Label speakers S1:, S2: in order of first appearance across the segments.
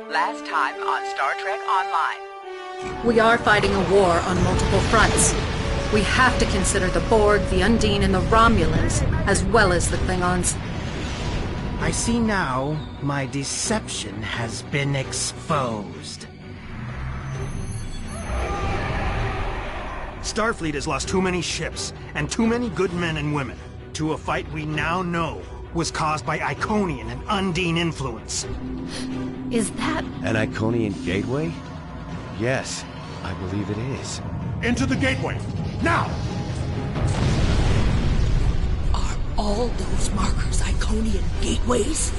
S1: Last time on Star Trek Online.
S2: We are fighting a war on multiple fronts. We have to consider the Borg, the Undine, and the Romulans, as well as the Klingons.
S3: I see now my deception has been exposed. Starfleet has lost too many ships, and too many good men and women, to a fight we now know was caused by Iconian and Undine influence.
S2: Is that...
S4: an Iconian gateway? Yes, I believe it is.
S5: Into the gateway! Now!
S6: Are all those markers Iconian gateways?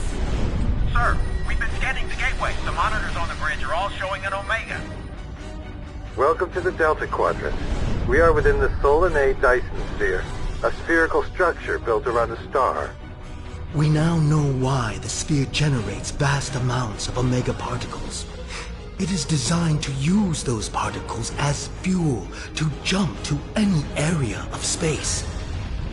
S7: Sir, we've been scanning the gateway. The monitors on the bridge are all showing an Omega.
S8: Welcome to the Delta Quadrant. We are within the Solanae Dyson Sphere, a spherical structure built around a star.
S9: We now know why the sphere generates vast amounts of Omega particles. It is designed to use those particles as fuel to jump to any area of space.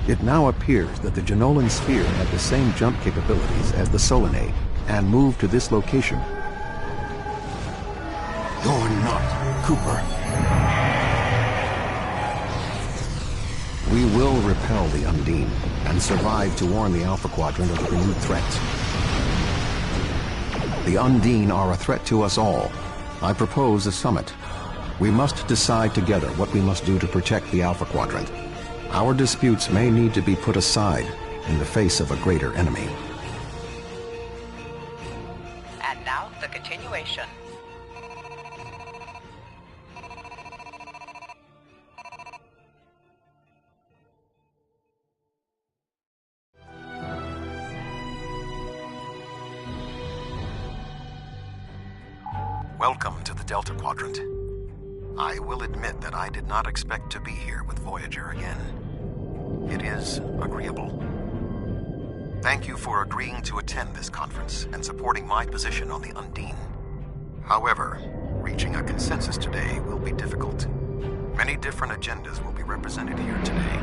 S10: It now appears that the Jenolan sphere had the same jump capabilities as the Solanae, and moved to this location.
S9: You're not Cooper.
S10: We will repel the Undine, and survive to warn the Alpha Quadrant of the renewed threat. The Undine are a threat to us all. I propose a summit. We must decide together what we must do to protect the Alpha Quadrant. Our disputes may need to be put aside in the face of a greater enemy.
S1: And now, the continuation.
S10: Welcome to the Delta Quadrant. I will admit that I did not expect to be here with Voyager again. It is agreeable. Thank you for agreeing to attend this conference and supporting my position on the Undine. However, reaching a consensus today will be difficult. Many different agendas will be represented here today.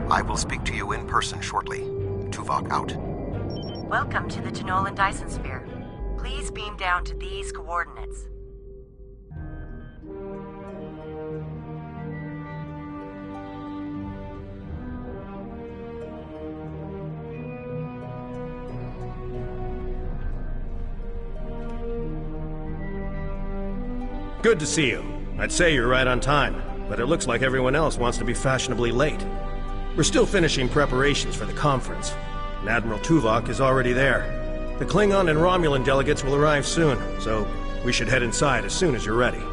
S10: I will speak to you in person shortly. Tuvok out.
S11: Welcome to the Jenolan Dyson Sphere. Please beam down to these coordinates.
S5: Good to see you. I'd say you're right on time, but it looks like everyone else wants to be fashionably late. We're still finishing preparations for the conference, and Admiral Tuvok is already there. The Klingon and Romulan delegates will arrive soon, so we should head inside as soon as you're ready.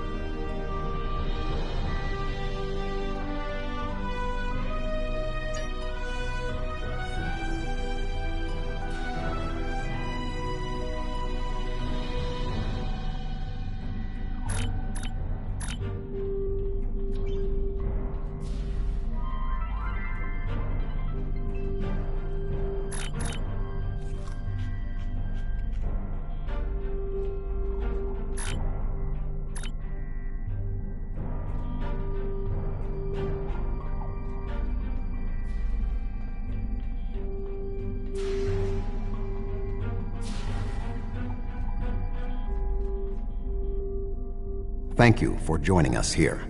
S10: Thank you for joining us here.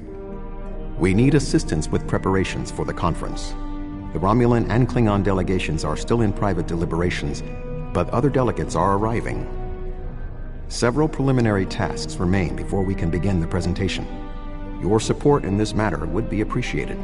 S10: We need assistance with preparations for the conference. The Romulan and Klingon delegations are still in private deliberations, but other delegates are arriving. Several preliminary tasks remain before we can begin the presentation. Your support in this matter would be appreciated.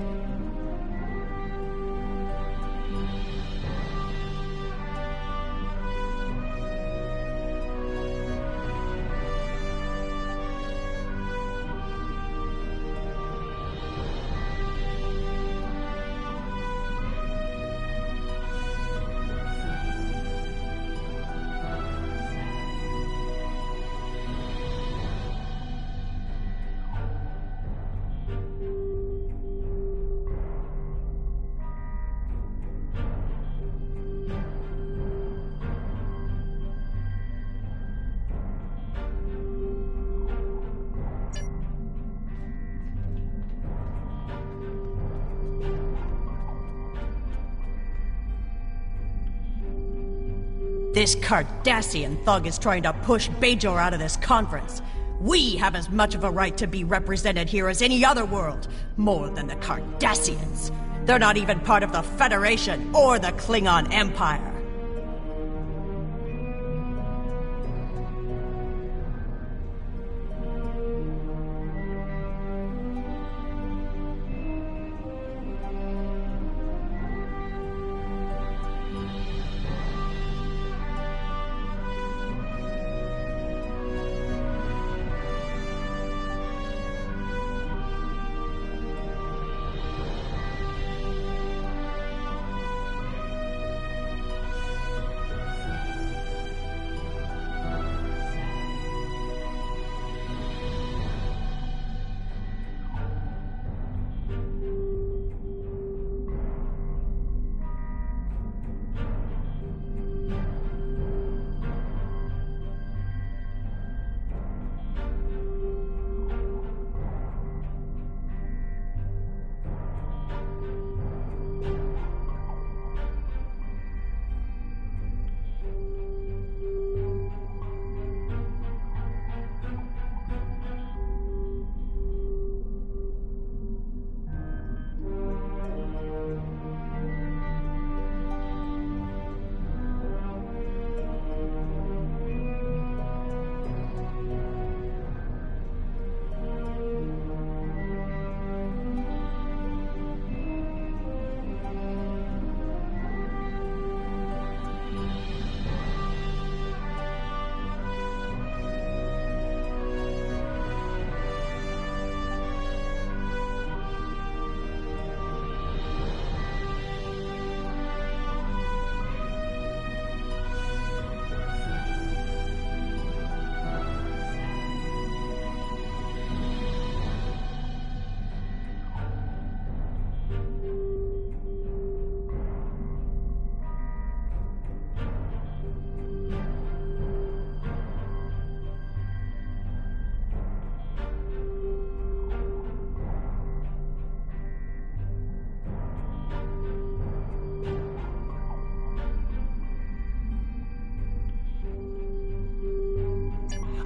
S6: This Cardassian thug is trying to push Bajor out of this conference. We have as much of a right to be represented here as any other world, more than the Cardassians. They're not even part of the Federation or the Klingon Empire.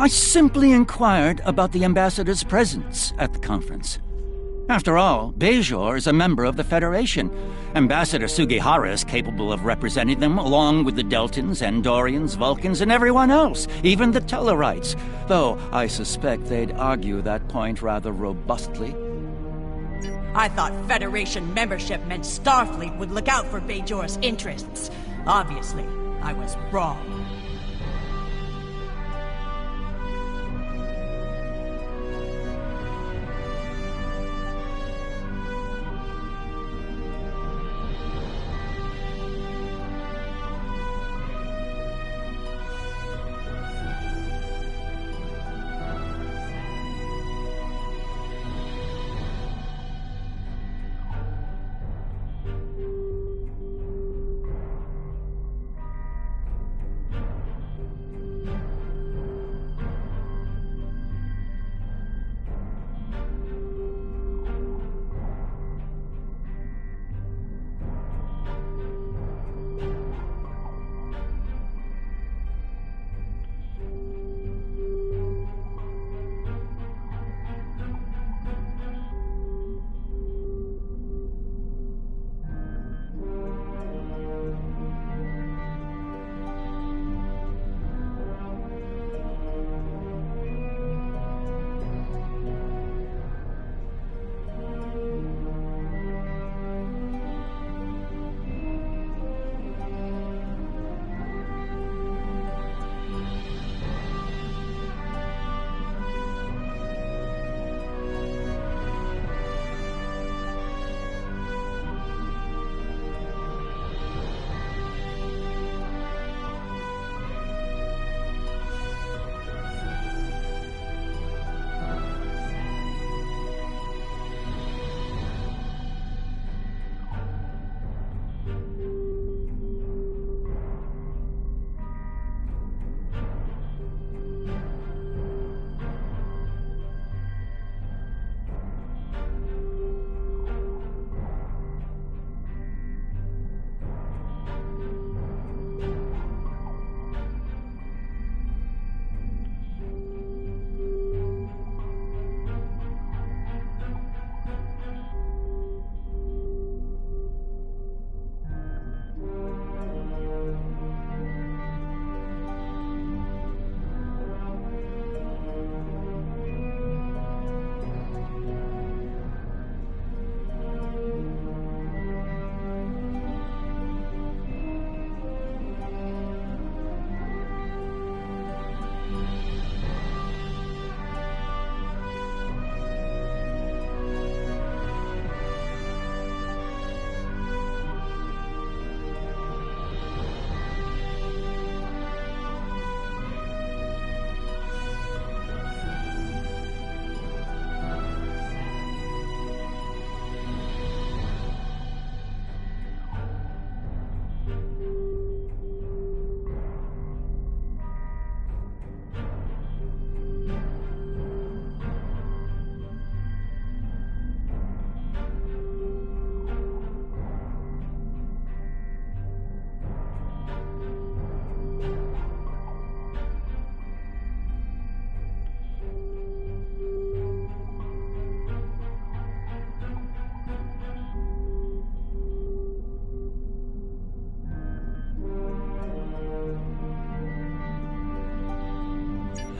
S12: I simply inquired about the ambassador's presence at the conference. After all, Bajor is a member of the Federation. Ambassador Sugihara is capable of representing them along with the Deltans, Andorians, Vulcans, and everyone else, even the Tellarites, though I suspect they'd argue that point rather robustly.
S6: I thought Federation membership meant Starfleet would look out for Bajor's interests. Obviously, I was wrong.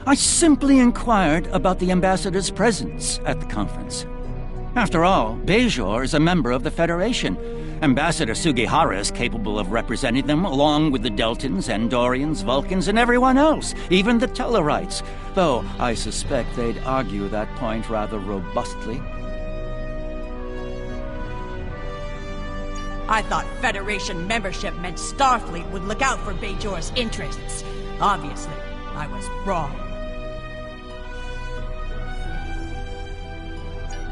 S12: I simply inquired about the ambassador's presence at the conference. After all, Bajor is a member of the Federation. Ambassador Sugihara is capable of representing them along with the Deltans, Andorians, Vulcans, and everyone else, even the Tellarites, though I suspect they'd argue that point rather robustly.
S6: I thought Federation membership meant Starfleet would look out for Bajor's interests. Obviously, I was wrong.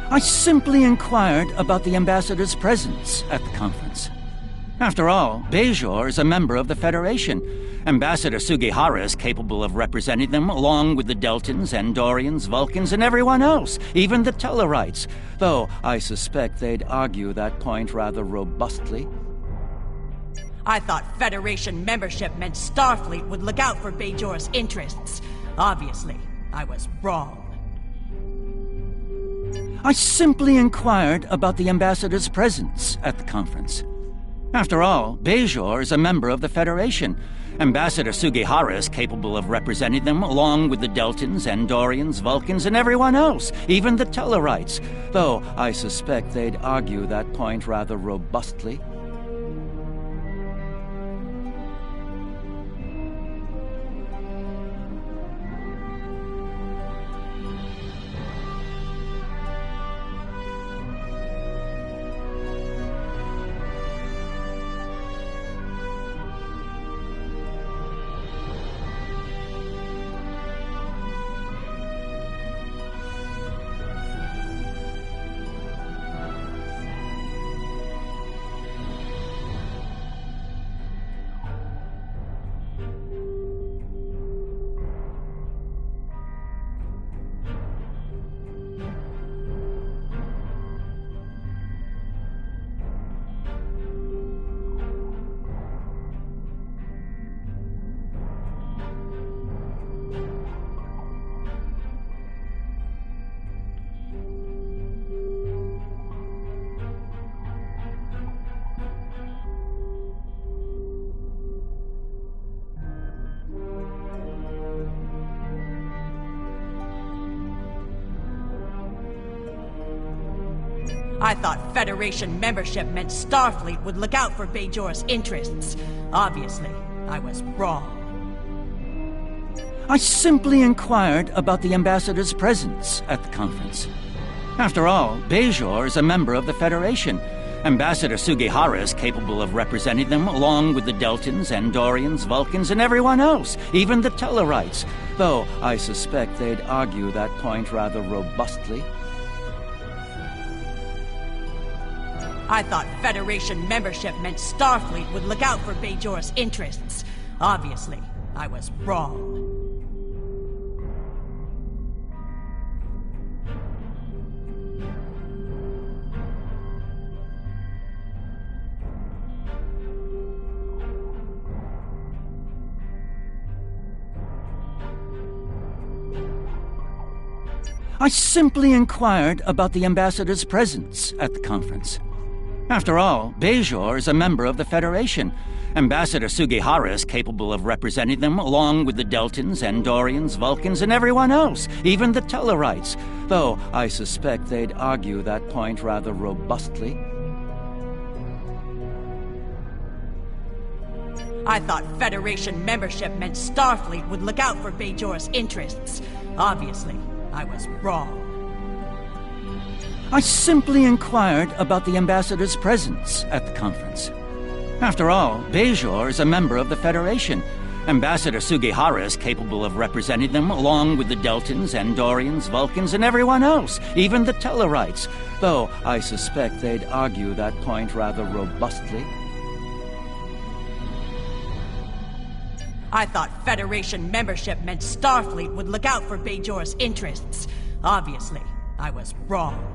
S12: I simply inquired about the ambassador's presence at the conference. After all, Bajor is a member of the Federation. Ambassador Sugihara is capable of representing them along with the Deltans, Andorians, Vulcans, and everyone else, even the Tellarites, though I suspect they'd argue that point rather robustly.
S6: I thought Federation membership meant Starfleet would look out for Bajor's interests. Obviously, I was wrong.
S12: I simply inquired about the ambassador's presence at the conference. After all, Bajor is a member of the Federation. Ambassador Sugihara is capable of representing them along with the Deltans, Andorians, Vulcans, and everyone else, even the Tellarites, though I suspect they'd argue that point rather robustly.
S6: I thought Federation membership meant Starfleet would look out for Bajor's interests. Obviously, I was wrong.
S12: I simply inquired about the ambassador's presence at the conference. After all, Bajor is a member of the Federation. Ambassador Sugihara is capable of representing them along with the Deltans, Andorians, Vulcans, and everyone else, even the Tellarites, though I suspect they'd argue that point rather robustly.
S6: I thought Federation membership meant Starfleet would look out for Bajor's interests. Obviously, I was wrong.
S12: I simply inquired about the ambassador's presence at the conference. After all, Bajor is a member of the Federation. Ambassador Sugihara is capable of representing them along with the Deltans, Andorians, Vulcans, and everyone else, even the Tellarites, though I suspect they'd argue that point rather robustly.
S6: I thought Federation membership meant Starfleet would look out for Bajor's interests. Obviously, I was wrong.
S12: I simply inquired about the ambassador's presence at the conference. After all, Bajor is a member of the Federation. Ambassador Sugihara is capable of representing them along with the Deltans, Andorians, Vulcans, and everyone else, even the Tellarites, though I suspect they'd argue that point rather robustly.
S6: I thought Federation membership meant Starfleet would look out for Bajor's interests. Obviously, I was wrong.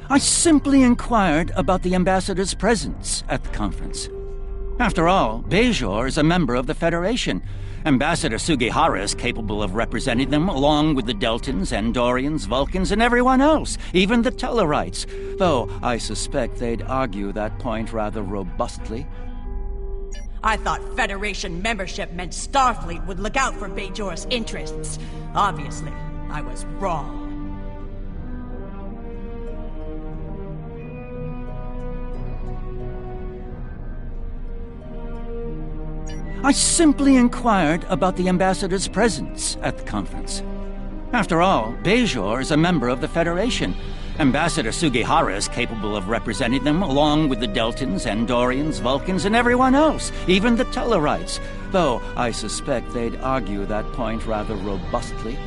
S12: I simply inquired about the ambassador's presence at the conference. After all, Bajor is a member of the Federation. Ambassador Sugihara is capable of representing them along with the Deltans, Andorians, Vulcans, and everyone else, even the Tellarites, though I suspect they'd argue that point rather robustly.
S6: I thought Federation membership meant Starfleet would look out for Bajor's interests. Obviously, I was wrong.
S12: I simply inquired about the ambassador's presence at the conference. After all, Bajor is a member of the Federation. Ambassador Sugihara is capable of representing them along with the Deltans, Andorians, Vulcans, and everyone else, even the Tellarites, though I suspect they'd argue that point rather robustly.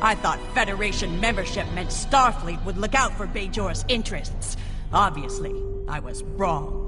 S6: I thought Federation membership meant Starfleet would look out for Bajor's interests. Obviously, I was wrong.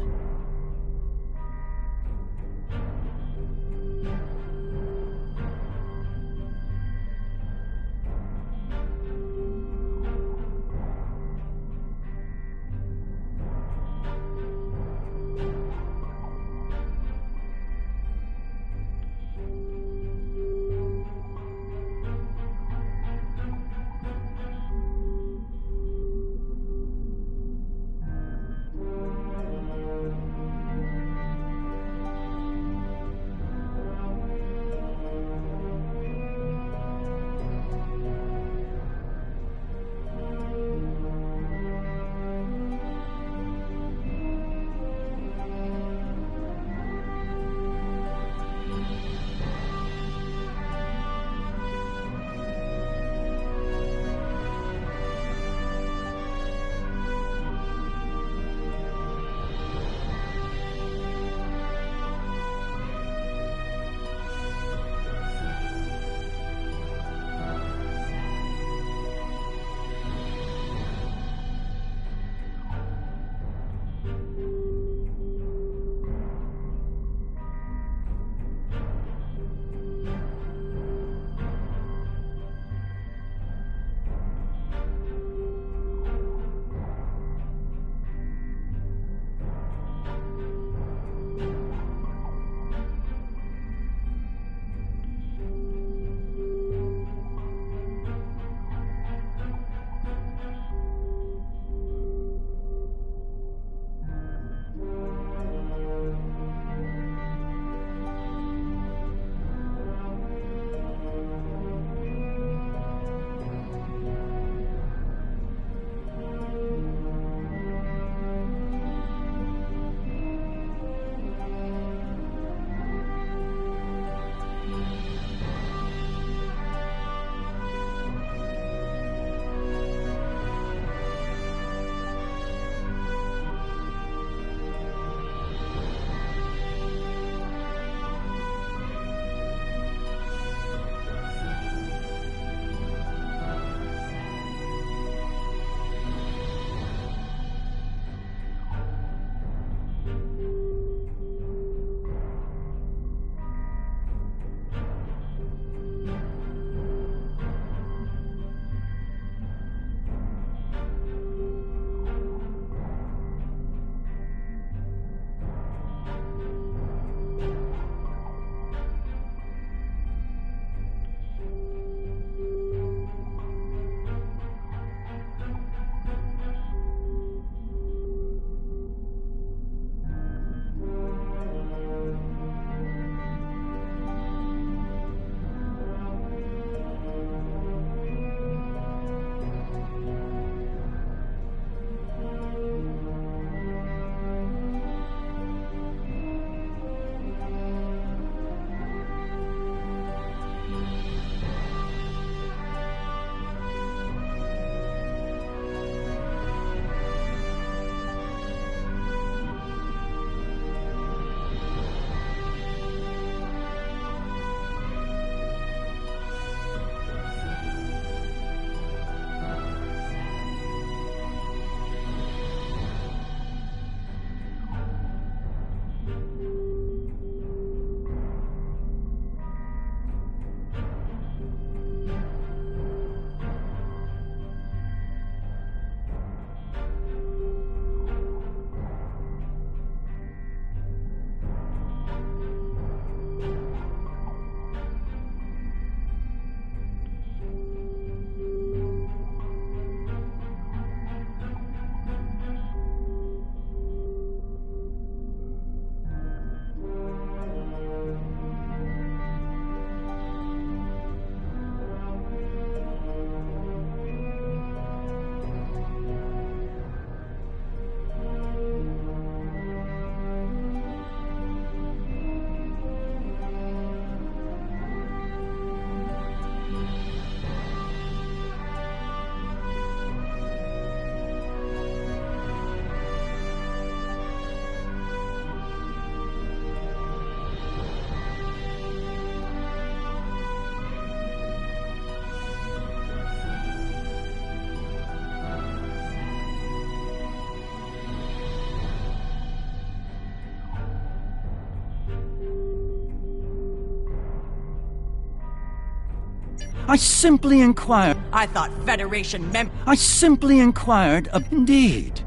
S12: I simply inquired.
S6: I thought Federation
S12: I simply inquired of... Indeed.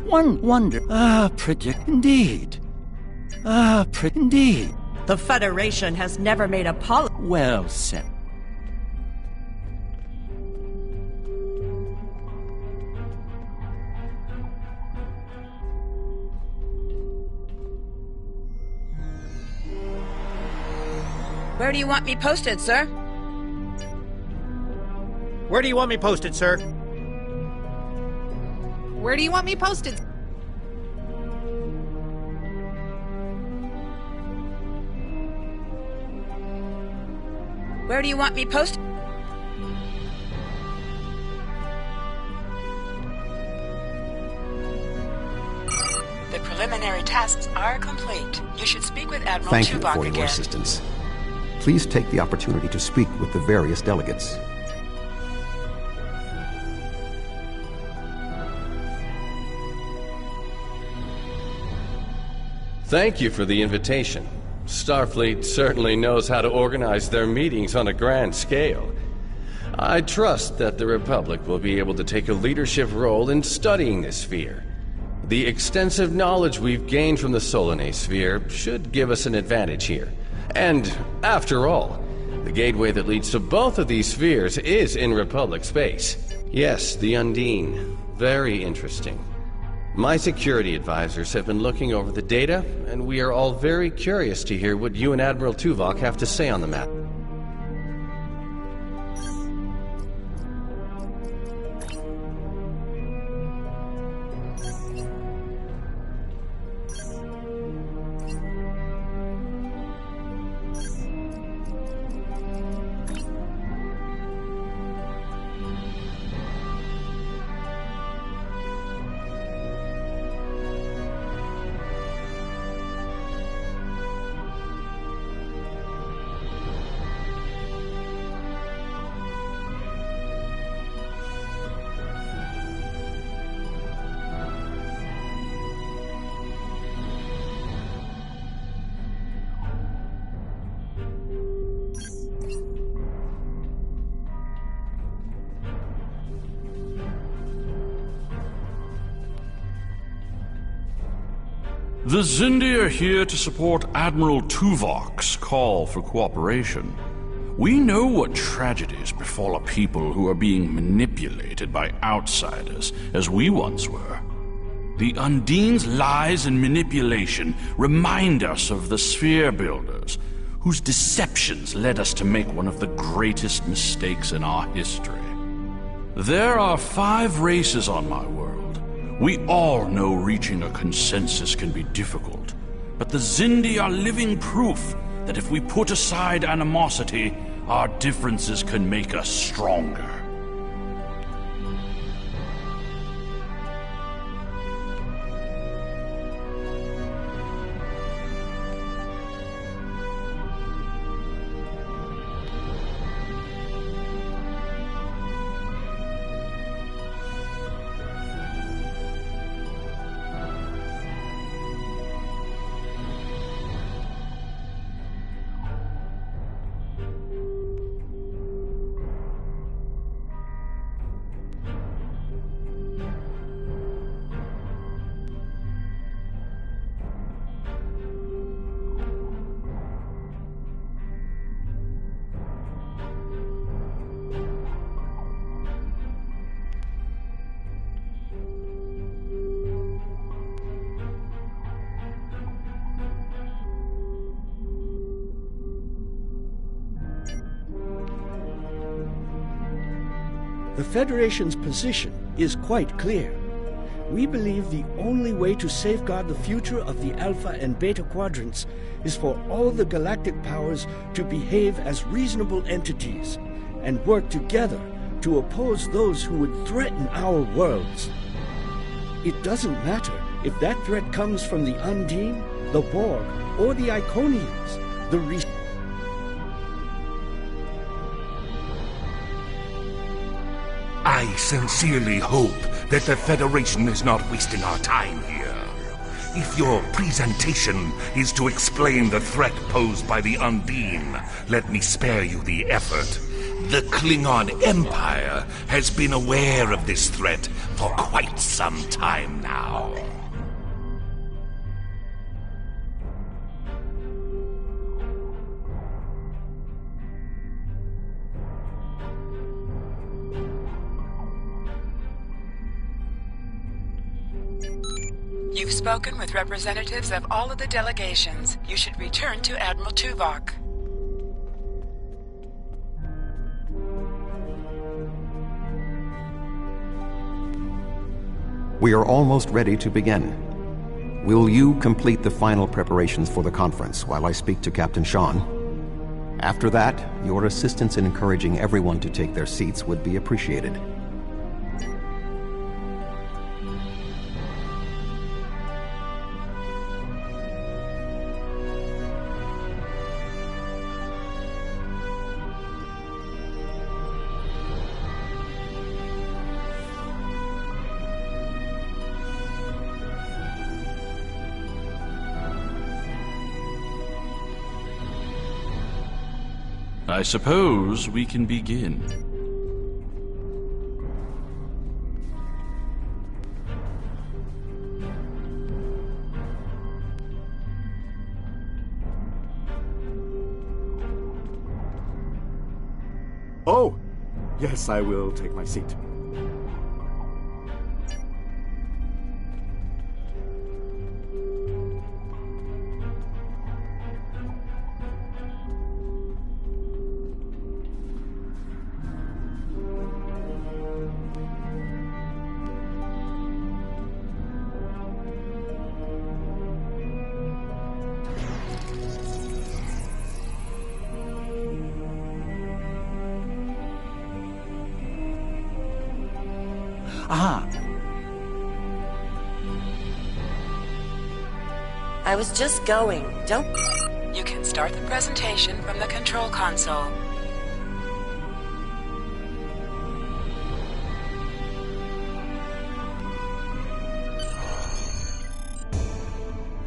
S12: One wonder... predict... Indeed. Indeed.
S6: The Federation has never made a policy.
S12: Well said.
S1: Where do you want me posted, sir?
S5: Where do you want me posted, sir?
S1: Where do you want me posted? Where do you want me posted? The preliminary tasks are complete. You should speak with Admiral
S10: Thank you
S1: Tuvok
S10: for
S1: again.
S10: your assistance. Please take the opportunity to speak with the various delegates.
S4: Thank you for the invitation. Starfleet certainly knows how to organize their meetings on a grand scale. I trust that the Republic will be able to take a leadership role in studying this sphere. The extensive knowledge we've gained from the Solanae sphere should give us an advantage here. And, after all, the gateway that leads to both of these spheres is in Republic space. Yes, the Undine. Very interesting. My security advisors have been looking over the data, and we are all very curious to hear what you and Admiral Tuvok have to say on the matter.
S13: The Xindi are here to support Admiral Tuvok's call for cooperation. We know what tragedies befall a people who are being manipulated by outsiders, as we once were. The Undine's lies and manipulation remind us of the Sphere Builders, whose deceptions led us to make one of the greatest mistakes in our history. There are 5 races on my world. We all know reaching a consensus can be difficult, but the Xindi are living proof that if we put aside animosity, our differences can make us stronger.
S14: The Federation's position is quite clear. We believe the only way to safeguard the future of the Alpha and Beta Quadrants is for all the galactic powers to behave as reasonable entities and work together to oppose those who would threaten our worlds. It doesn't matter if that threat comes from the Undine, the Borg, or the Iconians.
S15: I sincerely hope that the Federation is not wasting our time here. If your presentation is to explain the threat posed by the Undine, let me spare you the effort. The Klingon Empire has been aware of this threat for quite some time now.
S1: You've spoken with representatives of all of the delegations. You should return to Admiral Tuvok.
S10: We are almost ready to begin. Will you complete the final preparations for the conference while I speak to Captain Sean? After that, your assistance in encouraging everyone to take their seats would be appreciated.
S13: I suppose we can begin.
S16: Oh, yes, I will take my seat.
S11: I was just going. Don't...
S1: You can start the presentation from the control console.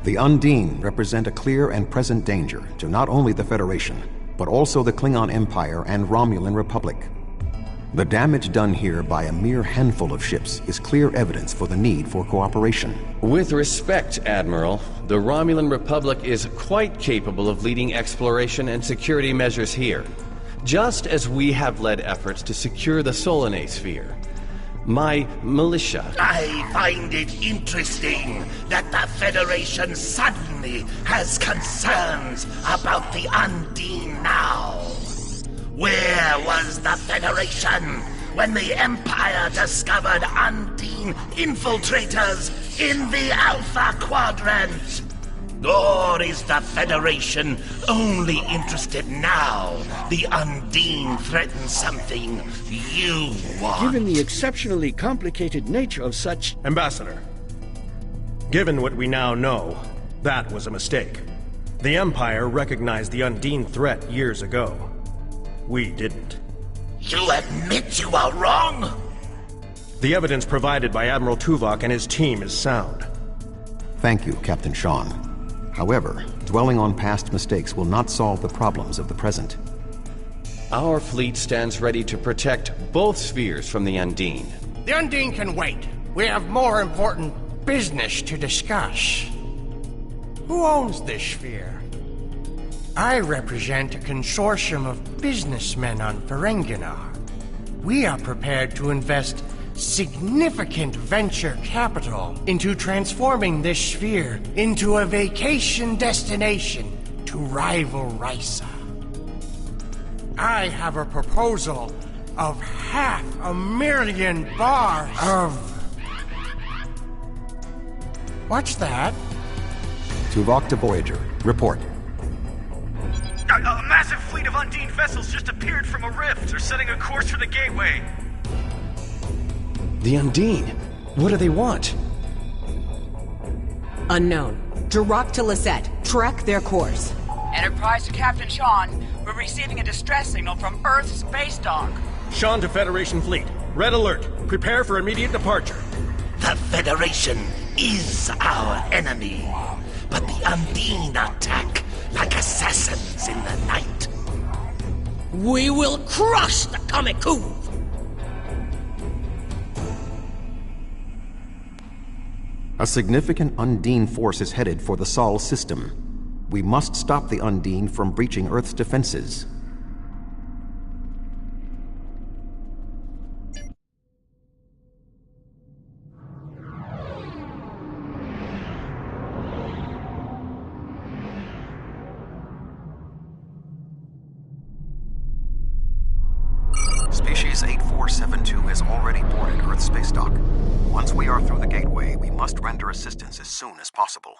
S10: The Undine represent a clear and present danger to not only the Federation, but also the Klingon Empire and Romulan Republic. The damage done here by a mere handful of ships is clear evidence for the need for cooperation.
S4: With respect, Admiral, the Romulan Republic is quite capable of leading exploration and security measures here, just as we have led efforts to secure the Solanae sphere. My militia...
S15: I find it interesting that the Federation suddenly has concerns about the Undine now. Where was the Federation when the Empire discovered Undine infiltrators in the Alpha Quadrant? Or is the Federation only interested now the Undine threatens something you want?
S14: Given the exceptionally complicated nature of such...
S5: Ambassador, given what we now know, that was a mistake. The Empire recognized the Undine threat years ago. We didn't.
S15: You admit you are wrong?
S5: The evidence provided by Admiral Tuvok and his team is sound.
S10: Thank you, Captain Sean. However, dwelling on past mistakes will not solve the problems of the present.
S4: Our fleet stands ready to protect both spheres from the Undine.
S7: The Undine can wait. We have more important business to discuss. Who owns this sphere? I represent a consortium of businessmen on Ferenginar. We are prepared to invest significant venture capital into transforming this sphere into a vacation destination to rival Risa. I have a proposal of 500,000 bars of... What's that?
S10: Tuvok to Voyager. Report.
S7: A massive fleet of Undine vessels just appeared from a rift. They're setting a course for the gateway.
S4: The Undine? What do they want?
S17: Unknown. Direct to Lisette. Track their course.
S1: Enterprise to Captain Sean. We're receiving a distress signal from Earth's space dock.
S5: Sean to Federation Fleet. Red alert. Prepare for immediate departure.
S15: The Federation is our enemy, but the Undine attack like assassins in the night.
S18: We will crush the Kamikuv!
S10: A significant Undine force is headed for the Sol system. We must stop the Undine from breaching Earth's defenses. Species 8472 has already boarded Earth space dock. Once we are through the gateway, we must render assistance as soon as possible.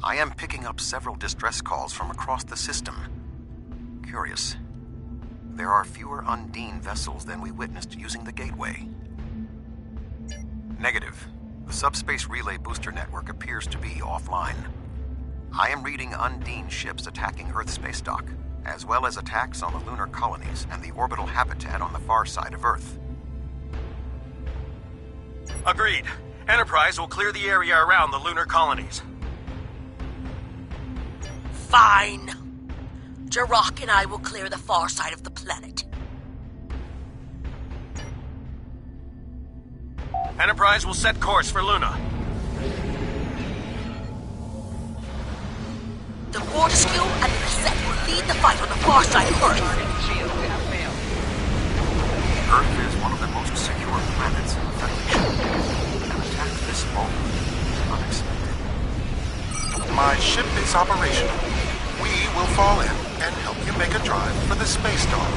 S10: I am picking up several distress calls from across the system. Curious. There are fewer Undine vessels than we witnessed using the gateway. Negative. The subspace relay booster network appears to be offline. I am reading Undine ships attacking Earth space dock, as well as attacks on the lunar colonies and the orbital habitat on the far side of Earth.
S5: Agreed. Enterprise will clear the area around the lunar colonies.
S18: Fine. Jirok and I will clear the far side of the planet.
S5: Enterprise will set course for Luna.
S18: The Fortescue and the Set will lead the fight on the far side of Earth.
S10: Earth is one of the most secure planets in the Federation. An attack this small is unexpected.
S19: My ship is operational. We will fall in and help you make a drive for the space dock.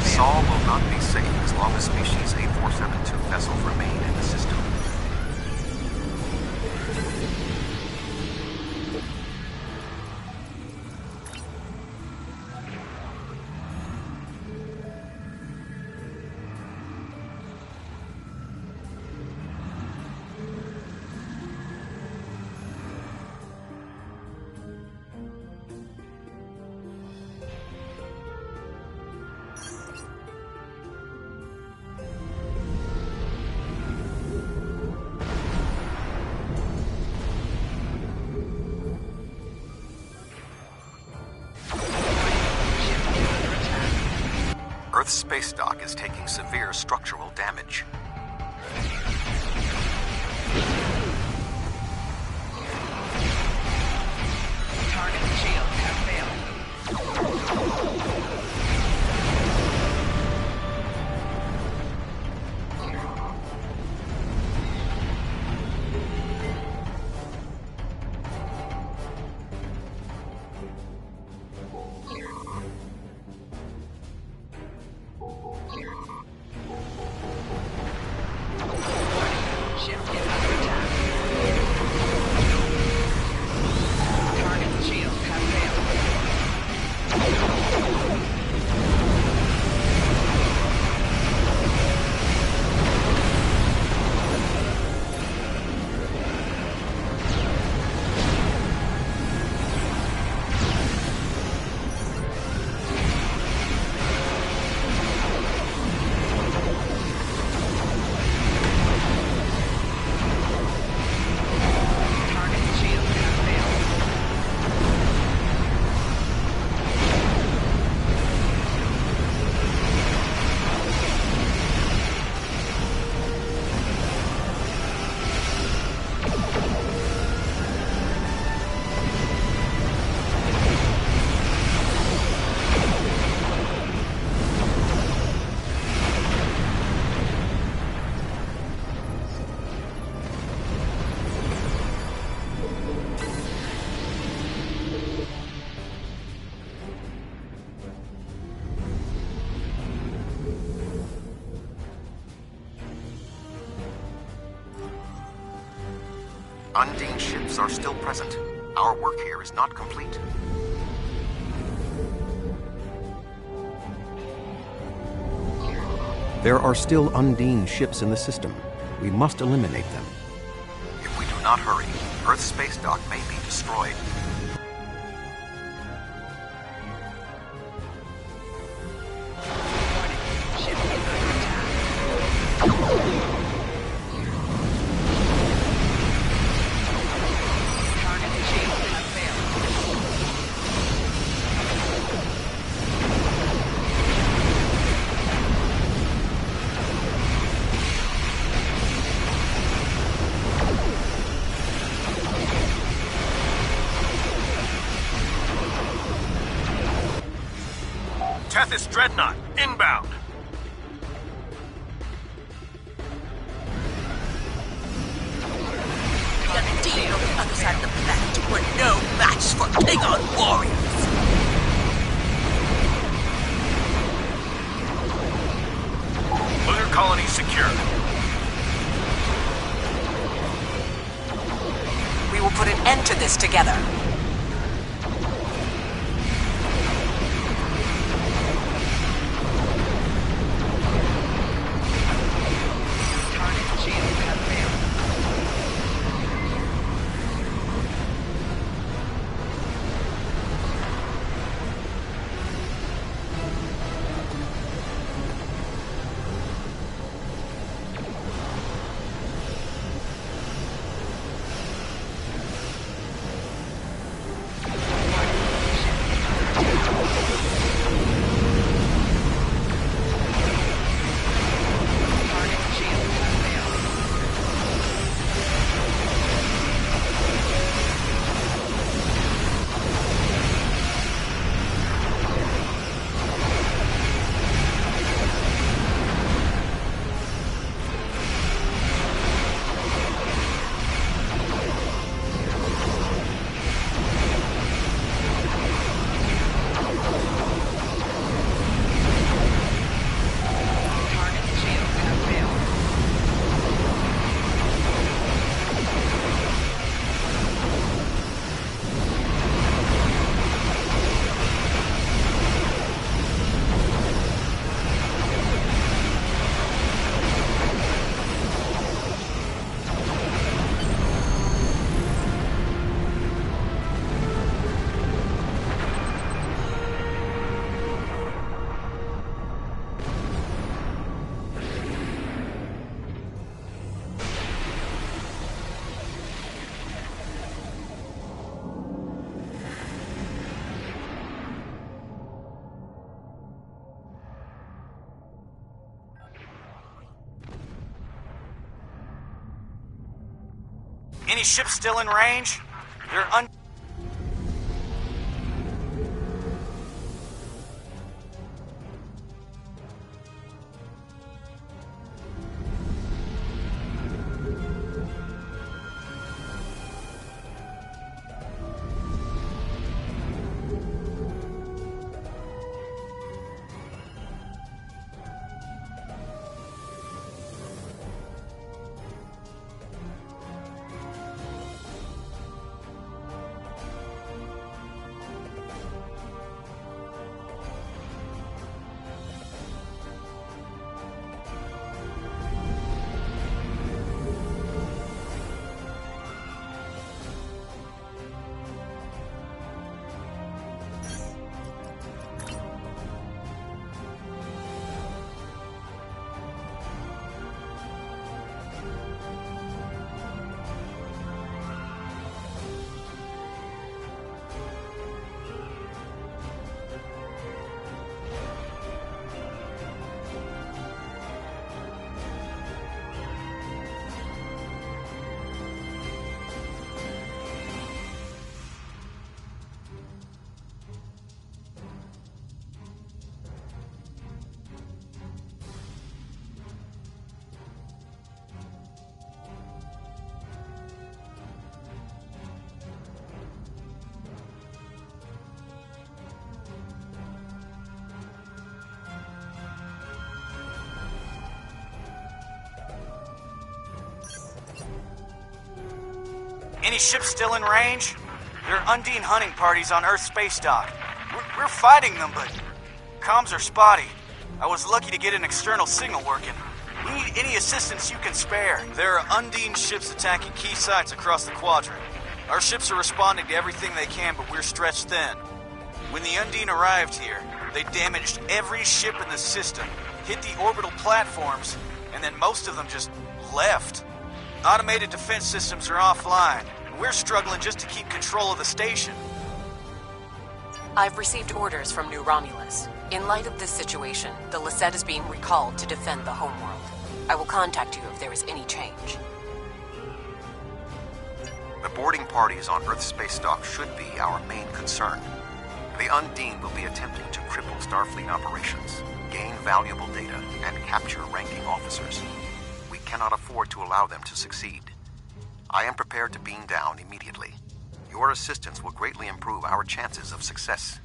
S10: Sol will not be safe as long as Species 8472 vessels remain in the system. Earth's space dock is taking severe structural damage.
S1: Target shields have failed.
S10: representatives are still present. Our work here is not complete. There are still Undine ships in the system. We must eliminate them. If we do not hurry, Earth's space dock may be destroyed.
S5: Tethys Dreadnought, inbound!
S18: The Undine on the other side of the planet were no match for Klingon warriors!
S5: Lunar colony secure.
S17: We will put an end to this together.
S20: Any ships still in range? They're Any ships still in range? There are Undine hunting parties on Earth space dock. We're fighting them, but comms are spotty. I was lucky to get an external signal working. We need any assistance you can spare. There are Undine ships attacking key sites across the quadrant. Our ships are responding to everything they can, but we're stretched thin. When the Undine arrived here, they damaged every ship in the system, hit the orbital platforms, and then most of them just left. Automated defense systems are offline, and we're struggling just to keep control of the station.
S21: I've received orders from New Romulus. In light of this situation, the Lisette is being recalled to defend the homeworld. I will contact you if there is any change.
S10: The boarding parties on Earth's space dock should be our main concern. The Undine will be attempting to cripple Starfleet operations, gain valuable data, and capture ranking officers. We cannot afford to allow them to succeed. I am prepared to beam down immediately. Your assistance will greatly improve our chances of success.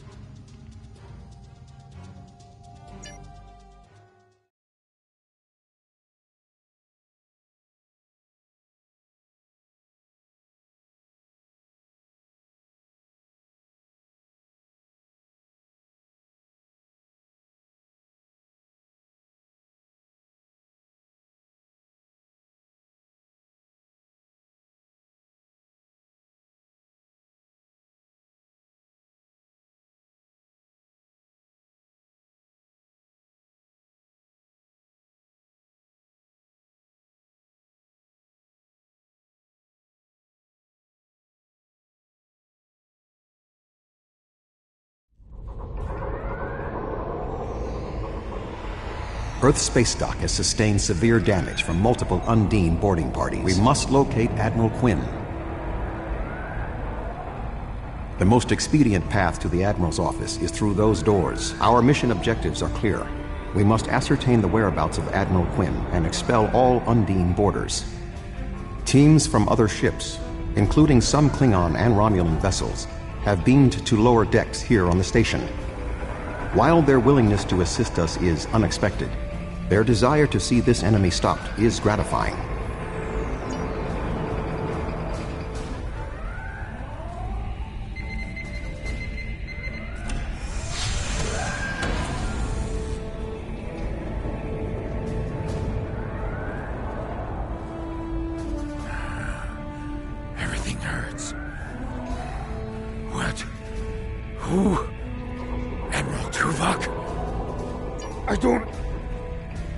S10: Earth's space dock has sustained severe damage from multiple Undine boarding parties. We must locate Admiral Quinn. The most expedient path to the Admiral's office is through those doors. Our mission objectives are clear. We must ascertain the whereabouts of Admiral Quinn and expel all Undine boarders. Teams from other ships, including some Klingon and Romulan vessels, have beamed to lower decks here on the station. While their willingness to assist us is unexpected, their desire to see this enemy stopped is gratifying.
S15: Everything hurts. What? Who? Admiral Tuvok? I don't...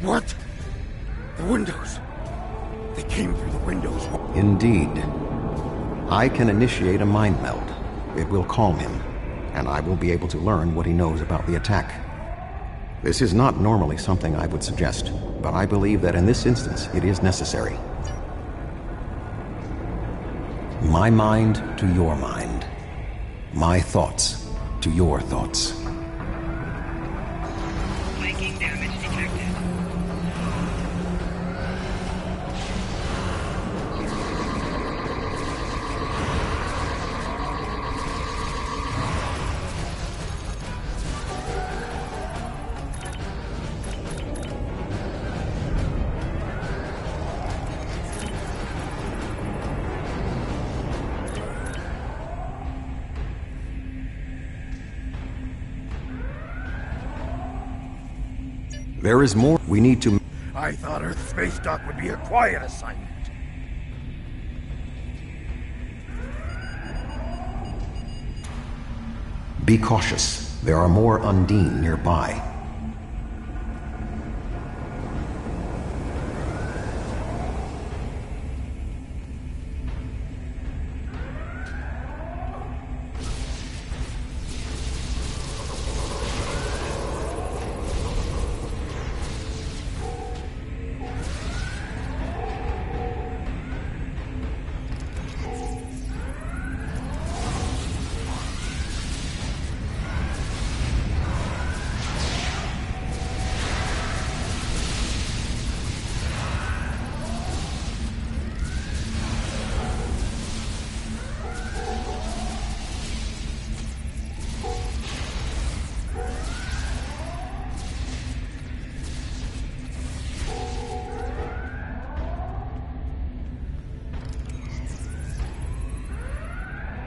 S15: What? The windows. They came through the windows.
S10: Indeed. I can initiate a mind meld. It will calm him, and I will be able to learn what he knows about the attack. This is not normally something I would suggest, but I believe that in this instance it is necessary. My mind to your mind. My thoughts to your thoughts.
S1: Flanking damage detected.
S10: There is more we need to...
S15: I thought Earth Space Dock would be a quiet assignment.
S10: Be cautious. There are more Undine nearby.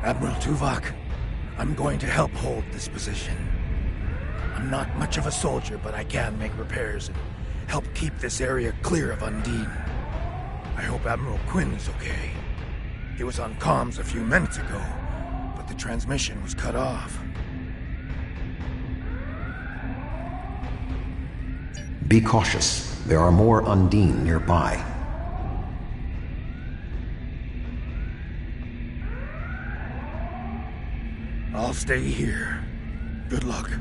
S3: Admiral Tuvok, I'm going to help hold this position. I'm not much of a soldier, but I can make repairs and help keep this area clear of Undine. I hope Admiral Quinn is okay. He was on comms a few minutes ago, but the transmission was cut off.
S10: Be cautious. There are more Undine nearby.
S3: I'll stay here. Good luck.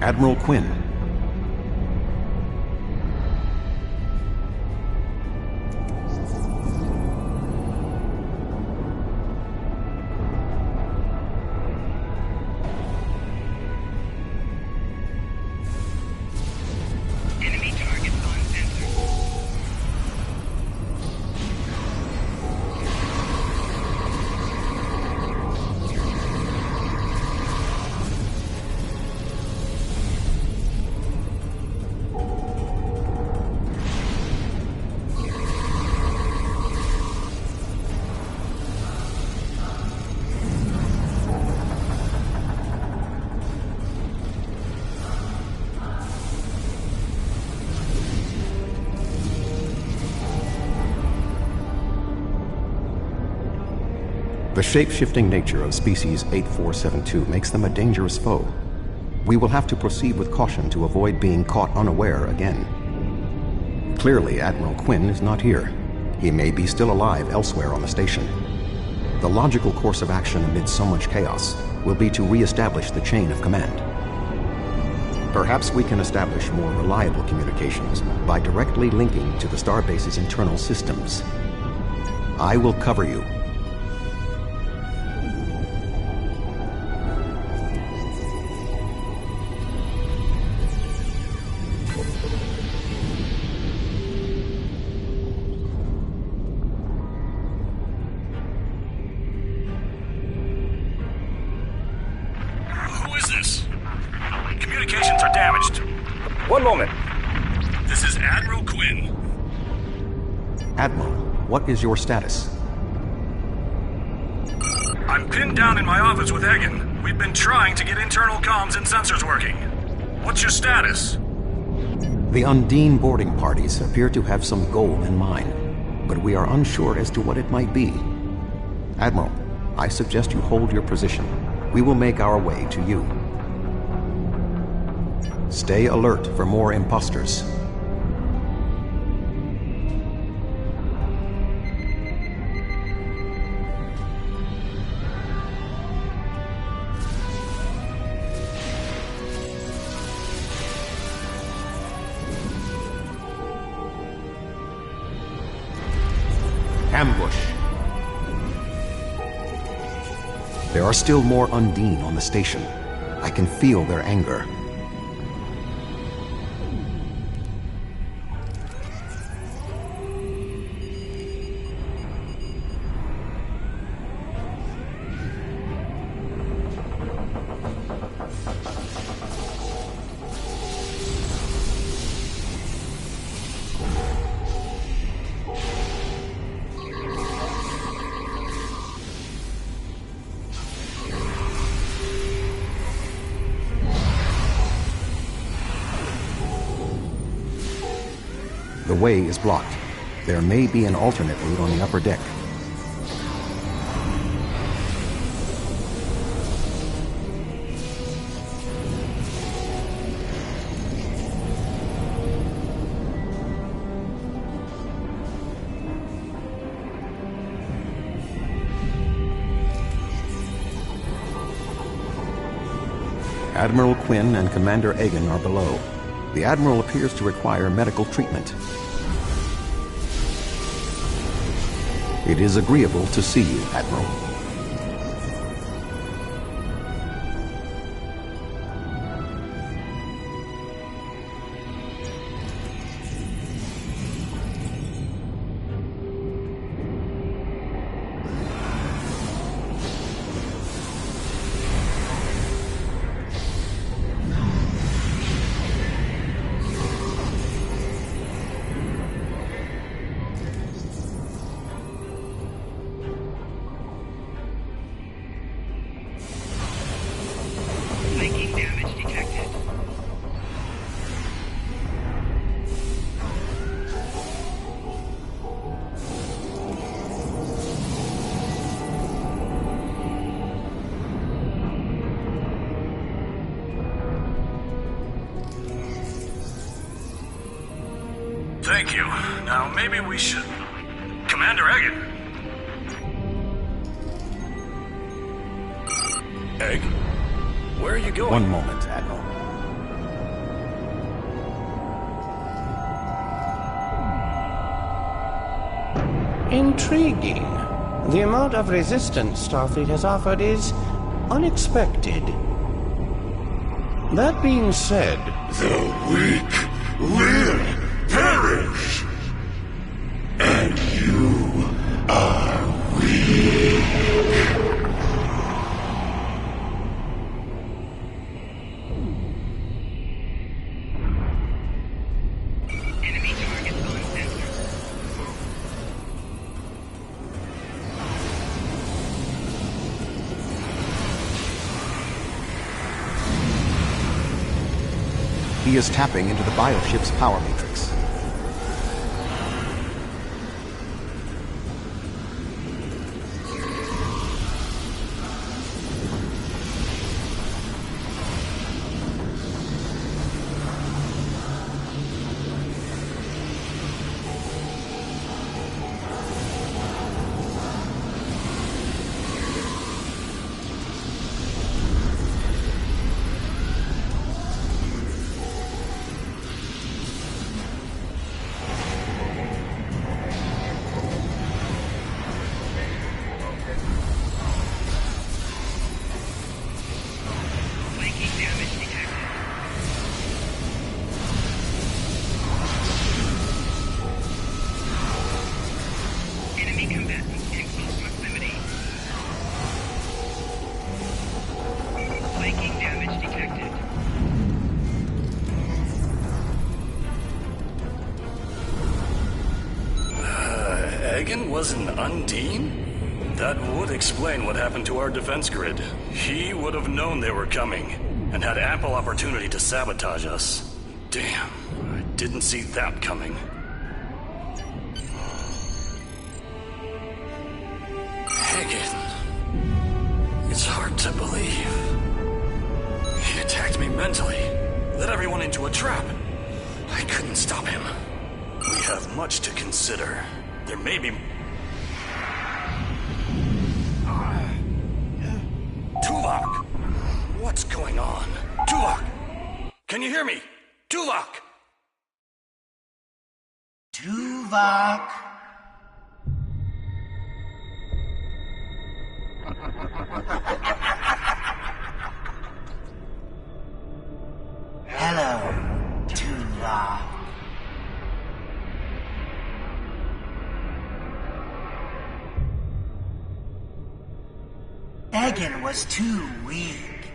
S10: Admiral Quinn.
S22: Enemy target on sensor.
S10: The shape-shifting nature of species 8472 makes them a dangerous foe. We will have to proceed with caution to avoid being caught unaware again. Clearly, Admiral Quinn is not here. He may be still alive elsewhere on the station. The logical course of action amid so much chaos will be to re-establish the chain of command. Perhaps we can establish more reliable communications by directly linking to the Starbase's internal systems. I will cover you.
S23: Communications are damaged.
S24: One moment.
S23: This is Admiral Quinn.
S10: Admiral, what is your status?
S23: I'm pinned down in my office with Egan. We've been trying to get internal comms and sensors working. What's your status?
S10: The Undine boarding parties appear to have some goal in mind, but we are unsure as to what it might be. Admiral, I suggest you hold your position. We will make our way to you. Stay alert for more imposters. Ambush. There are still more Undine on the station. I can feel their anger. The way is blocked. There may be an alternate route on the upper deck. Admiral Quinn and Commander Egan are below. The Admiral appears to require medical treatment. It is agreeable to see you, Admiral.
S23: Thank you. Now, maybe we should... Commander Egan! Egg? Where are you going?
S10: One moment, Admiral.
S2: Intriguing. The amount of resistance Starfleet has offered is unexpected. That being said...
S15: The weak will perish! And you are weak!
S22: Enemy targets on sensor.
S10: He is tapping into the bioship's power matrix.
S23: Egan was an Undine? That would explain what happened to our defense grid. He would have known they were coming, and had ample opportunity to sabotage us. Damn, I didn't see that coming. Egan. It's hard to believe. He attacked me mentally, led everyone into a trap. I couldn't stop him. We have much to consider. There may be... Tuvok! What's going on? Tuvok! Can you hear me? Tuvok!
S8: Tuvok! Hello, Tuvok. Egan was too weak.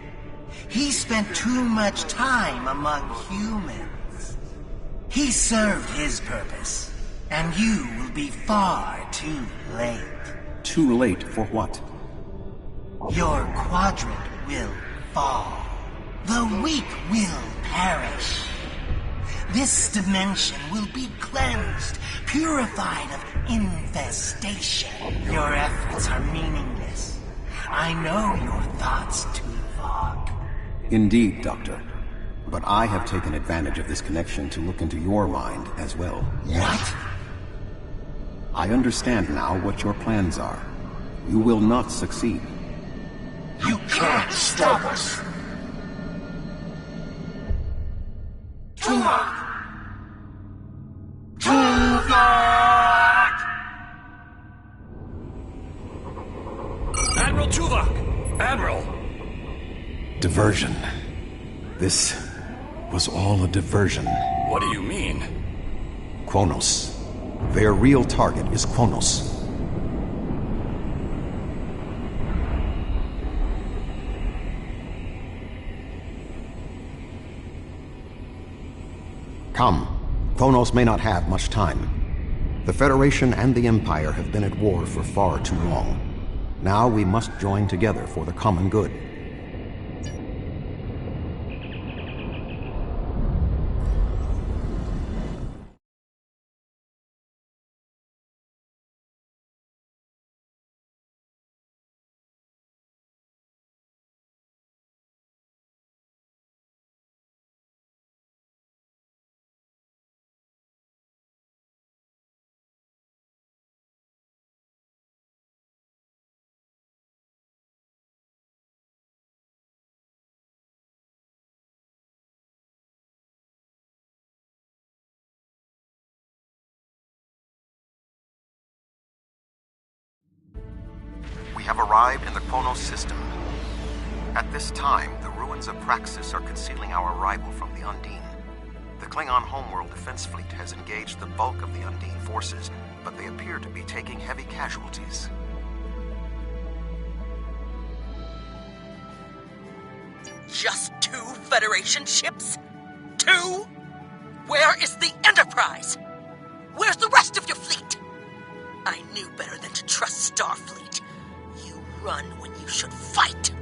S8: He spent too much time among humans. He served his purpose, and you will be far too late.
S10: Too late for what?
S8: Your quadrant will fall. The weak will perish. This dimension will be cleansed, purified of infestation. Your efforts are meaningless. I know your thoughts, Tuvok.
S10: Indeed, Doctor. But I have taken advantage of this connection to look into your mind as well.
S8: What?
S10: I understand now what your plans are. You will not succeed.
S8: You can't stop us!
S18: Tuvok!
S23: Admiral Tuvok! Admiral!
S6: Diversion. This was all a diversion.
S23: What do you mean?
S6: Kronos. Their real target is Kronos. Come. Kronos may not have much time. The Federation and the Empire have been at war for far too long. Now we must join together for the common good.
S10: We have arrived in the Kronos system. At this time, the ruins of Praxis are concealing our arrival from the Undine. The Klingon homeworld defense fleet has engaged the bulk of the Undine forces, but they appear to be taking heavy casualties.
S18: Just 2 Federation ships? 2? Where is the Enterprise? Where's the rest of your fleet? I knew better than to trust Starfleet. You run when you should fight.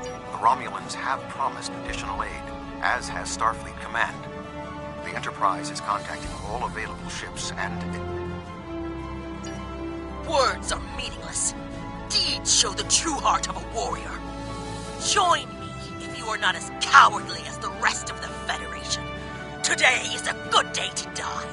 S10: The Romulans have promised additional aid, as has Starfleet Command. The Enterprise is contacting all available ships and...
S18: Words are meaningless. Deeds show the true heart of a warrior. Join me if you are not as cowardly as the rest of the Federation. Today is a good day to die.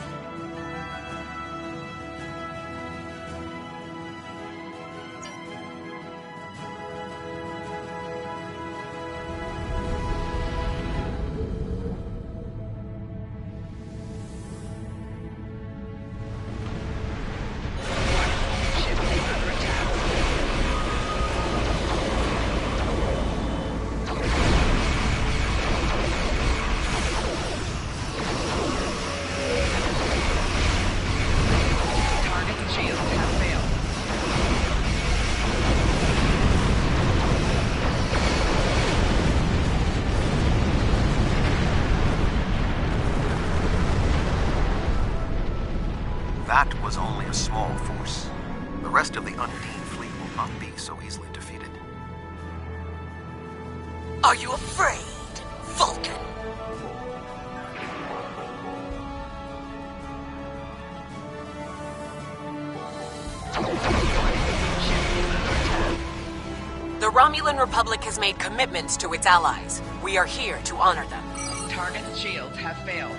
S10: That was only a small force. The rest of the Undine fleet will not be so easily defeated.
S18: Are you afraid, Vulcan?
S21: The Romulan Republic has made commitments to its allies. We are here to honor them.
S1: Target's shields have failed.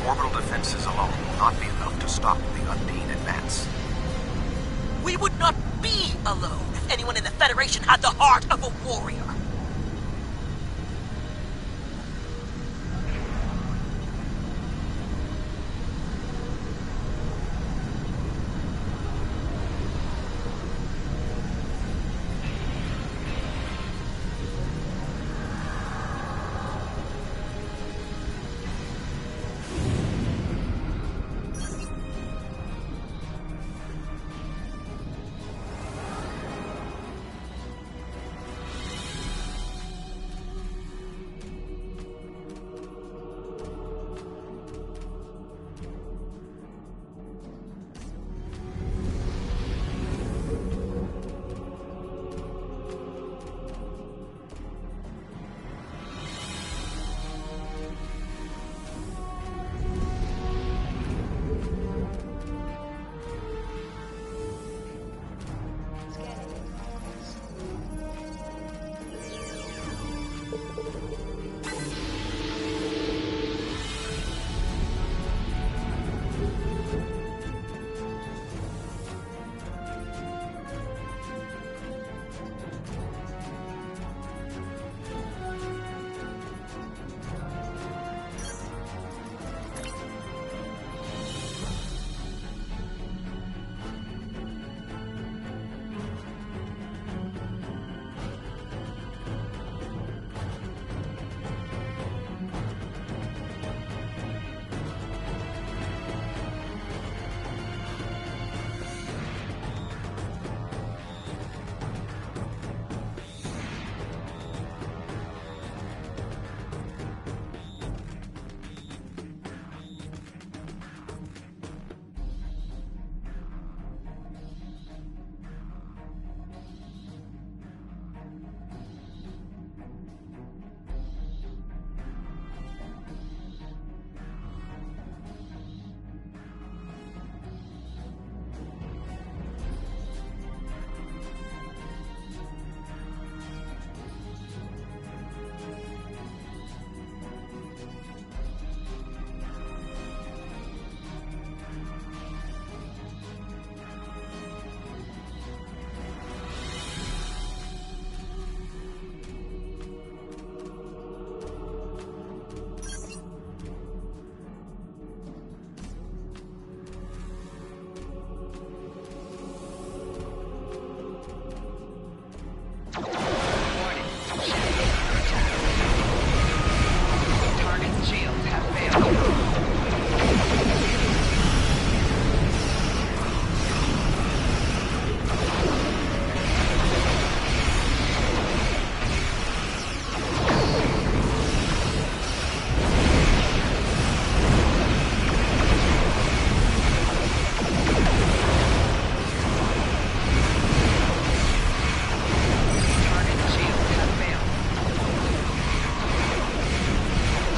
S10: Orbital defenses alone will not be enough to stop the Undine advance.
S18: We would not be alone if anyone in the Federation had the heart of a warrior.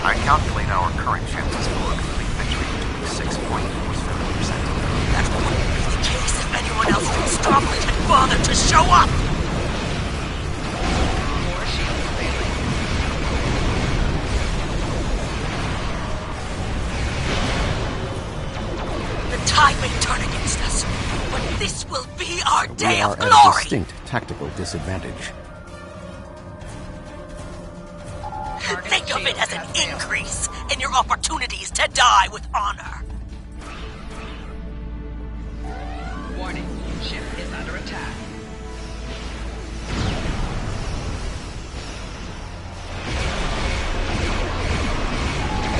S10: I calculate our current chances for a complete victory to be 6.47%.
S18: That wouldn't be the case if anyone else from Starfleet had bothered to show up!
S1: More shields failing.
S18: The tide may turn against us, but this will be our day of
S6: We are
S18: glory!
S6: at a distinct tactical disadvantage.
S18: Think of it as an increase in your opportunities to die with honor.
S1: Warning, ship is under attack.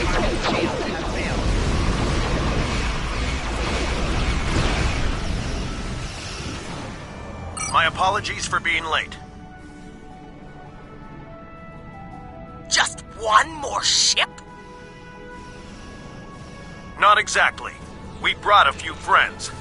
S1: Target shields have failed.
S5: My apologies for being late.
S18: Just one more ship?
S5: Not exactly. We brought a few friends.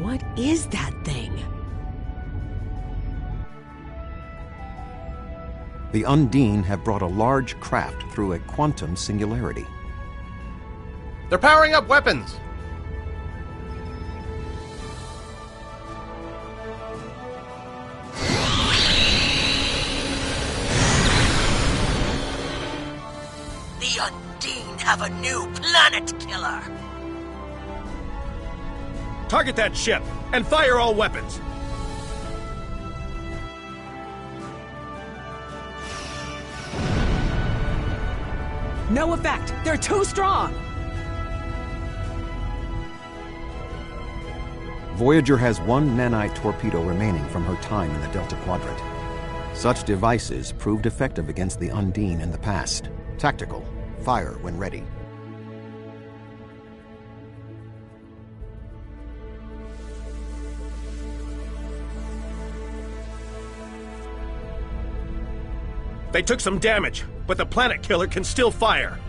S17: What is that thing?
S6: The Undine have brought a large craft through a quantum singularity.
S9: They're powering up weapons!
S18: The Undine have a new planet killer!
S5: Target that ship, and fire all weapons!
S17: No effect! They're too strong!
S6: Voyager has one nanite torpedo remaining from her time in the Delta Quadrant. Such devices proved effective against the Undine in the past. Tactical. Fire when ready.
S5: They took some damage, but the planet killer can still fire.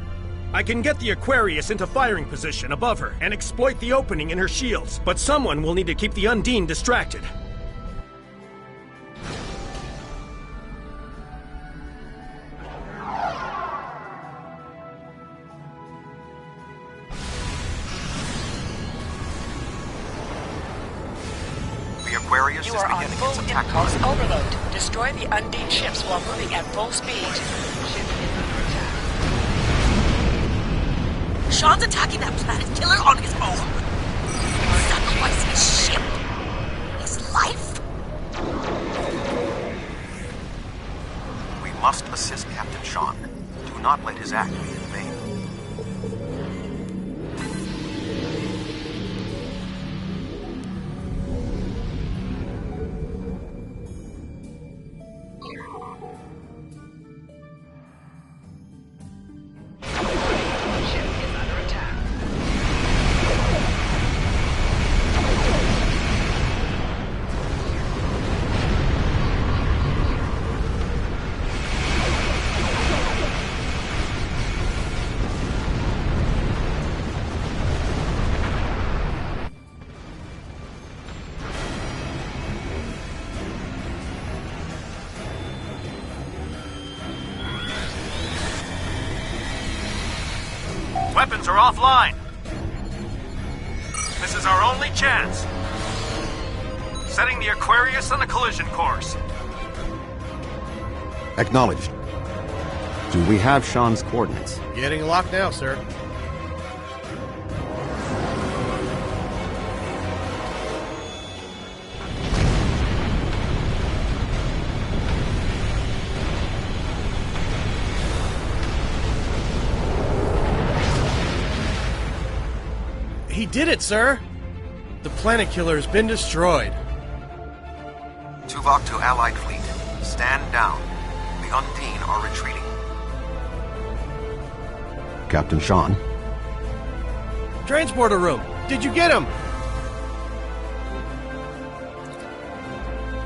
S5: I can get the Aquarius into firing position above her and exploit the opening in her shields, but someone will need to keep the Undine distracted.
S10: The Aquarius
S1: You
S10: is
S1: are on
S10: beginning
S1: full
S10: its attack
S1: impulse
S10: run.
S1: overload. Destroy the Undine ships while moving at full speed.
S18: Sean's attacking that planet killer on his own? Sacrifice his ship? His life?
S10: We must assist Captain Sean. Do not let his act be in vain.
S5: Weapons are offline. This is our only chance. Setting the Aquarius on a collision course.
S6: Acknowledged. Do we have Sean's coordinates?
S9: Getting locked now, sir. He did it, sir! The planet killer has been destroyed.
S10: Tuvok to Allied fleet. Stand down. The Undine are retreating.
S6: Captain Sean.
S9: Transporter room! Did you get him?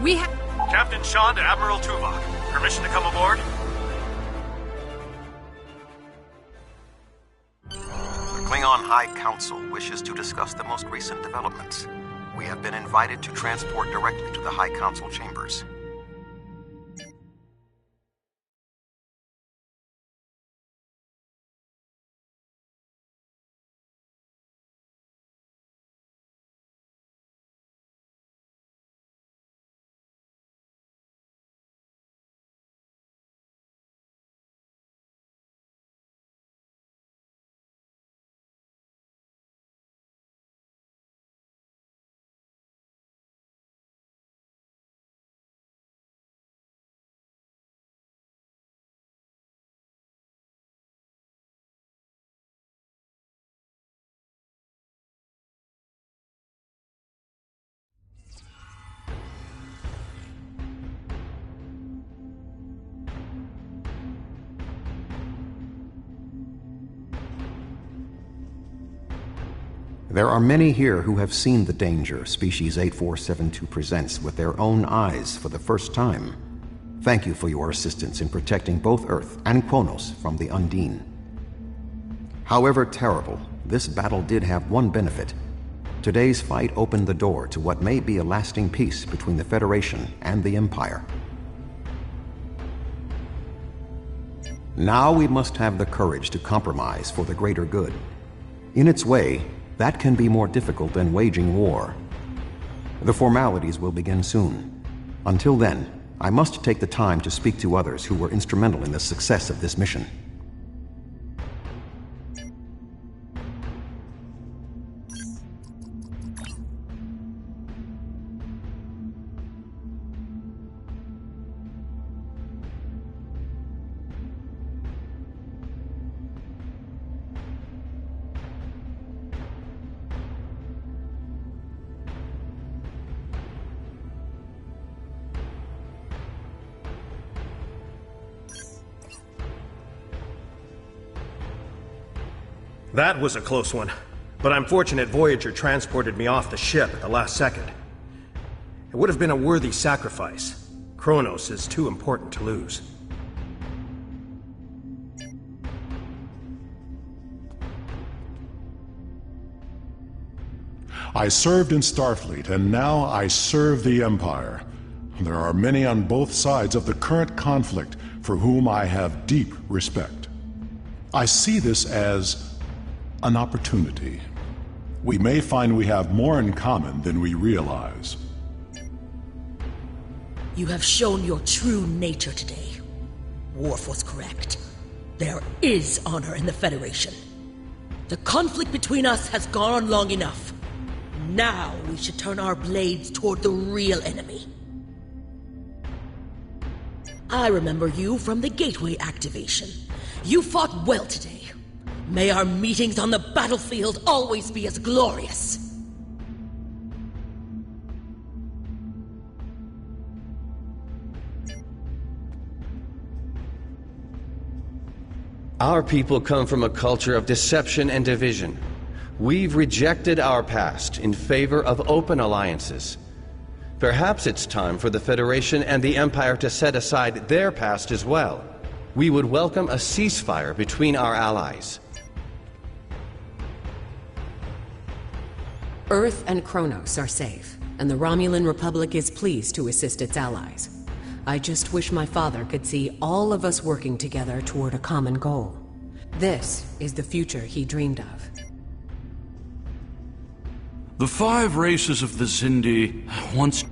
S17: We have...
S5: Captain Sean to Admiral Tuvok. Permission to come aboard?
S10: The Klingon High Council wishes to discuss the most recent developments. We have been invited to transport directly to the High Council chambers.
S6: There are many here who have seen the danger Species 8472 presents with their own eyes for the first time. Thank you for your assistance in protecting both Earth and Kronos from the Undine. However terrible, this battle did have one benefit. today's fight opened the door to what may be a lasting peace between the Federation and the Empire. Now we must have the courage to compromise for the greater good. In its way, that can be more difficult than waging war. The formalities will begin soon. Until then, I must take the time to speak to others who were instrumental in the success of this mission.
S5: That was a close one, but I'm fortunate Voyager transported me off the ship at the last second. It would have been a worthy sacrifice. Kronos is too important to lose.
S12: I served in Starfleet, and now I serve the Empire. There are many on both sides of the current conflict for whom I have deep respect. I see this as an opportunity. We may find we have more in common than we realize.
S18: You have shown your true nature today. Worf was correct. There is honor in the Federation. The conflict between us has gone on long enough. Now we should turn our blades toward the real enemy. I remember you from the Gateway activation. You fought well today. May our meetings on the battlefield always be as glorious.
S4: Our people come from a culture of deception and division. We've rejected our past in favor of open alliances. Perhaps it's time for the Federation and the Empire to set aside their past as well. We would welcome a ceasefire between our allies.
S21: Earth and Kronos are safe, and the Romulan Republic is pleased to assist its allies. I just wish my father could see all of us working together toward a common goal. This is the future he dreamed of.
S23: The 5 races of the Xindi once...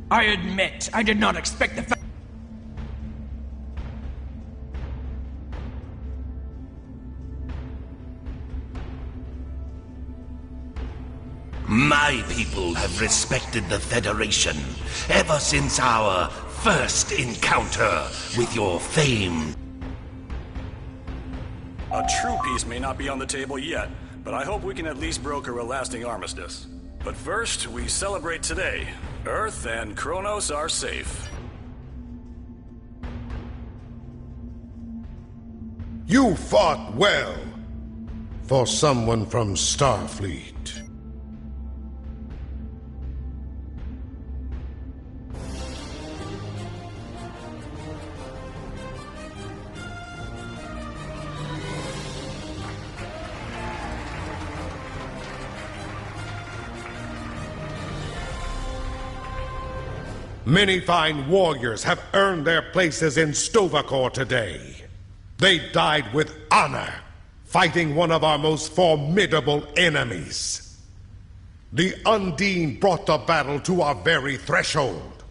S13: I admit, I did not expect the
S15: My people have respected the Federation ever since our first encounter with your famed...
S23: A true peace may not be on the table yet, but I hope we can at least broker a lasting armistice. But first, we celebrate today. Earth and Kronos are safe.
S16: You fought well for someone from Starfleet. Many fine warriors have earned their places in Stovacor today. They died with honor, fighting one of our most formidable enemies. The Undine brought the battle to our very threshold.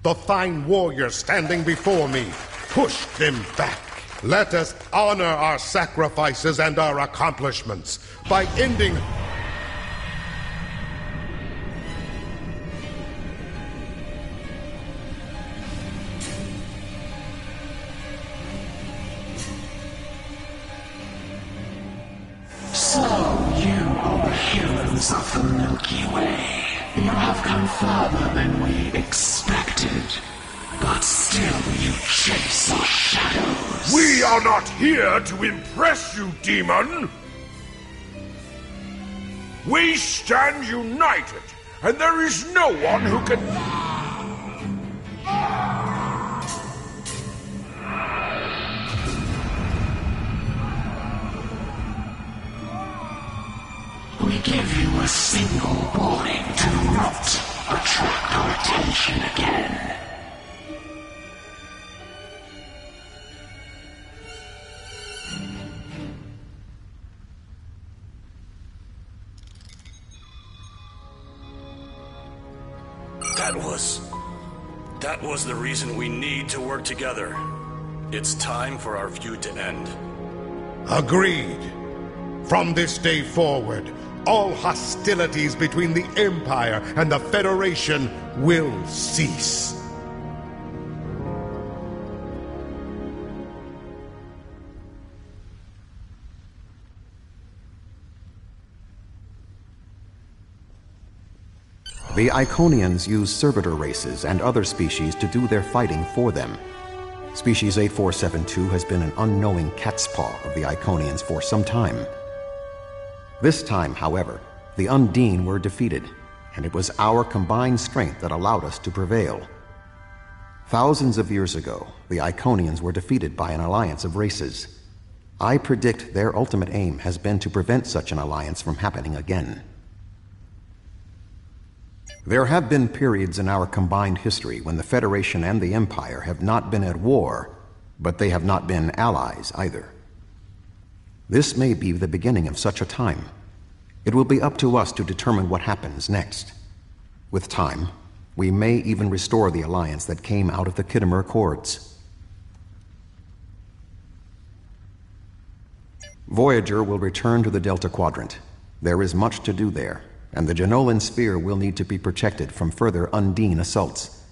S16: The fine warriors standing before me pushed them back. Let us honor our sacrifices and our accomplishments by ending...
S24: So, you are humans of the Milky Way. You have come farther than we expected. But still you chase our shadows.
S16: We are not here to impress you, demon! We stand united, and there is no one who can...
S24: we give you a single warning, do not attract our attention again.
S23: That was the reason we need to work together. It's time for our feud to end.
S16: Agreed. From this day forward, all hostilities between the Empire and the Federation will cease.
S6: The Iconians use servitor races and other species to do their fighting for them. Species 8472 has been an unknowing catspaw of the Iconians for some time. This time, however, the Undine were defeated, and it was our combined strength that allowed us to prevail. Thousands of years ago, the Iconians were defeated by an alliance of races. I predict their ultimate aim has been to prevent such an alliance from happening again. There have been periods in our combined history when the Federation and the Empire have not been at war, but they have not been allies either. This may be the beginning of such a time. It will be up to us to determine what happens next. With time, we may even restore the alliance that came out of the Khitomer Accords. Voyager will return to the Delta Quadrant. There is much to do there, and the Jenolan Sphere will need to be protected from further Undine assaults.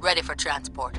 S18: Ready for transport.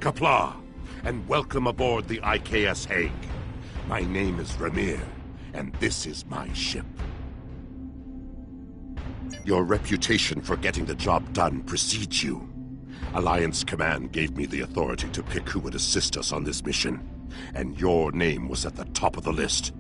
S7: Kapla, and welcome aboard the IKS Hague. My name is Ramir, and this is my ship. Your reputation for getting the job done precedes you. Alliance Command gave me the authority to pick who would assist us on this mission, and your name was at the top of the list.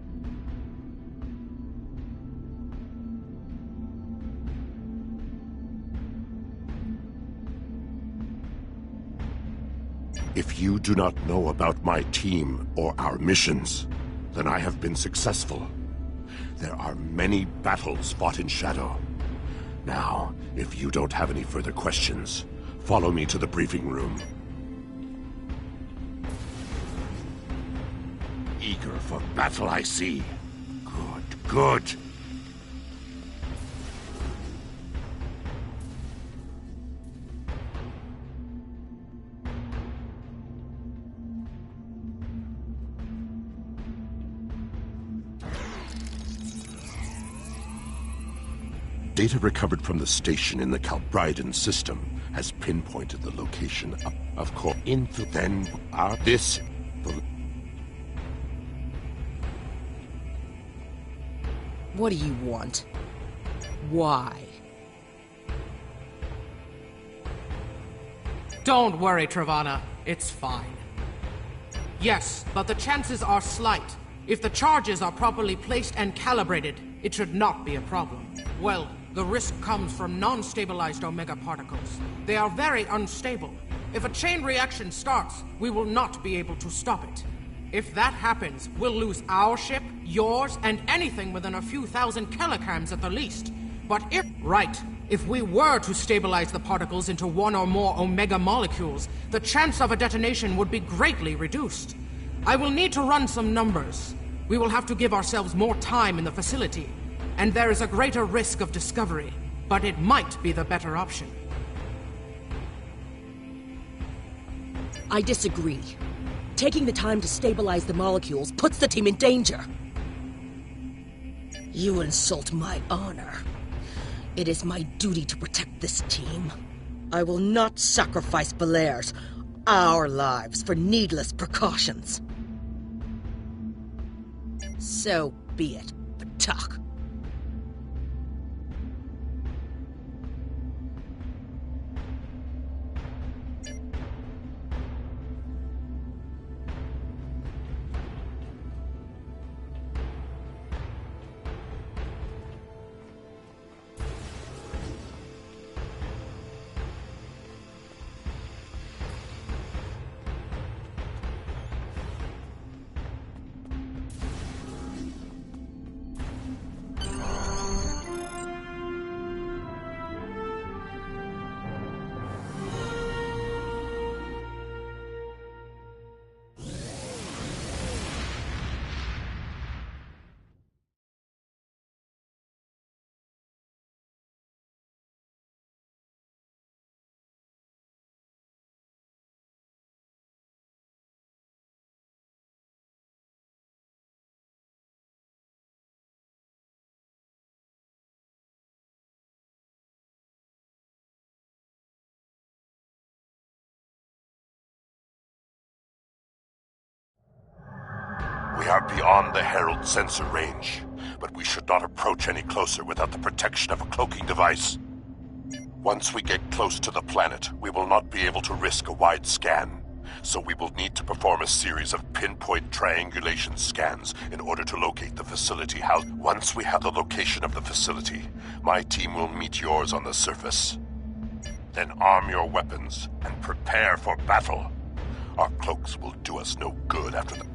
S7: If you do not know about my team or our missions, then I have been successful. There are many battles fought in shadow. Now, if you don't have any further questions, follow me to the briefing room. Eager for battle, I see. Good, good. Data recovered from the station in the Calbriden system has pinpointed the location of core info. Then this.
S18: What do you want? Why?
S11: Don't worry, Travana. It's fine. Yes, but the chances are slight. If the charges are properly placed and calibrated, it should not be a problem. Well, the risk comes from non-stabilized Omega particles. They are very unstable. If a chain reaction starts, we will not be able to stop it. If that happens, we'll lose our ship, yours, and anything within a few thousand kilograms at the least. But if we were to stabilize the particles into one or more Omega molecules, the chance of a detonation would be greatly reduced. I will need to run some numbers. We will have to give ourselves more time in the facility, and there is a greater risk of discovery, but it might be the better option.
S18: I disagree. Taking the time to stabilize the molecules puts the team in danger. You insult my honor. It is my duty to protect this team. I will not sacrifice Belair's, our lives, for needless precautions. So be it, Batak.
S7: We are beyond the Herald sensor range, but we should not approach any closer without the protection of a cloaking device. Once we get close to the planet, we will not be able to risk a wide scan, so we will need to perform a series of pinpoint triangulation scans in order to locate the facility house. Once we have the location of the facility, my team will meet yours on the surface. Then arm your weapons and prepare for battle. Our cloaks will do us no good after the...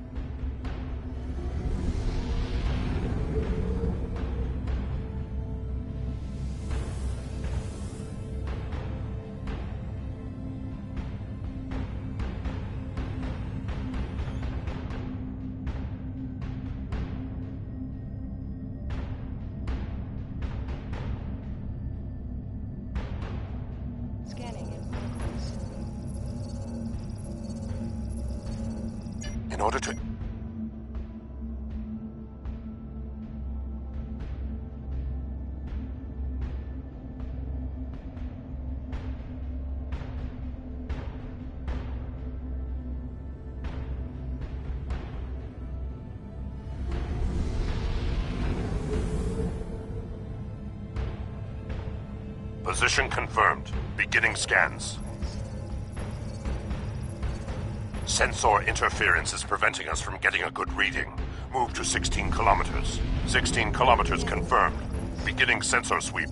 S7: In order to... Position confirmed. Beginning scans. Sensor interference is preventing us from getting a good reading. Move to 16 kilometers. 16 kilometers confirmed. Beginning sensor sweep.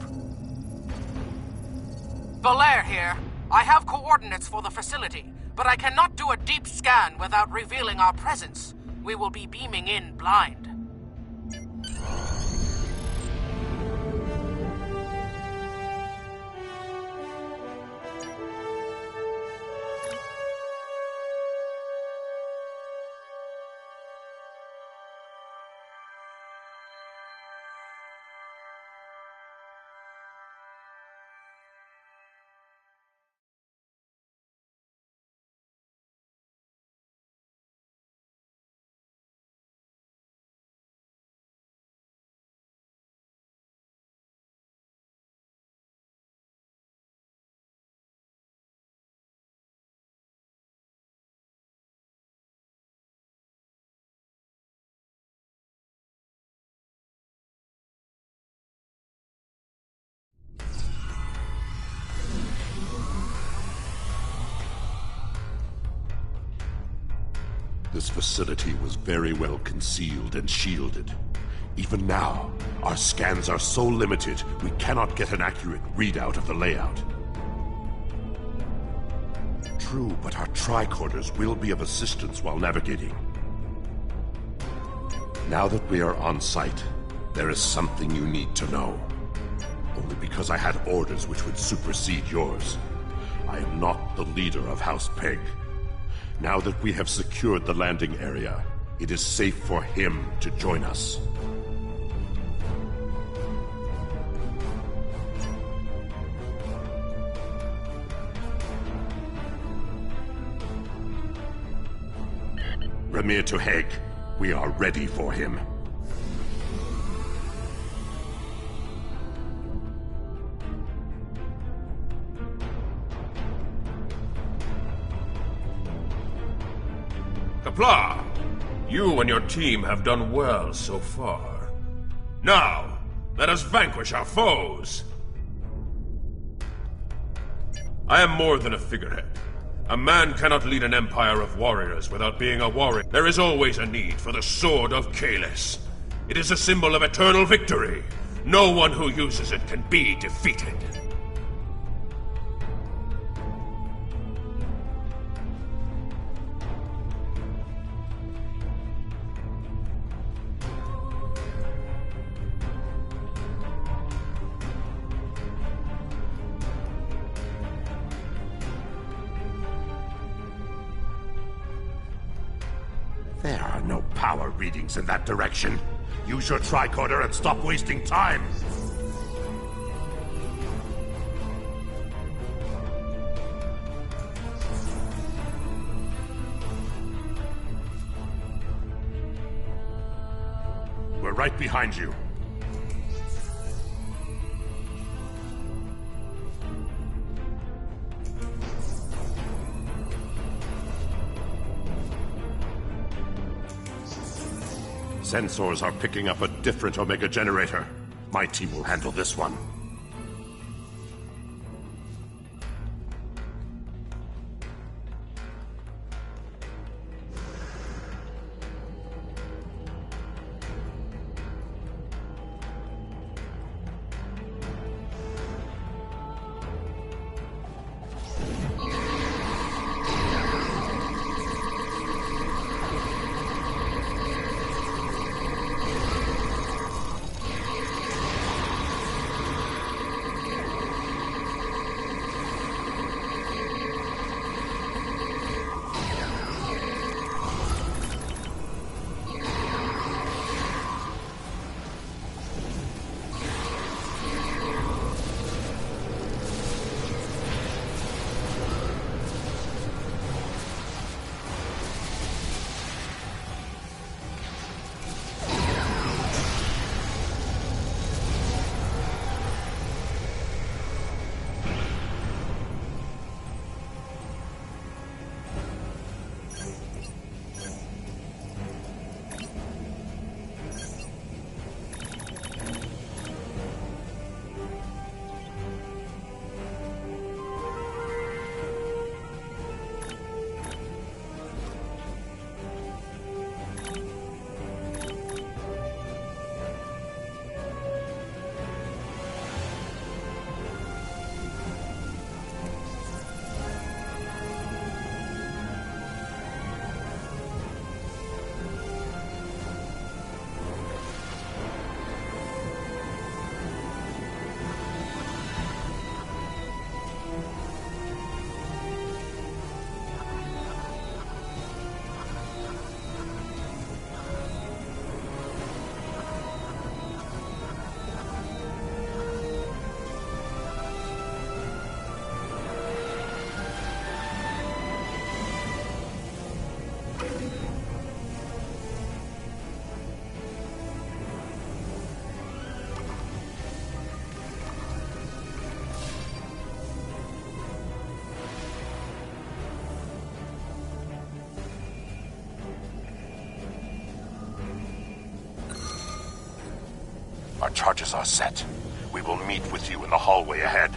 S11: Belair here. I have coordinates for the facility, but I cannot do a deep scan without revealing our presence. We will be beaming in blind.
S7: This facility was very well concealed and shielded. Even now, our scans are so limited, we cannot get an accurate readout of the layout. True, but our tricorders will be of assistance while navigating. Now that we are on site, there is something you need to know. Only because I had orders which would supersede yours. I am not the leader of House Peg. Now that we have secured the landing area, it is safe for him to join us. Remir to Hague. We are ready for him.
S15: Kapla, you and your team have done well so far. Now, let us vanquish our foes. I am more than a figurehead. A man cannot lead an empire of warriors without being a warrior. There is always a need for the Sword of Kalis. It is a symbol of eternal victory. No one who uses it can be defeated.
S7: There are no power readings in that direction. Use your tricorder and stop wasting time. We're right behind you. Sensors are picking up a different Omega generator. My team will handle this one. charges are set. We will meet with you in the hallway ahead.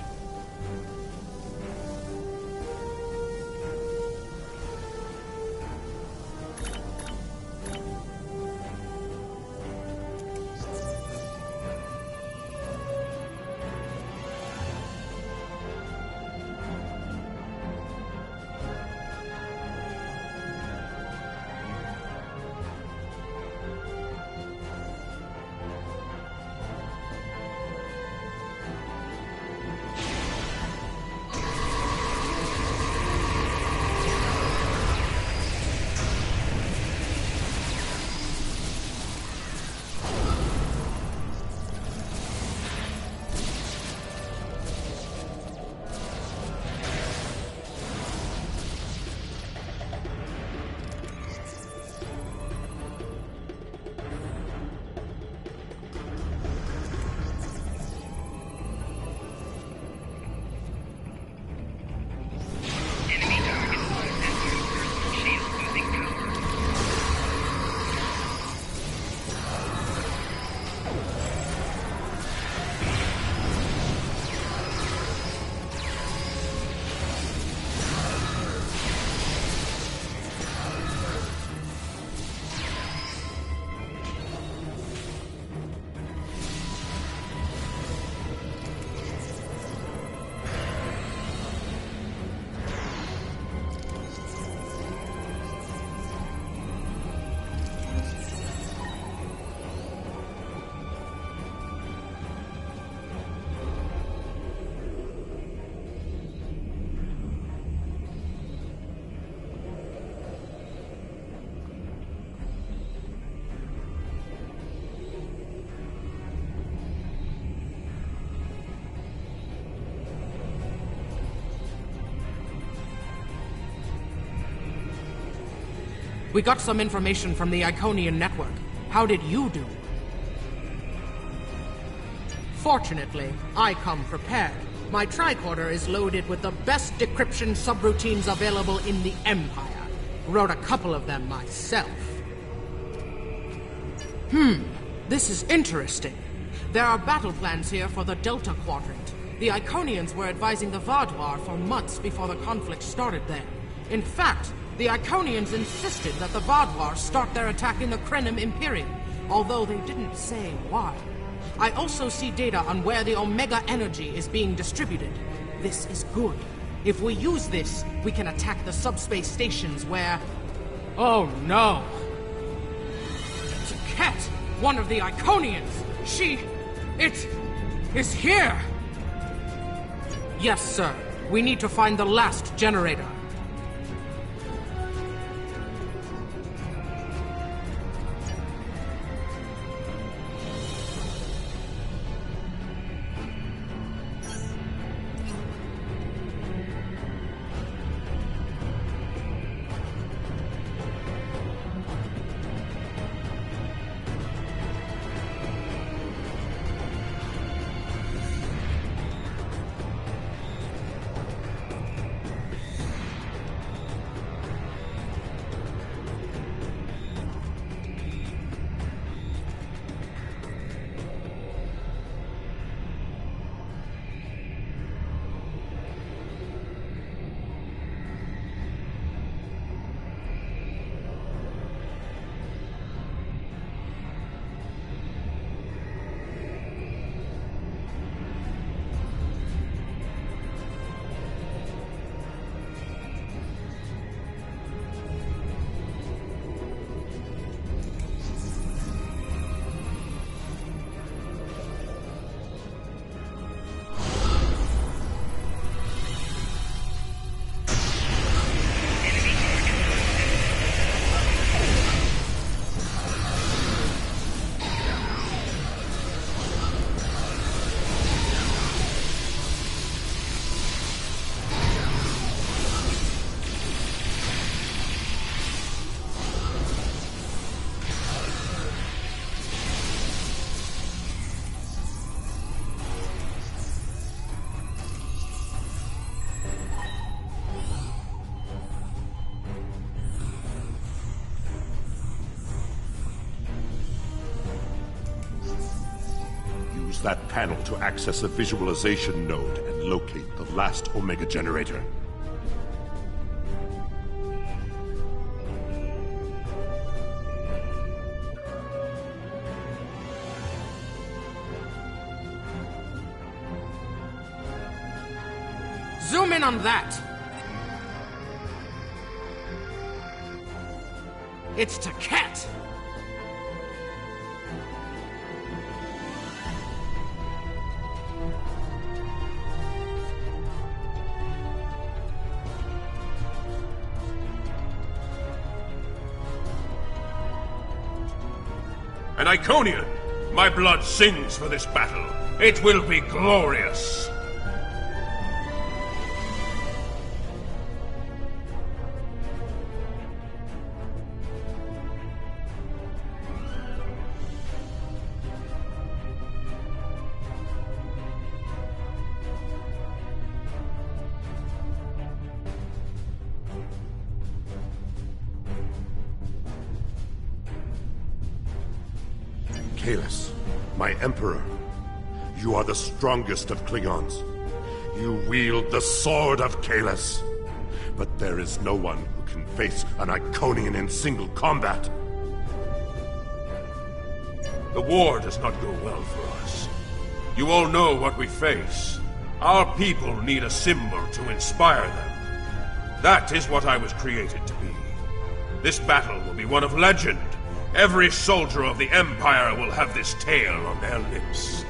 S11: We got some information from the Iconian network. How did you do? Fortunately, I come prepared. My tricorder is loaded with the best decryption subroutines available in the Empire. Wrote a couple of them myself. This is interesting. There are battle plans here for the Delta Quadrant. The Iconians were advising the Vaadwaur for months before the conflict started there. In fact, the Iconians insisted that the Vaadwaur start their attack in the Krenim Imperium, although they didn't say why. I also see data on where the Omega energy is being distributed. This is good. If we use this, we can attack the subspace stations where... Oh no! It's a cat! One of the Iconians! It is here! Yes, sir. We need to find the last generator.
S7: Use that panel to access the visualization node and locate the last Omega generator.
S11: Zoom in on that! It's Taket!
S15: An Iconian! My blood sings for this battle. It will be glorious!
S7: Kahless, my Emperor, you are the strongest of Klingons. You wield the sword of Kahless. But there is no one who can face an Iconian in single combat.
S15: The war does not go well for us. You all know what we face. Our people need a symbol to inspire them. That is what I was created to be. This battle will be one of legend. Every soldier of the Empire will have this tale on their lips.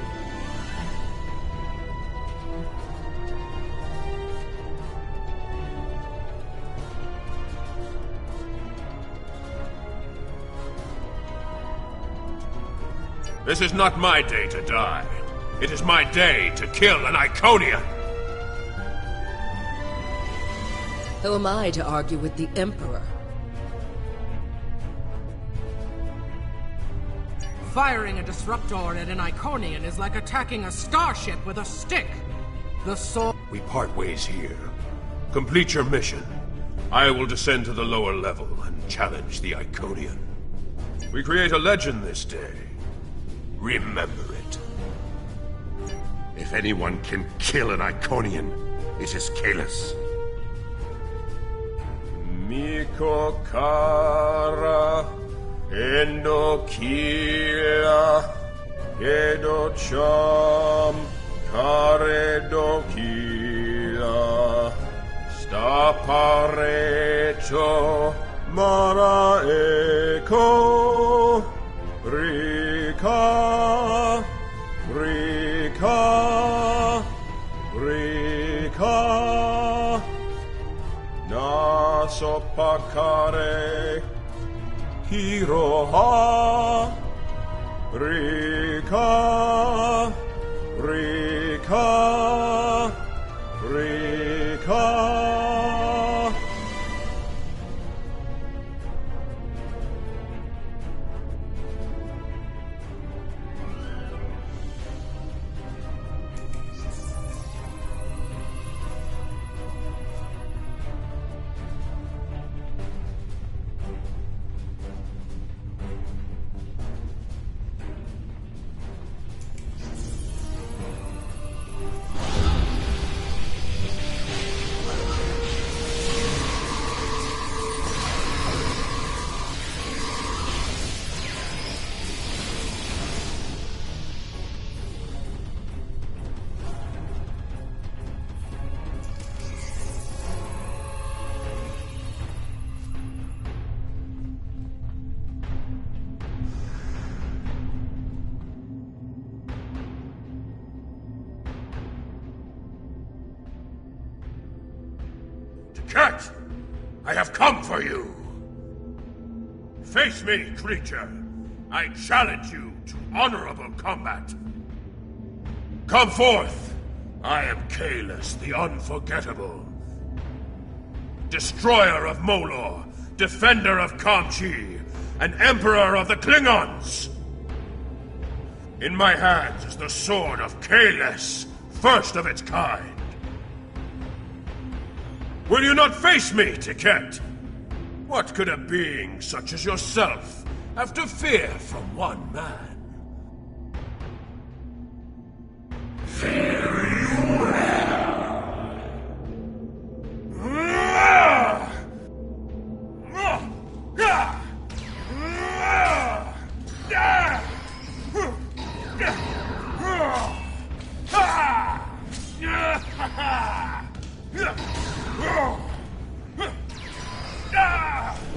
S15: This is not my day to die. It is my day to kill an Iconian!
S21: Who am I to argue with the Emperor?
S11: Firing a disruptor at an Iconian is like attacking a starship with a stick. The sword...
S15: We part ways here. Complete your mission. I will descend to the lower level and challenge the Iconian. We create a legend this day. Remember it.
S7: If anyone can kill an Iconian, it is Kahless.
S15: Miko Kara Endo Kila Edo Cham Karedo Kila Staparecho Mara Eko Rika Rika Rika Nasopakare Hiroha Rika Rika Rika. Cat! I have come for you! Face me, creature! I challenge you to honorable combat! Come forth! I am Kahless, the Unforgettable. Destroyer of Molor, defender of Kamchi, and Emperor of the Klingons! In my hands is the sword of Kahless, first of its kind. Will you not face me, Taket? What could a being such as yourself have to fear from one man?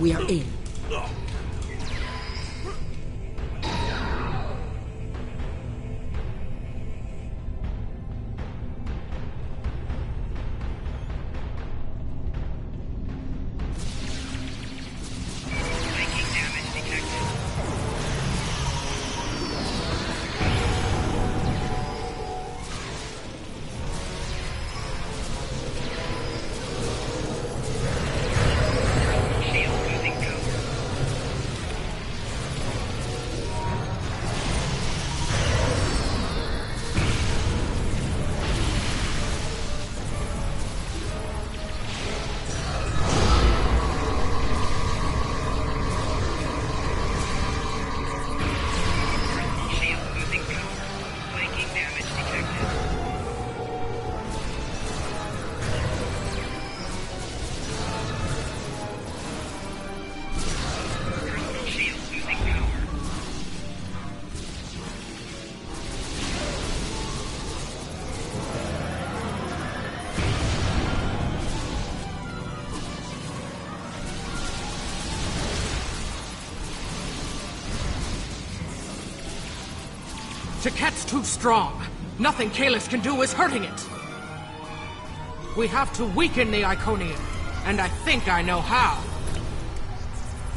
S21: We are in.
S11: Tiquette's too strong. Nothing Kalis can do is hurting it. We have to weaken the Iconian, and I think I know how.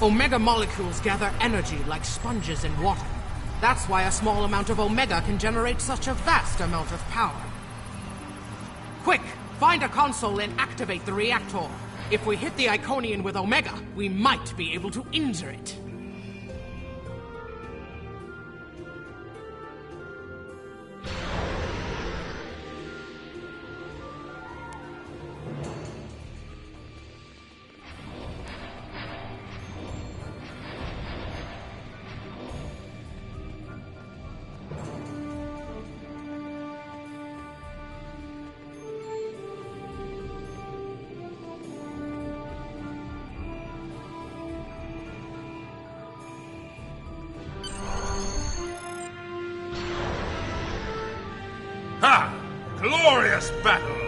S11: Omega molecules gather energy like sponges in water. That's why a small amount of Omega can generate such a vast amount of power. Quick, find a console and activate the reactor. If we hit the Iconian with Omega, we might be able to injure it.
S15: Ha! Glorious battle!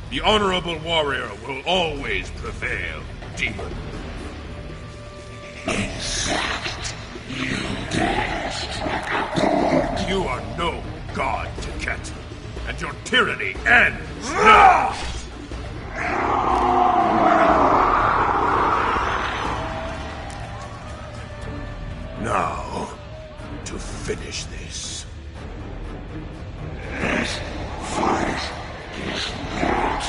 S15: The honorable warrior will always prevail, demon.
S24: Insect, you dashed like a dog.
S15: You are no god, Tiquette, and your tyranny ends now! Now, to finish this.
S24: This fight is not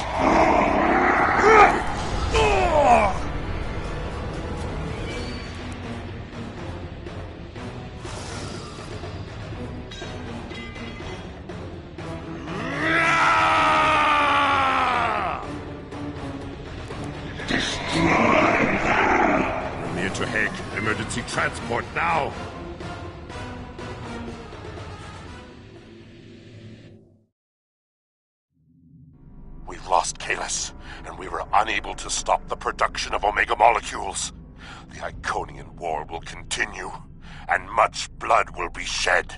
S15: We're near to Hague. Emergency transport now!
S7: We've lost Kalis, and we were unable to stop the production of Omega molecules. The Iconian War will continue, and much blood will be shed.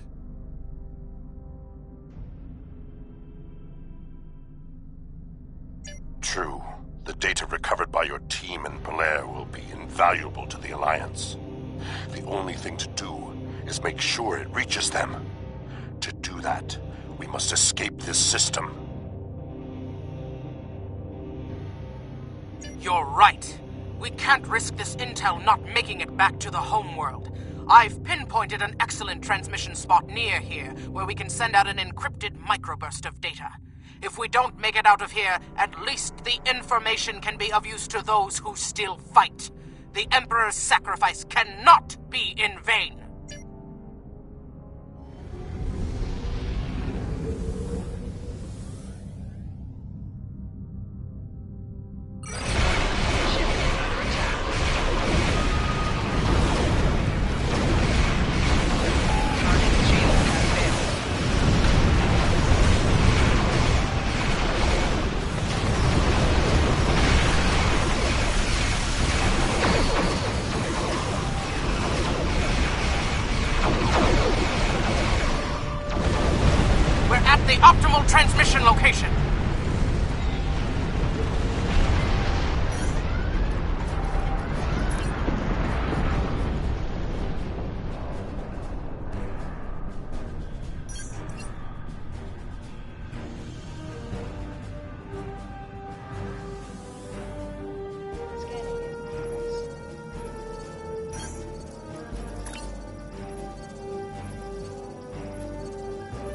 S7: True, the data recovered by your team in Belair will be invaluable to the Alliance. The only thing to do is make sure it reaches them. To do that, we must escape this system.
S11: You're right. We can't risk this intel not making it back to the homeworld. I've pinpointed an excellent transmission spot near here where we can send out an encrypted microburst of data. If we don't make it out of here, at least the information can be of use to those who still fight. The Emperor's sacrifice cannot be in vain. optimal transmission location.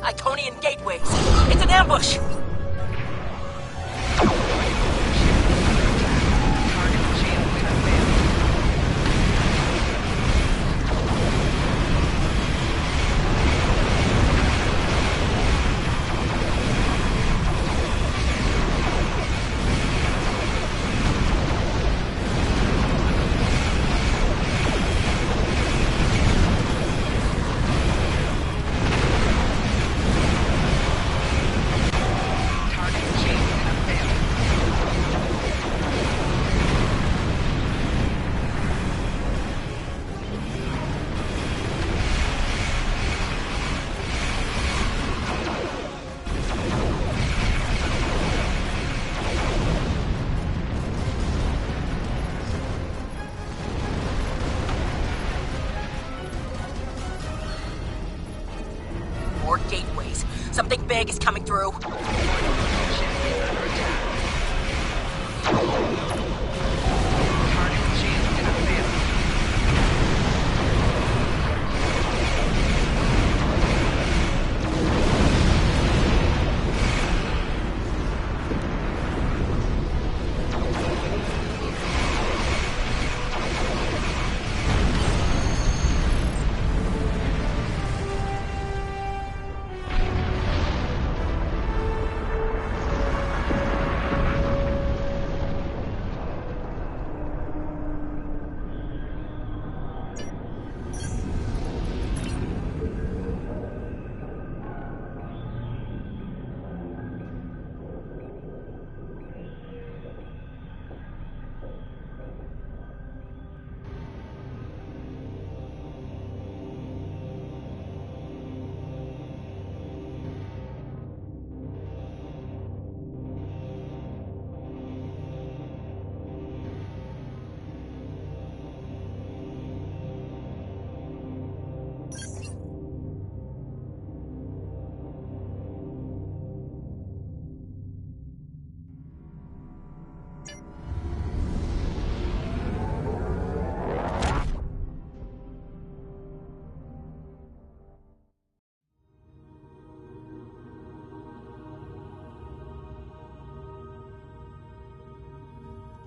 S18: Iconian gateways. It's an ambush! More gateways. Something big is coming through.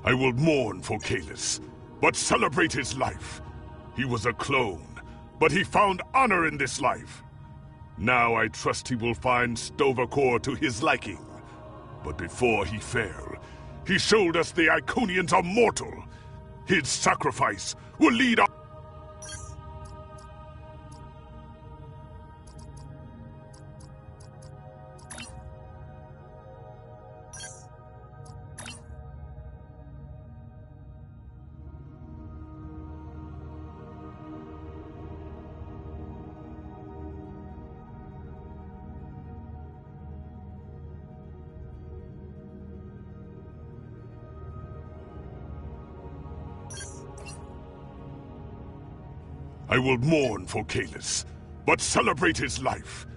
S7: I will mourn for Kalis, but celebrate his life. He was a clone, but he found honor in this life. Now I trust he will find Sto-vo-kor to his liking. But before he fell, he showed us the Iconians are mortal. His sacrifice will lead our... I will mourn for Kalis, but celebrate his life.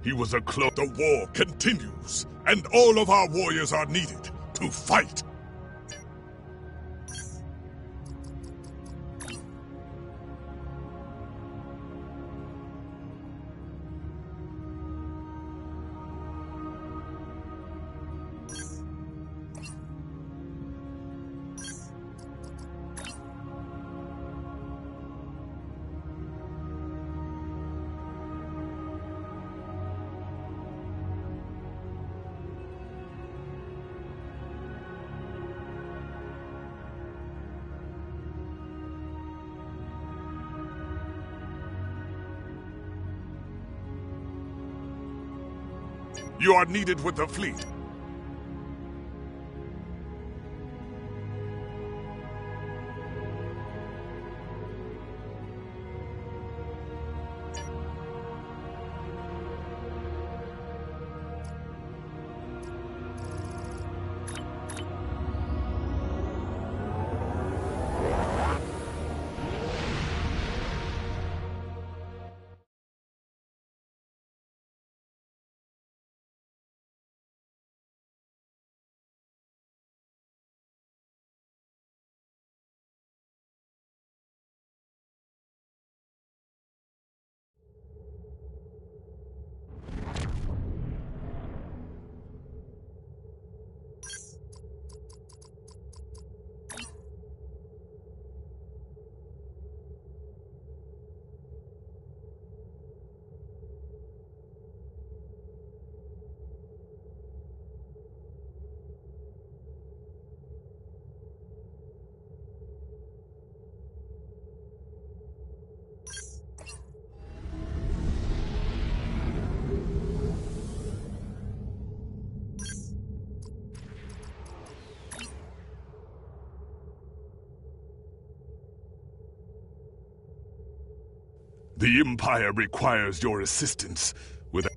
S7: He was a clone. The war continues, and all of our warriors are needed to fight. You are needed with the fleet.
S3: The Empire requires your assistance with...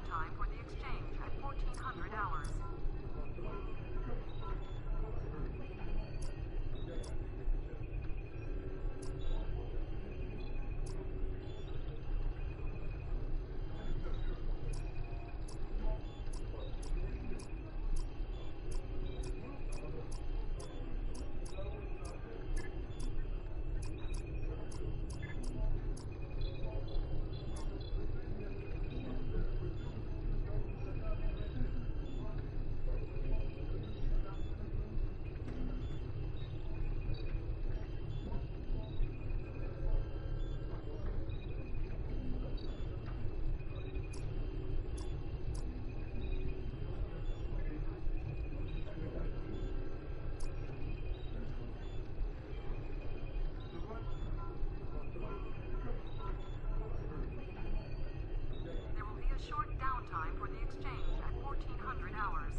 S2: downtime for the exchange at 1400 hours. Downtime for the exchange at 1400 hours.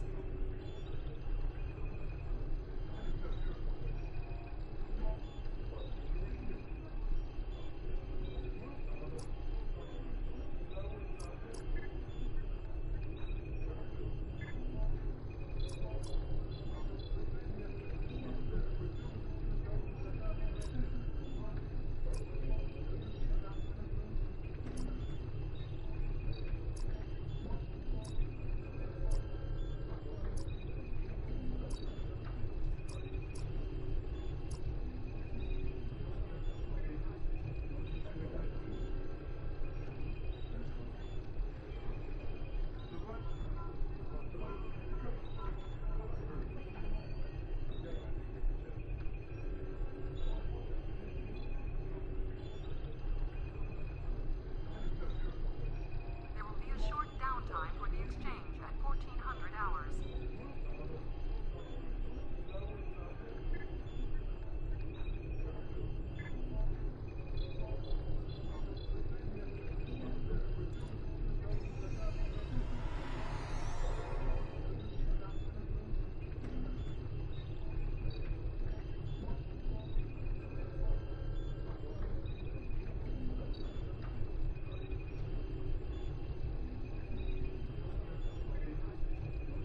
S2: Downtime for the exchange at 1400 hours.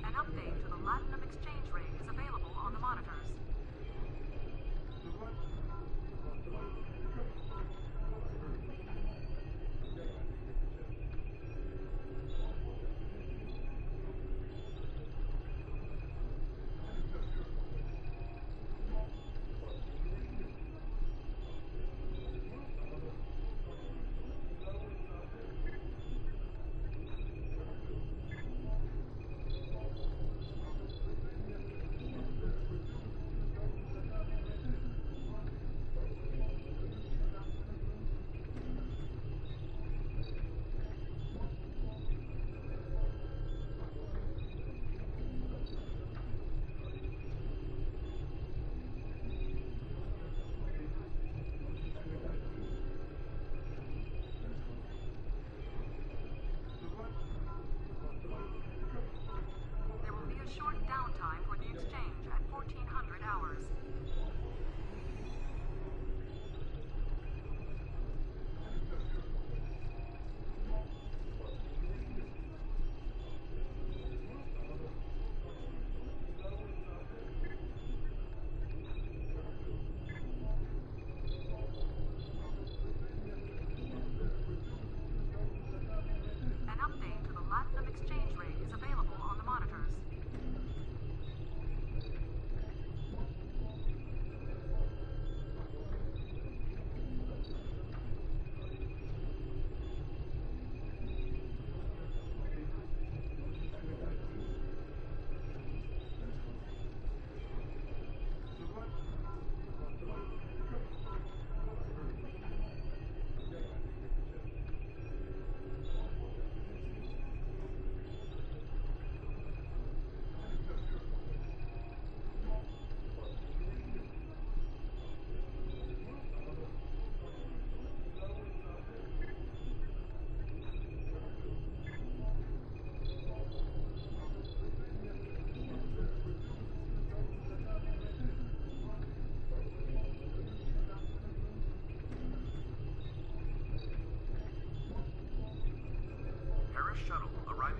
S2: An update to the Latinum exchange rate is available on the monitors. There will be a short downtime for the exchange at 1400 hours. An update to the Latinum exchange rate is available on the monitors.
S10: Shuttle arriving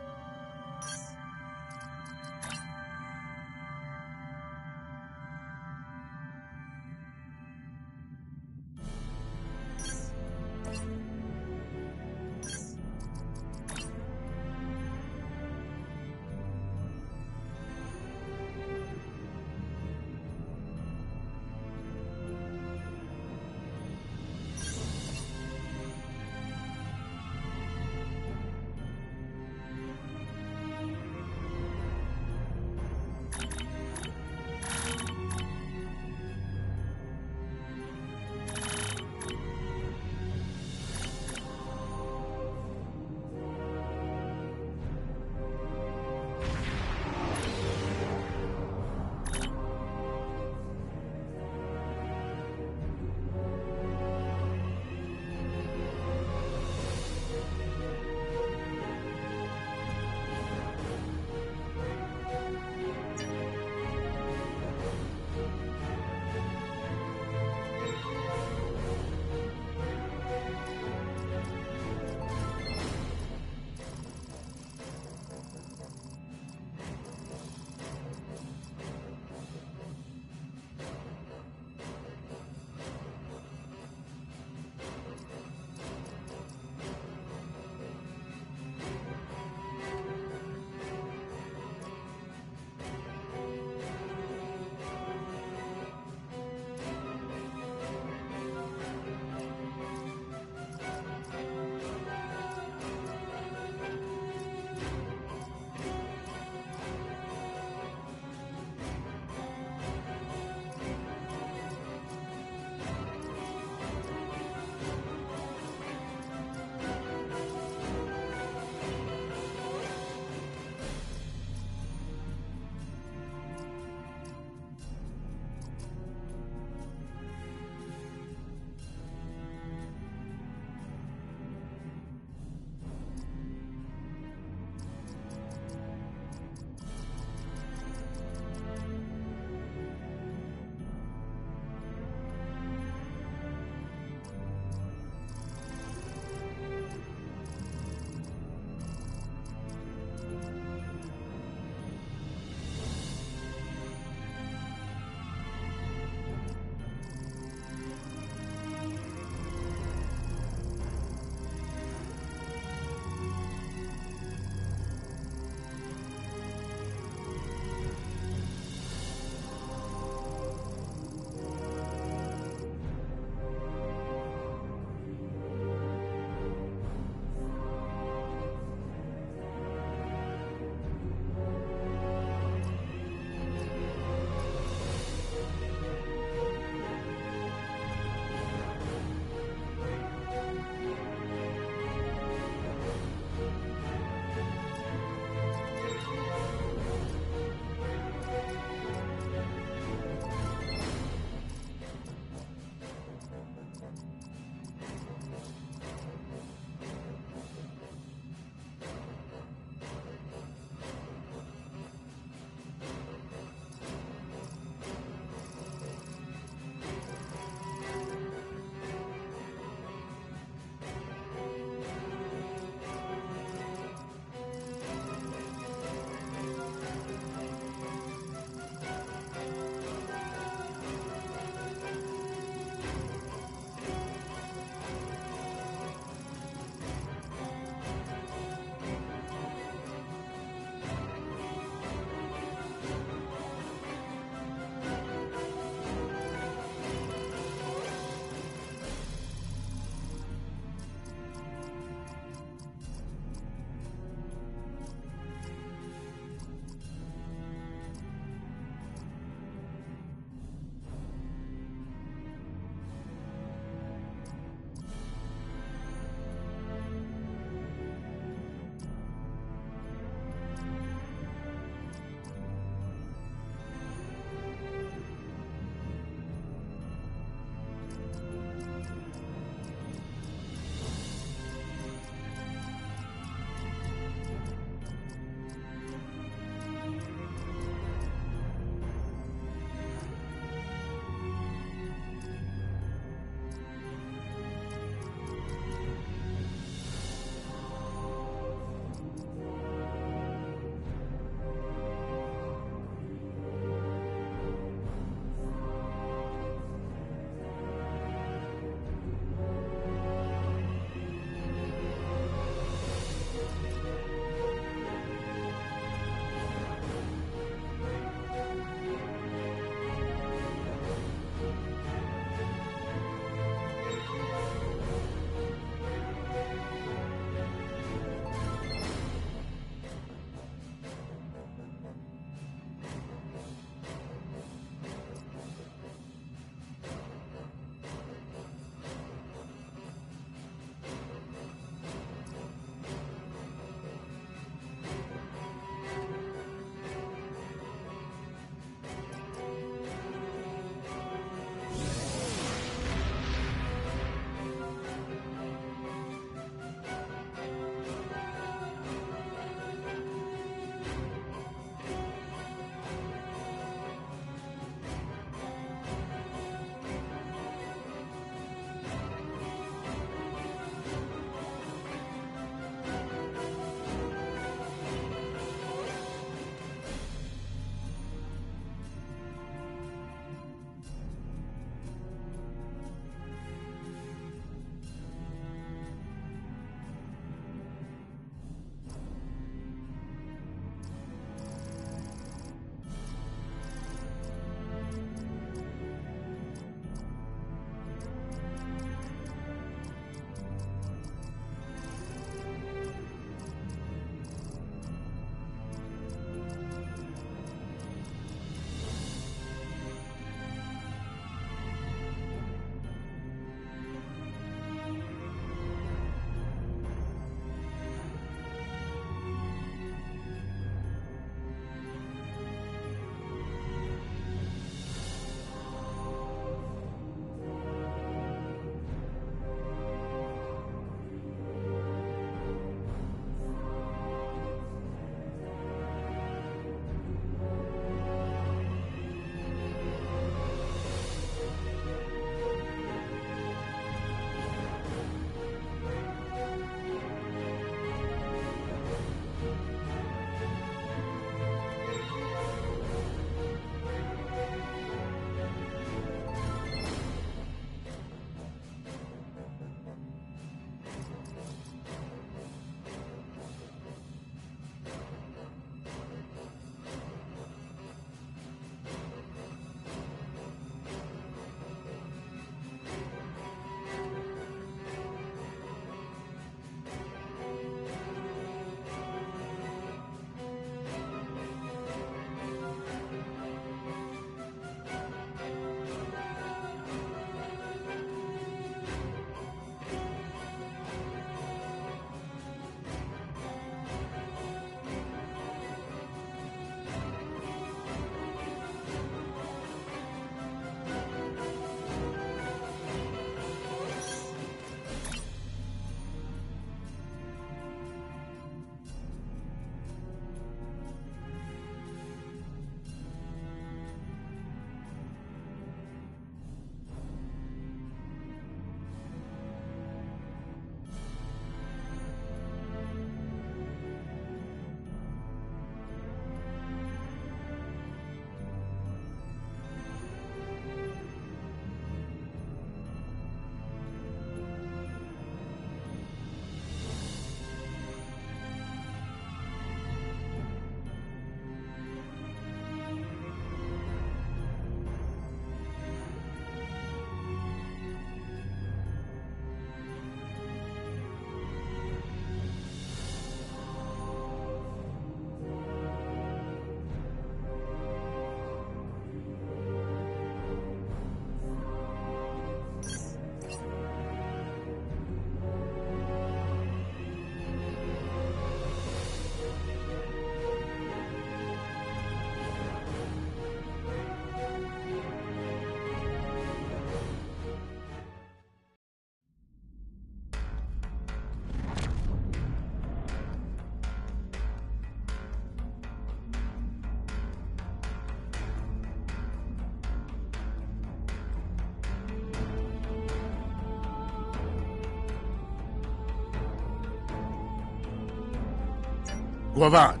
S14: Guavan,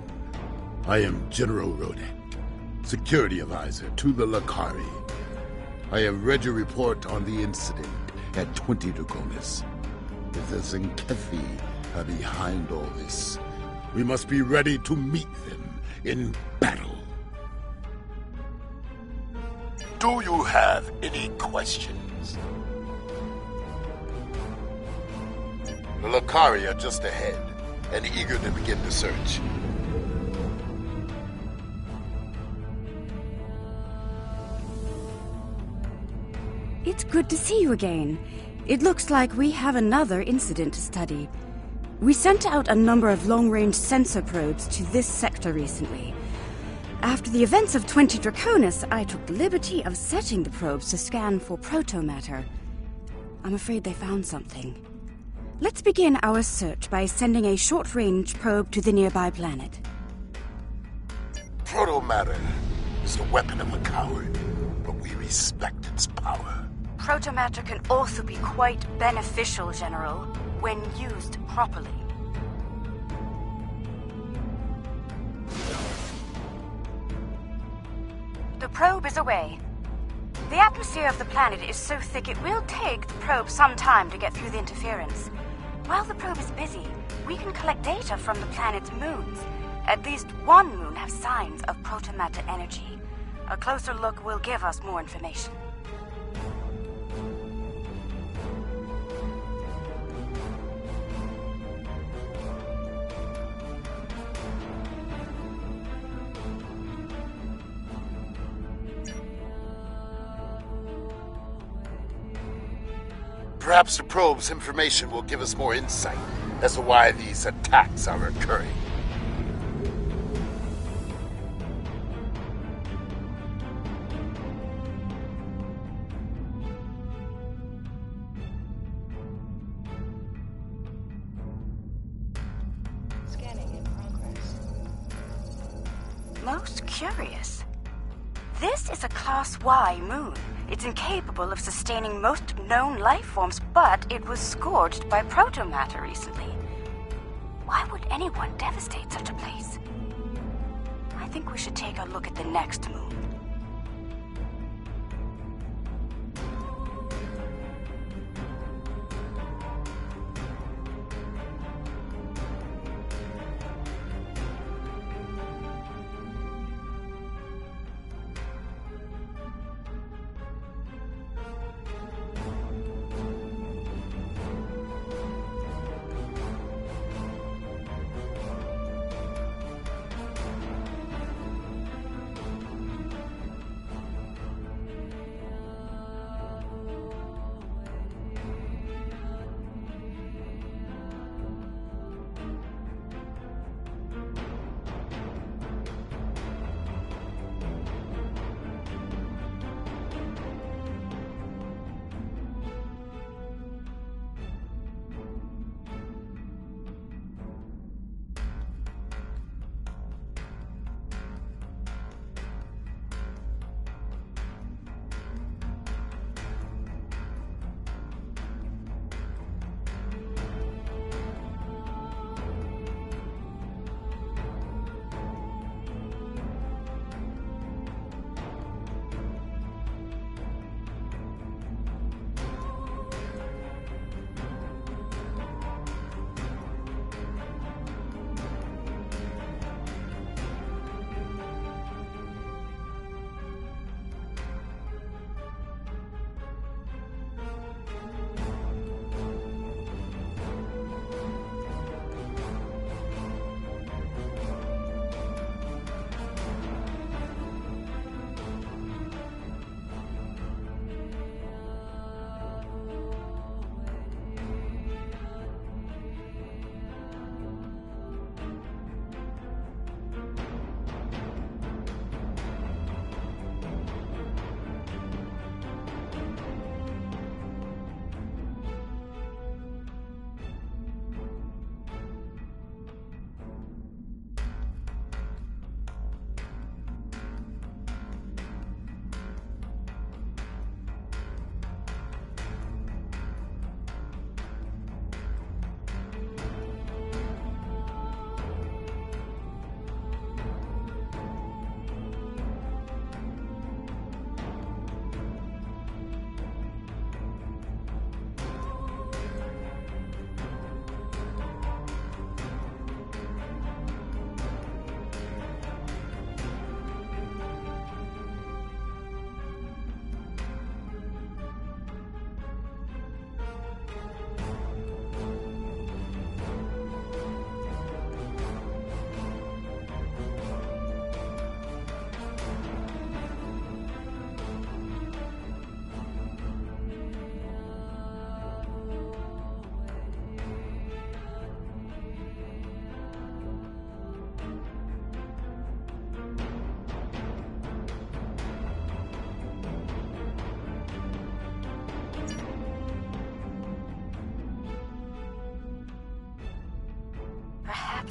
S14: I am General Rodek, Security Advisor to the Lakari. I have read your report on the incident at 20 Draconis. If the Zenkethi are behind all this, we must be ready to meet them in battle.
S7: Do you have any questions? The Lakari are just ahead and eager to begin the search.
S19: It's good to see you again. It looks like we have another incident to study. We sent out a number of long-range sensor probes to this sector recently. After the events of 20 Draconis, I took the liberty of setting the probes to scan for protomatter. I'm afraid they found something. Let's begin our search by sending a short-range probe to the nearby planet.
S7: Protomatter is the weapon of a coward, but we respect its power.
S19: Protomatter can also be quite beneficial, General, when used properly. The probe is away. The atmosphere of the planet is so thick it will take the probe some time to get through the interference. While the probe is busy, we can collect data from the planet's moons. At least one moon has signs of protomatter energy. A closer look will give us more information.
S7: Perhaps the probe's information will give us more insight as to why these attacks are occurring.
S19: Scanning in progress. Most curious. This is a Class Y moon. It's incapable of sustaining most known life forms, but it was scorched by protomatter recently. Why would anyone devastate such a place? I think we should take a look at the next moon.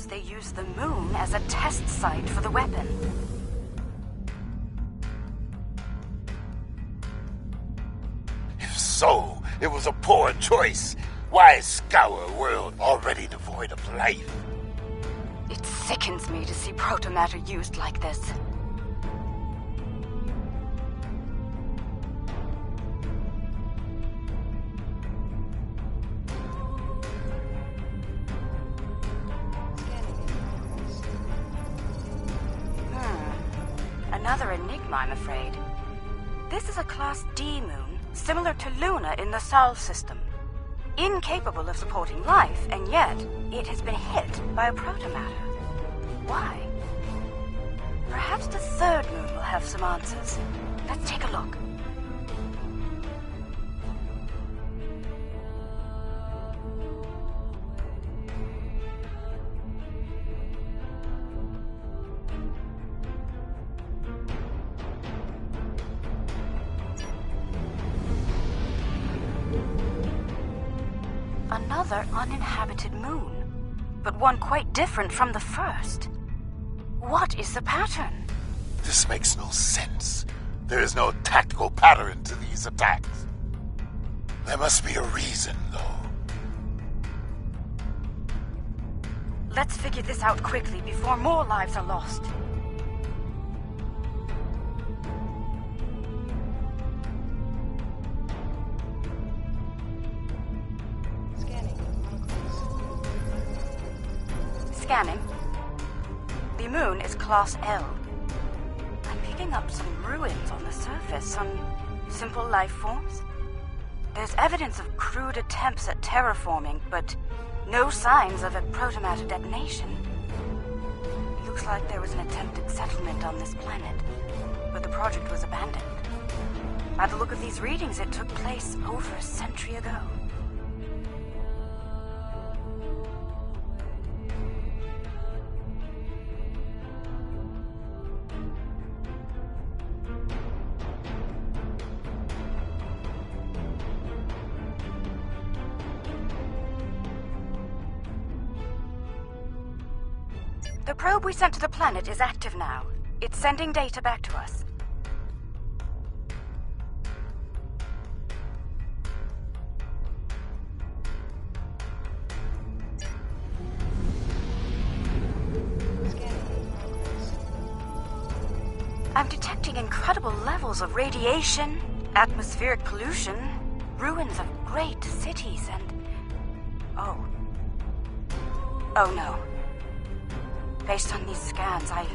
S19: Perhaps they used the moon as a test site for the weapon.
S7: If so, it was a poor choice. Why scour a world already devoid of life?
S19: It sickens me to see protomatter used like this. Another enigma, I'm afraid. This is a Class D moon, similar to Luna in the Sol system. Incapable of supporting life, and yet it has been hit by a protomatter. Why? Perhaps the third moon will have some answers. Let's take a look. Another uninhabited moon, but one quite different from the first. What is the pattern?
S7: This makes no sense. There is no tactical pattern to these attacks. There must be a reason, though.
S19: Let's figure this out quickly before more lives are lost. Scanning. The moon is Class L. I'm picking up some ruins on the surface, some simple life forms. There's evidence of crude attempts at terraforming, but no signs of a protomatter detonation. It looks like there was an attempted settlement on this planet, but the project was abandoned. By the look of these readings, it took place over a century ago. The probe we sent to the planet is active now. It's sending data back to us. I'm detecting incredible levels of radiation, atmospheric pollution, ruins of great cities, and... Oh no. Based on these scans, I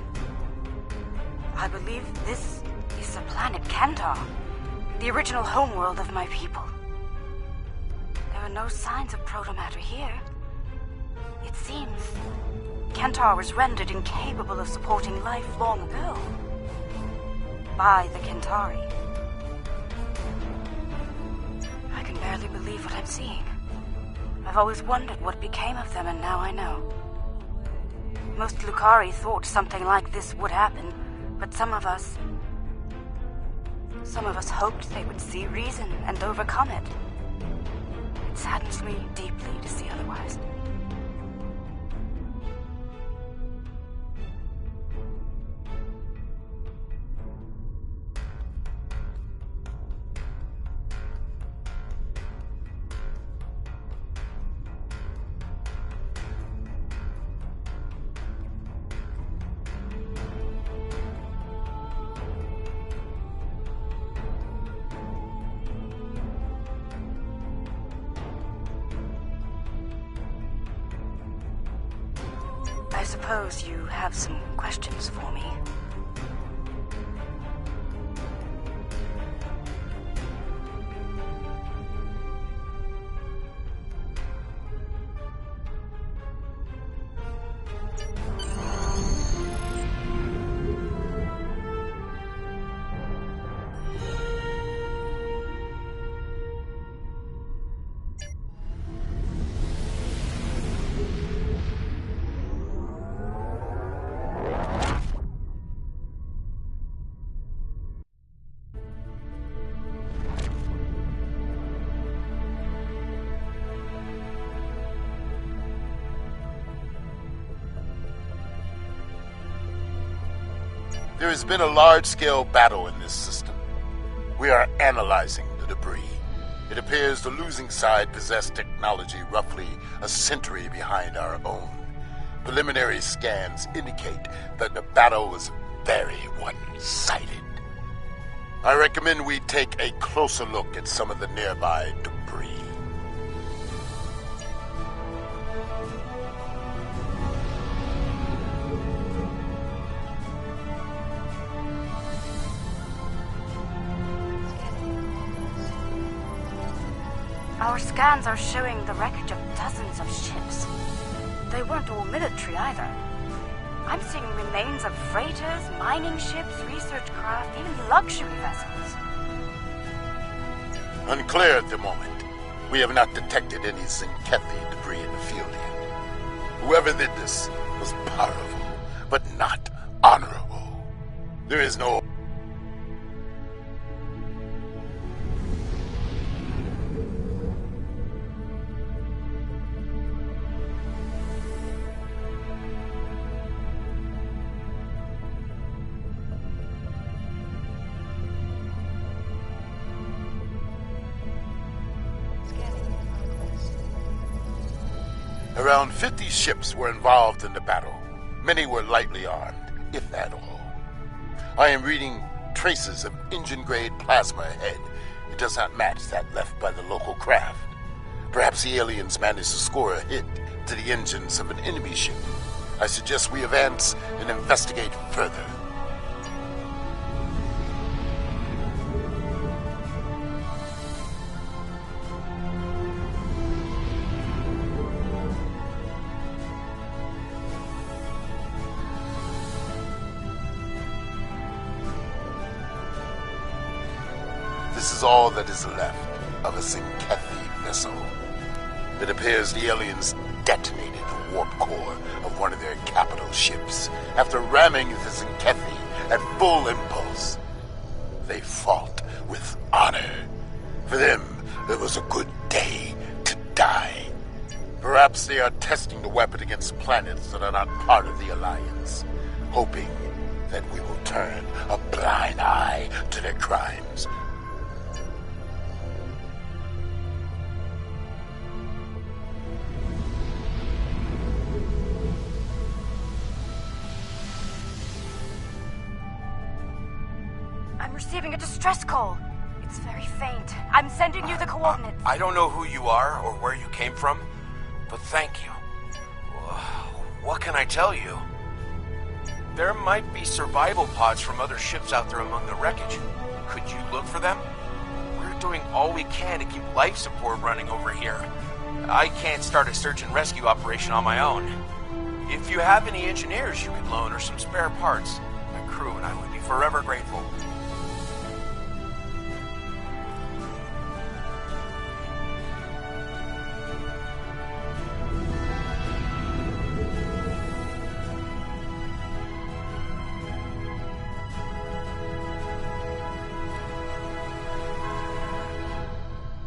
S19: believe this is the planet Kentar, the original homeworld of my people. There are no signs of protomatter here. It seems Kentar was rendered incapable of supporting life long ago by the Kentari. I can barely believe what I'm seeing. I've always wondered what became of them, and now I know. Most Lucari thought something like this would happen, but some of us hoped they would see reason and overcome it. It saddens me deeply to see otherwise. I suppose you have some questions for me.
S7: There has been a large-scale battle in this system. We are analyzing the debris. It appears the losing side possessed technology roughly a century behind our own. Preliminary scans indicate that the battle was very one-sided. I recommend we take a closer look at some of the nearby debris.
S19: Our scans are showing the wreckage of dozens of ships. They weren't all military either. I'm seeing remains of freighters, mining ships, research craft, even luxury vessels.
S7: Unclear at the moment. We have not detected any Zinkethi debris in the field yet. Whoever did this was powerful, but not honorable. There is no... Around 50 ships were involved in the battle. Many were lightly armed, if at all. I am reading traces of engine-grade plasma ahead. It does not match that left by the local craft. Perhaps the aliens managed to score a hit to the engines of an enemy ship. I suggest we advance and investigate further. This is all that is left of a Zinkethi vessel. It appears the aliens detonated the warp core of one of their capital ships after ramming the Zinkethi at full impulse. They fought with honor. For them, it was a good day to die. Perhaps they are testing the weapon against planets that are not part of the Alliance, hoping that we will turn a blind eye to their crimes.
S19: I'm receiving a distress call. It's very faint. I'm sending you the coordinates.
S1: I don't know who you are or where you came from, but thank you. What can I tell you? There might be survival pods from other ships out there among the wreckage. Could you look for them? We're doing all we can to keep life support running over here. I can't start a search and rescue operation on my own. If you have any engineers you could loan or some spare parts, my crew and I would be forever grateful.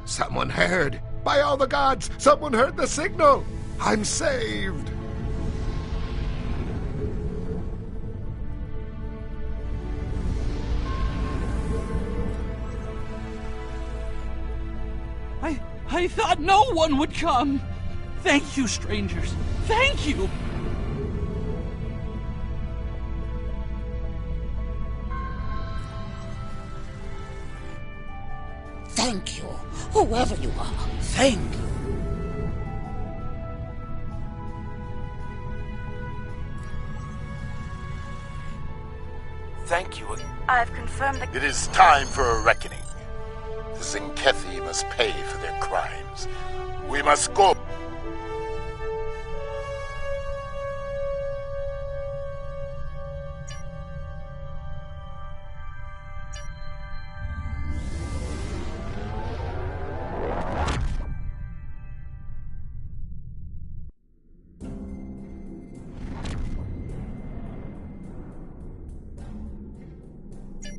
S16: Someone heard! By all the gods, someone heard the signal! I'm saved!
S8: I thought no one would come! Thank you, strangers! Thank you!
S20: Thank you, whoever you are. Thank you.
S1: Thank you.
S19: I've confirmed that...
S7: It is time for a reckoning. The Zinkethi must pay for their crimes. We must go.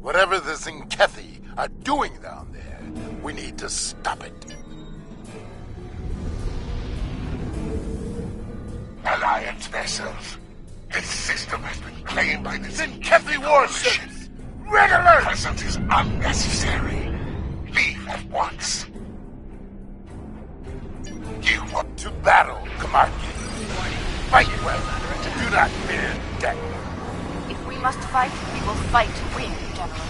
S7: Whatever the Zinkethi are doing down there, we need to stop it.
S24: Alliance vessels. This system has been
S7: claimed by the Zenkethi warships. Red alert! Presence is unnecessary. Leave at once. You want to battle, Commander. Fight well. Do not fear death.
S19: If we must fight, we will fight to win, General.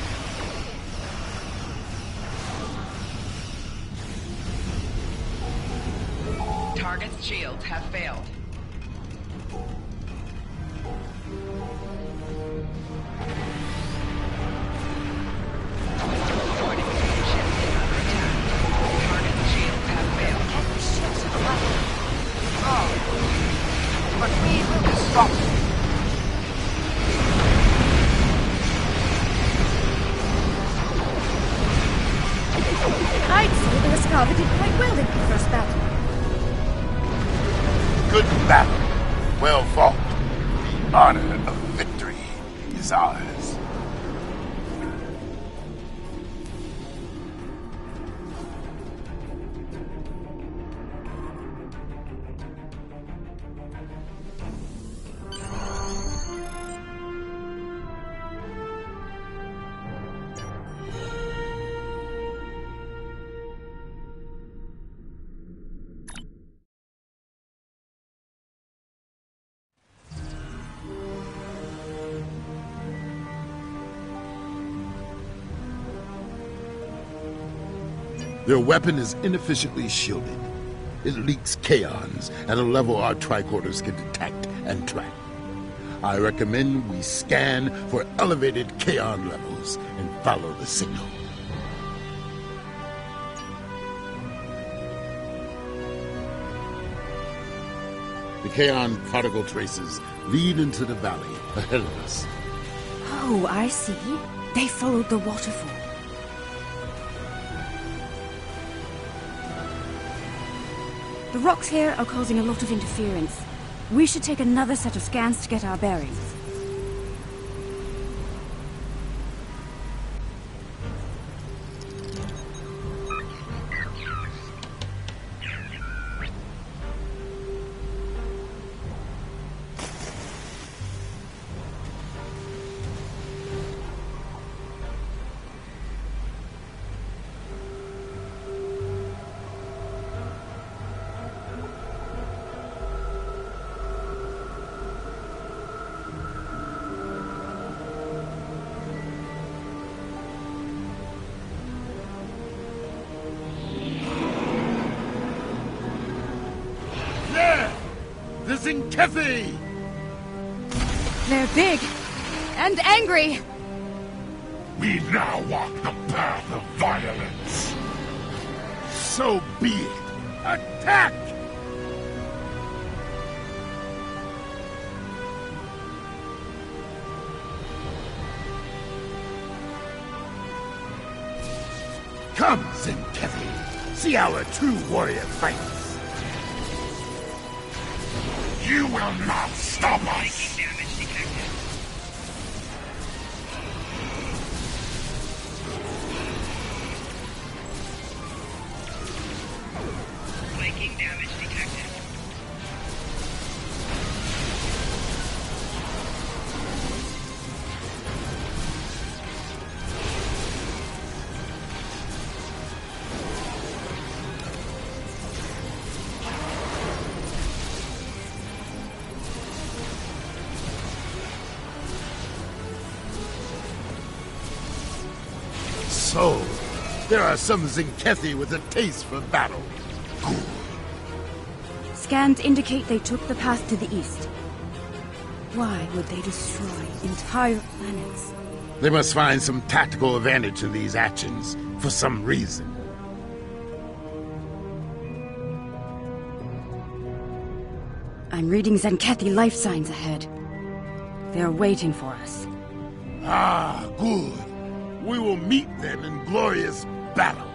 S5: Target's shields have failed. Fortification ships is under attack. Target's shields have failed.
S19: Every ship's a weapon. Oh. But we will be strong. I'd say the Rescava did quite well in the first battle.
S7: Good battle. Well fought. The honor of victory is ours.
S14: Their weapon is inefficiently shielded. It leaks kaons at a level our tricorders can detect and track. I recommend we scan for elevated kaon levels and follow the signal. The kaon particle traces lead into the valley ahead of us.
S19: Oh, I see. They followed the waterfall. The rocks here are causing a lot of interference. We should take another set of scans to get our bearings.
S14: Zenkethi!
S19: They're big and angry.
S7: We now walk the path of violence. So be it. Attack! Come, Zenkethi. See our true warrior fights. You will not stop us! Damage detected.
S5: Flanking damage detected.
S14: So, there are some Zenkethi with a taste for battle. Good.
S19: Scans indicate they took the path to the east. Why would they destroy entire planets?
S14: They must find some tactical advantage in these actions, for some reason.
S19: I'm reading Zenkethi life signs ahead. They're waiting for us.
S14: Ah, good. We will meet them in glorious battle.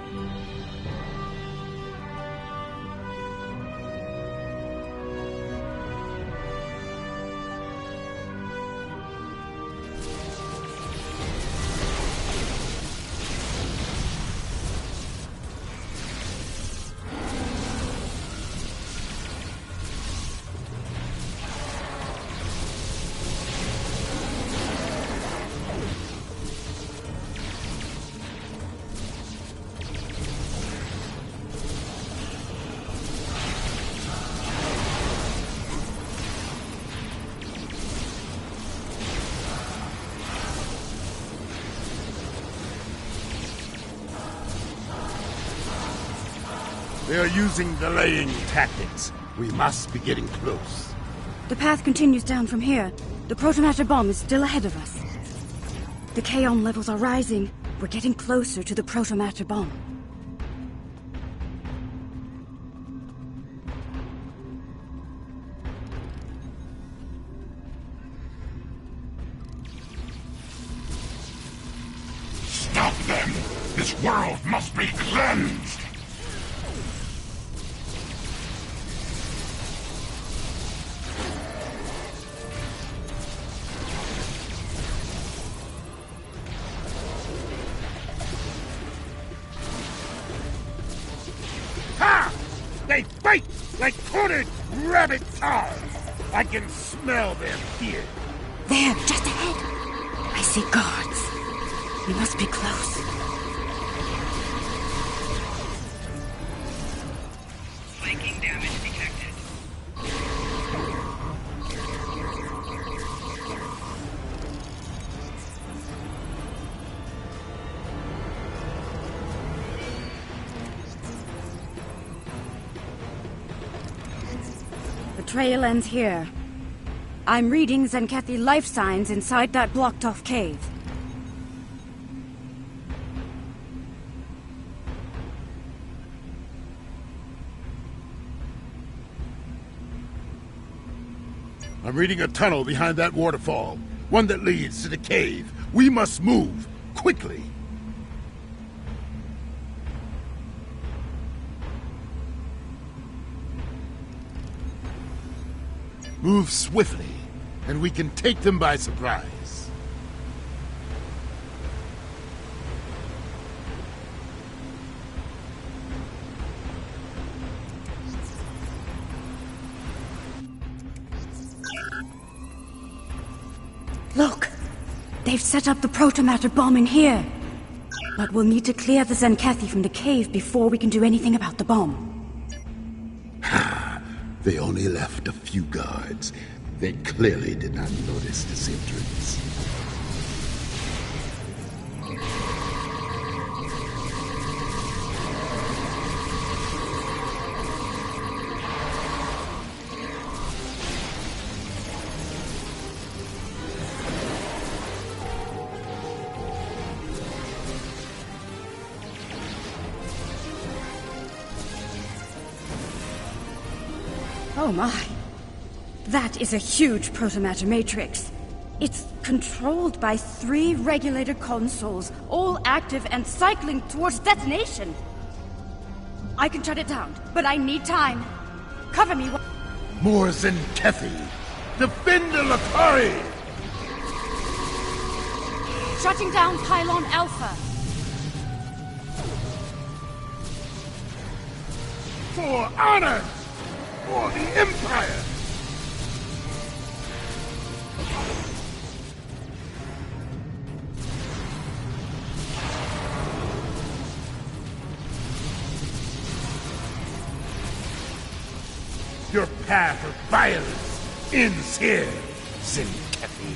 S14: They are using delaying tactics. We must be getting close.
S19: The path continues down from here. The protomatter bomb is still ahead of us. The Kaon levels are rising. We're getting closer to the protomatter bomb.
S24: Stop them! This world must be cleansed!
S14: Ha! They fight like cornered rabbit cars! I can smell their fear.
S19: There, just ahead. I see guards. We must be close.
S5: Flanking damage detected.
S19: The trail ends here. I'm reading Zenkethi life signs inside that blocked-off cave.
S14: I'm reading a tunnel behind that waterfall. One that leads to the cave. We must move. Quickly. Move swiftly, and we can take them by surprise.
S19: Look! They've set up the protomatter bomb in here. But we'll need to clear the Zenkethi from the cave before we can do anything about the bomb.
S14: They only left a few guards. They clearly did not notice this entrance.
S19: Oh my. That is a huge protomatter matrix. It's controlled by 3 regulator consoles, all active and cycling towards detonation. I can shut it down, but I need time. Cover me.
S14: More Zenkethi! Defend the Lakari!
S19: Shutting down Pylon Alpha.
S14: For honor! For the Empire! Your path of violence ends here, Zenkethi.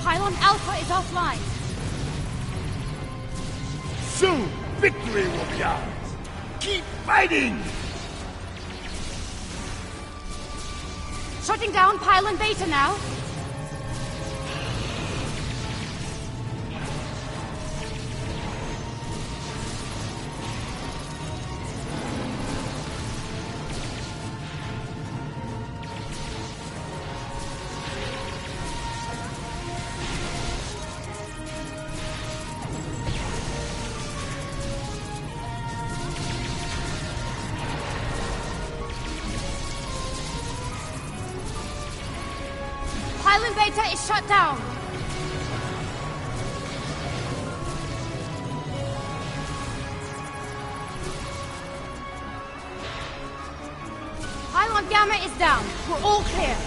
S19: Pylon Alpha is offline.
S14: Soon, victory will be ours. Keep fighting!
S19: Shutting down Pylon Beta now. Pylon Beta is shut down. Pylon Gamma is down. We're all clear.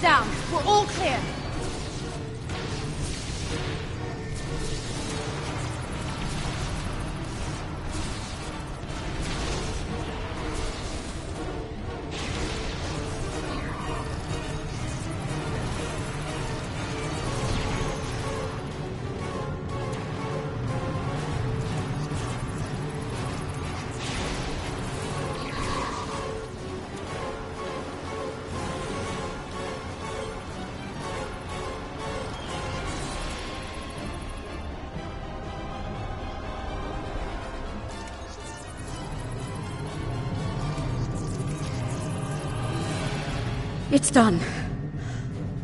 S19: down. We're all clear. It's done.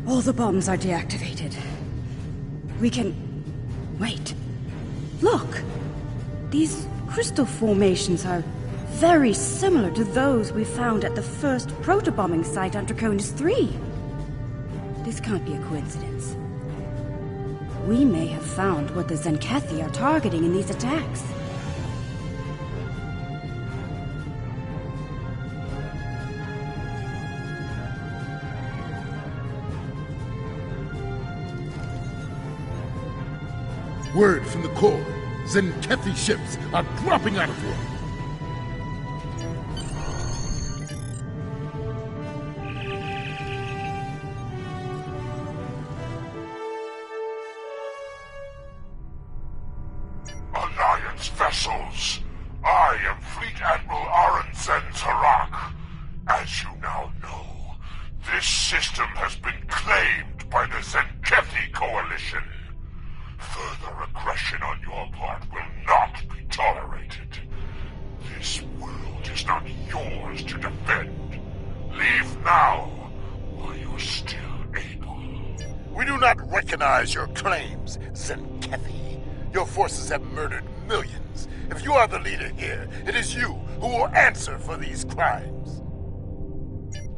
S19: All the bombs are deactivated. We can... Wait. Look! These crystal formations are very similar to those we found at the first protobombing site on Draconis 3. This can't be a coincidence. We may have found what the Zenkethi are targeting in these attacks.
S14: Word from the core. Zenkethi ships are dropping out of here.
S7: Alliance vessels. I am Fleet Admiral Aranzen Tarak. As you now know, this system has been claimed by the Zenkethi Coalition. Further aggression on your part will not be tolerated. This world is not yours to defend. Leave now, while you're still able.
S14: We do not recognize your claims, Zenkethi. Your forces have murdered millions. If you are the leader here, it is you who will answer for these crimes.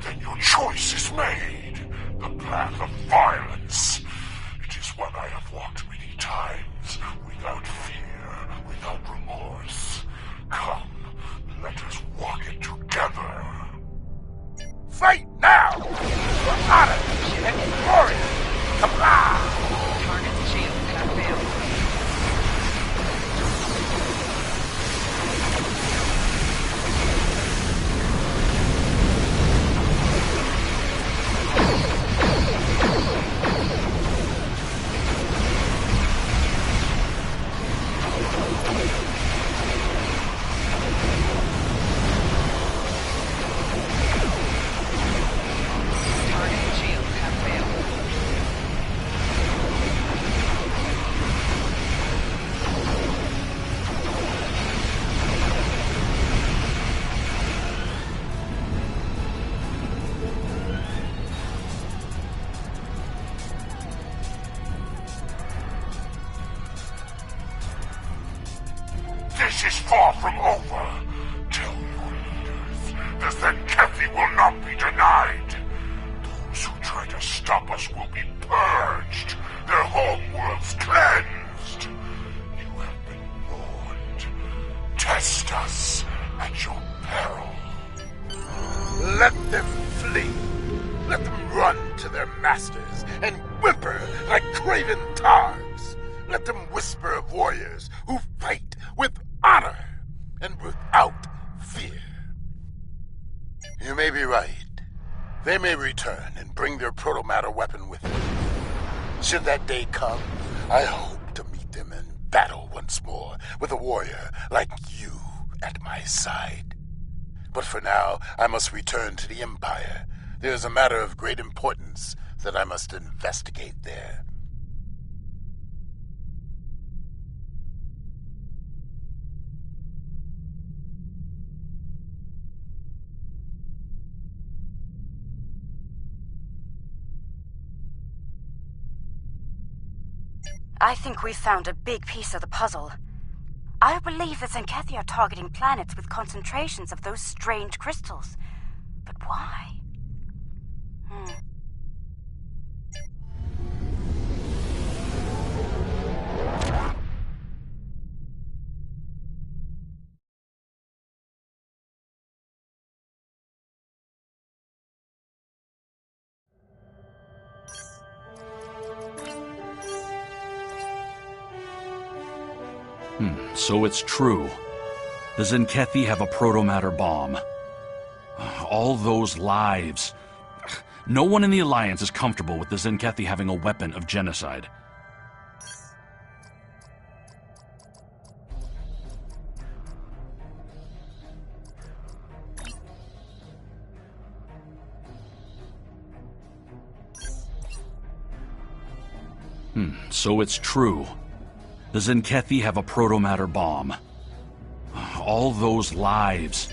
S7: Then your choice is made. The path of violence. It is one I have walked many times, without fear, without remorse. Come, let us walk it together.
S14: Fight now! For honor and glory! Kapla!
S5: Target's shields have failed.
S7: This is far from over. Tell your leaders the Zenkethi will not be denied. Those who try to stop us will be purged, their homeworlds cleansed. You have been warned. Test us at your peril.
S14: Let them flee. Let them run to their masters and whimper like craven targs. Let them whisper of warriors who fight with honor and without fear. You may be right. They may return and bring their protomatter weapon with them. Should that day come, I hope to meet them in battle once more with a warrior like you at my side. But for now, I must return to the Empire. There is a matter of great importance that I must investigate there.
S19: I think we've found a big piece of the puzzle. I believe the Zenkethi are targeting planets with concentrations of those strange crystals. But why?
S9: So it's true. The Zenkethi have a protomatter bomb. All those lives. No one in the Alliance is comfortable with the Zenkethi having a weapon of genocide. So it's true. The Zenkethi have a protomatter bomb. All those lives.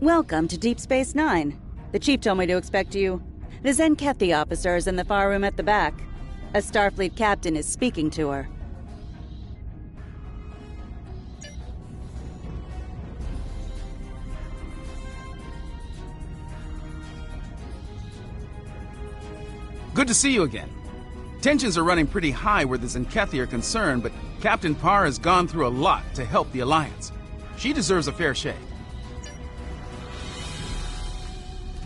S4: Welcome to Deep Space Nine. The Chief told me to expect you. The Zenkethi officer is in the far room at the back. A Starfleet captain is speaking to her.
S12: Good to see you again. Tensions are running pretty high where the Zenkethi are concerned, but Captain Parr has gone through a lot to help the Alliance. She deserves a fair shake.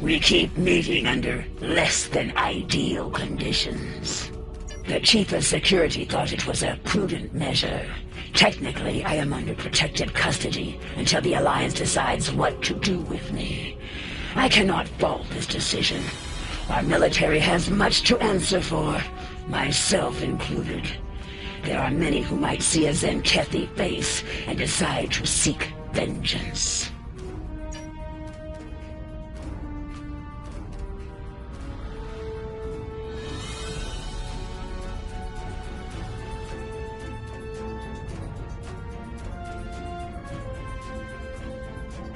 S20: We keep meeting under less than ideal conditions. The Chief of Security thought it was a prudent measure. Technically, I am under protective custody until the Alliance decides what to do with me. I cannot fault this decision. Our military has much to answer for, myself included. There are many who might see a Zenkethi face and decide to seek vengeance.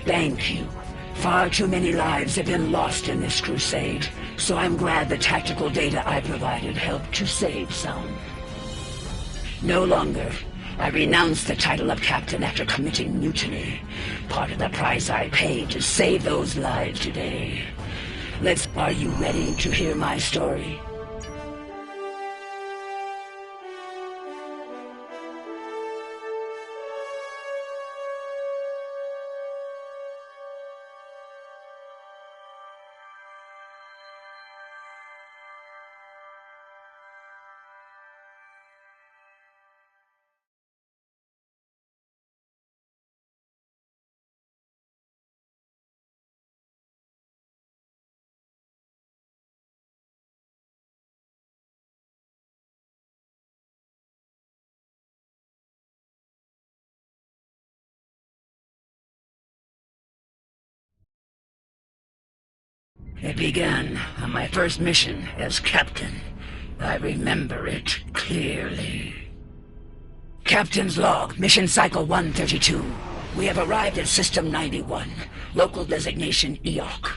S20: Thank you. Far too many lives have been lost in this crusade, so I'm glad the tactical data I provided helped to save some. No longer. I renounced the title of captain after committing mutiny. Part of the price I paid to save those lives today. Are you ready to hear my story? It began on my first mission as captain. I remember it clearly. Captain's log, mission cycle 132. We have arrived at System 91, local designation EOC.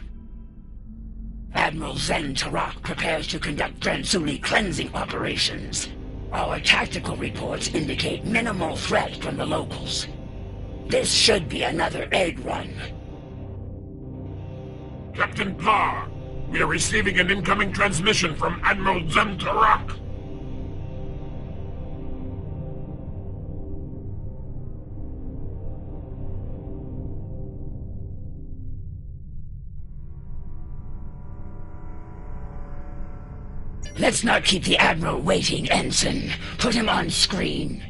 S20: Admiral Zen Tarak prepares to conduct Dransuli cleansing operations. Our tactical reports indicate minimal threat from the locals. This should be another egg run.
S7: Captain Parr, we are receiving an incoming transmission from Admiral Zen Tarak.
S20: Let's not keep the Admiral waiting, Ensign. Put him on screen.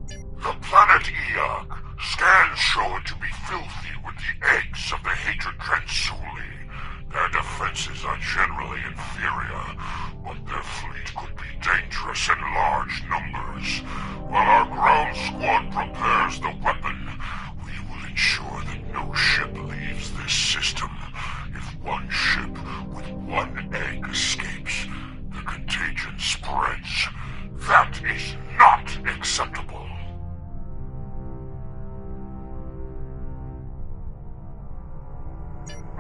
S7: The planet Eog. Scans show it to be filthy with the eggs of the hatred Dransuli. Their defenses are generally inferior, but their fleet could be dangerous in large numbers. While our ground squad prepares the weapon, we will ensure that no ship leaves this system. If one ship with one egg escapes, the contagion spreads. That is not acceptable.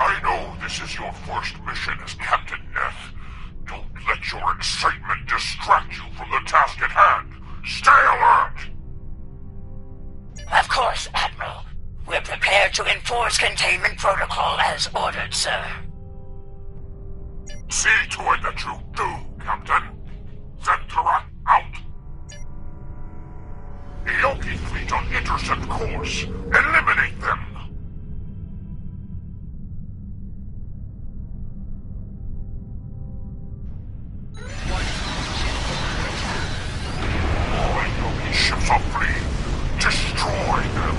S7: I know this is your first mission as Captain Neth. Don't let your excitement distract you from the task at hand. Stay alert!
S20: Of course, Admiral. We're prepared to enforce containment protocol as ordered, sir.
S7: See to it that you do, Captain. Zentra out. Eoki fleet on intercept course. Eliminate them. All Eoki ships are fleeing. Destroy them.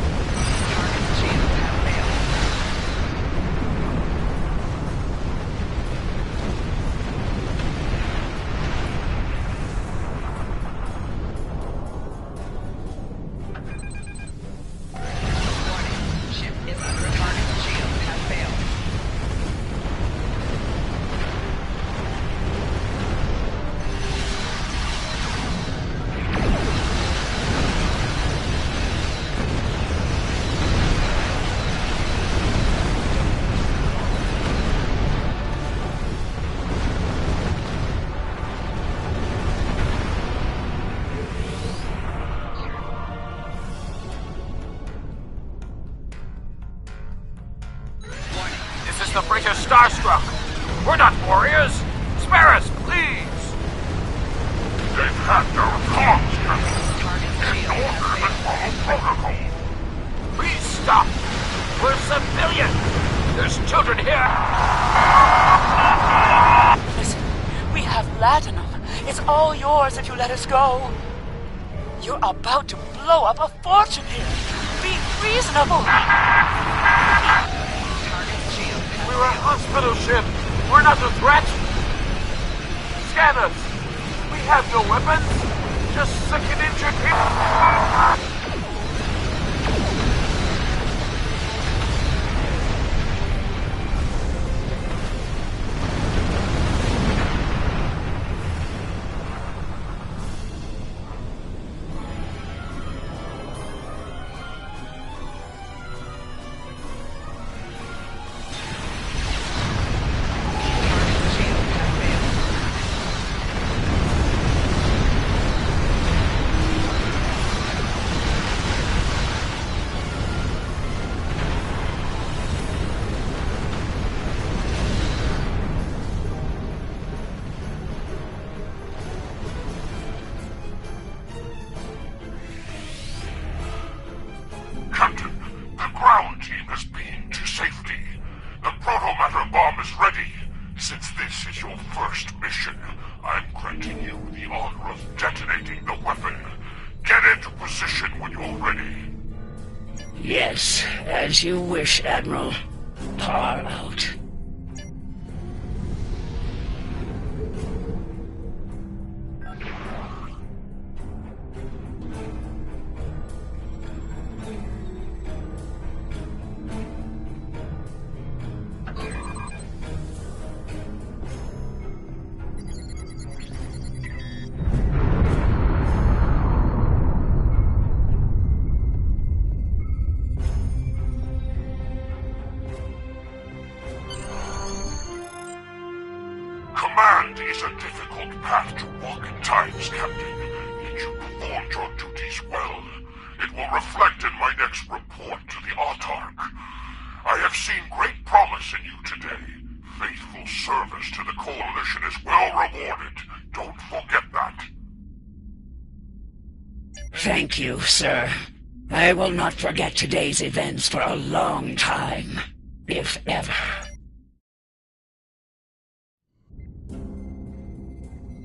S1: us the British starstruck. We're not warriors. Spare us, please.
S7: They've hacked our comms, Captain. Ignore them and follow protocol.
S1: Please stop. We're civilians. There's children here.
S18: Listen, we have latinum. It's all yours if you let us go. You're about to blow up a fortune here. Be reasonable.
S1: We're a hospital ship. We're not a threat. Scan us. We have no weapons. Just sick and injured people.
S20: Yes, as you wish, Admiral. Par out.
S7: Command is a difficult path to walk at times, Captain. Yet you performed your duties well. It will reflect in my next report to the Autarch. I have seen great promise in you today. Faithful service to the Coalition is well rewarded. Don't forget that.
S20: Thank you, sir. I will not forget today's events for a long time, if ever.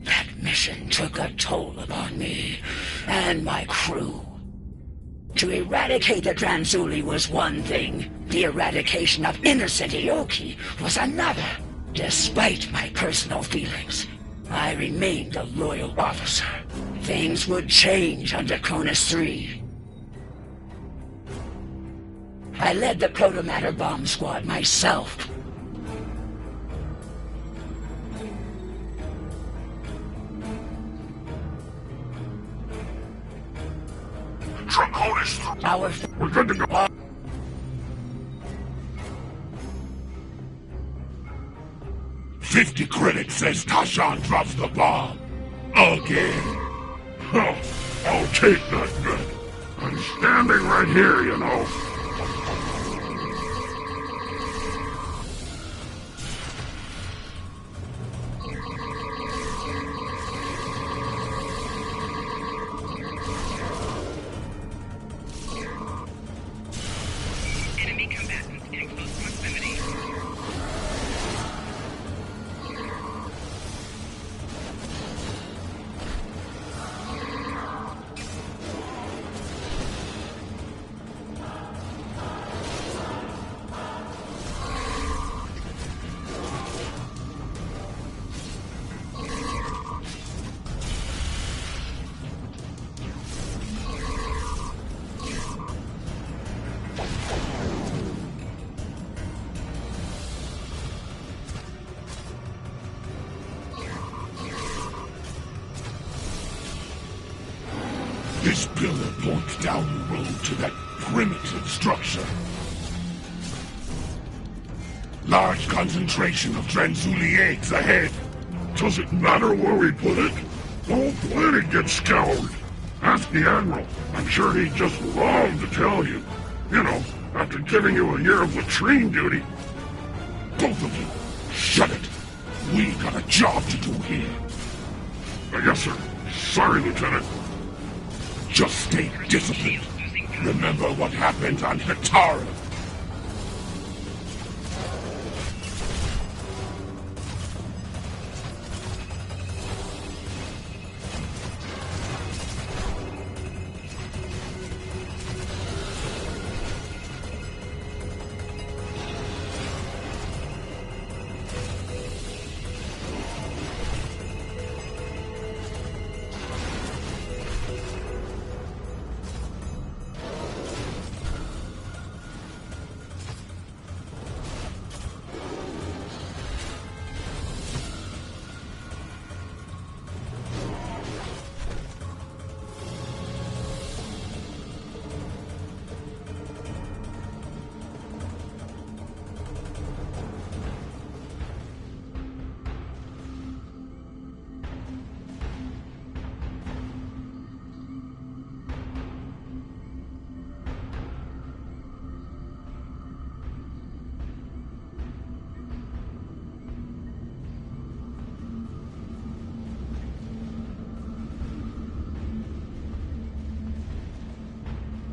S20: That mission took a toll upon me and my crew. To eradicate the Tranzuli was one thing. The eradication of innocent Ioki was another. Despite my personal feelings, I remained a loyal officer. Things would change under Cronus 3. I led the Protomatter bomb squad myself.
S7: We're good to go. $50 credits says Tashan drops the bomb. Again. Oh, I'll take that bet. I'm standing right here, you know.
S5: Enemy combatants in close proximity.
S7: This pillar points down the road to that primitive structure. Large concentration of Tranzuli eggs ahead. Does it matter where we put it? The whole planet gets scoured. Ask the Admiral. I'm sure he'd just love to tell you. You know, after giving you a year of latrine duty.
S14: Both of you, shut it. We got a job to do here. Yes, sir. Sorry, Lieutenant. Just stay disciplined. Remember what happened on Hatara.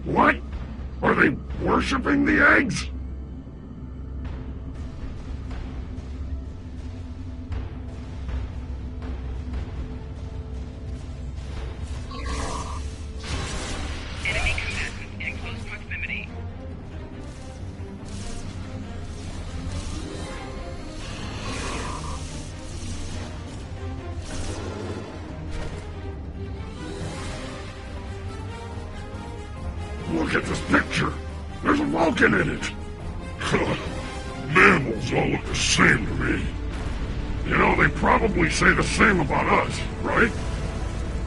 S14: What? Are they worshipping the eggs?
S5: Enemy combatants in close proximity.
S14: Look at this picture. There's a Vulcan in it. Mammals all look the same to me. You know, they probably say the same about us, right?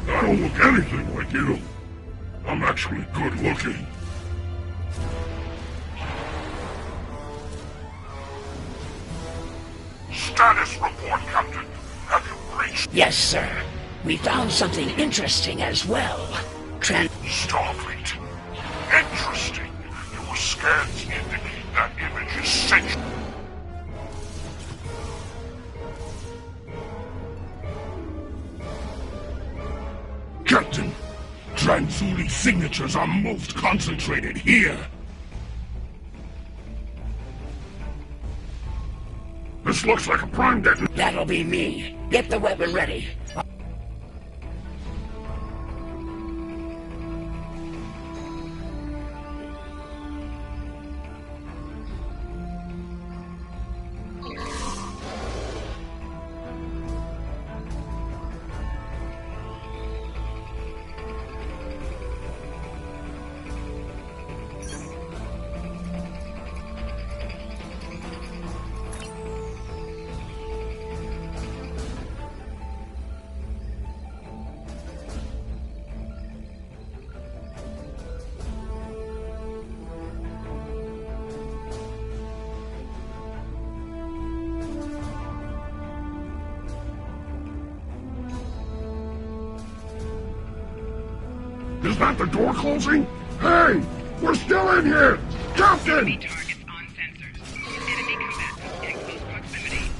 S14: I don't look anything like you. I'm actually good looking. Status report, Captain. Have you reached...
S20: Yes, sir. We found something interesting as well.
S14: Starfleet. Interesting. Your scans indicate that image is sentient. Captain, Transuli signatures are most concentrated here. This looks like a prime detonator.
S20: That'll be me. Get the weapon ready.
S14: Is that the door closing? Hey! We're still in here! Captain!
S5: Targets on sensors. Enemy combatants in close proximity.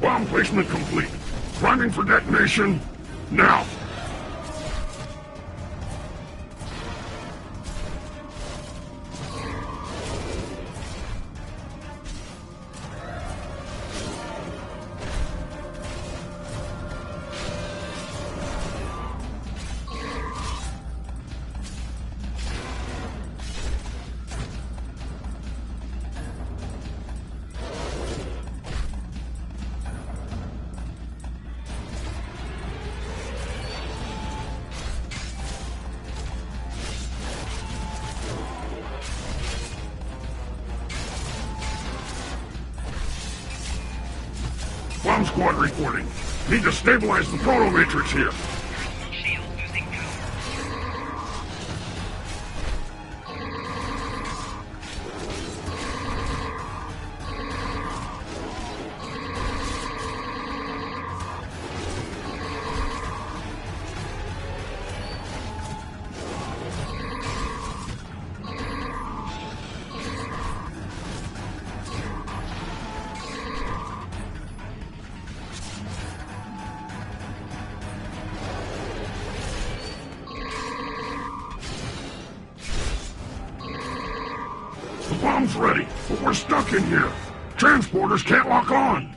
S14: Bomb placement complete. Priming for detonation. Now. Bomb squad reporting. Need to stabilize the proto matrix here.
S5: Shield losing power.
S14: The bomb's ready, but we're stuck in here. Transporters can't lock on.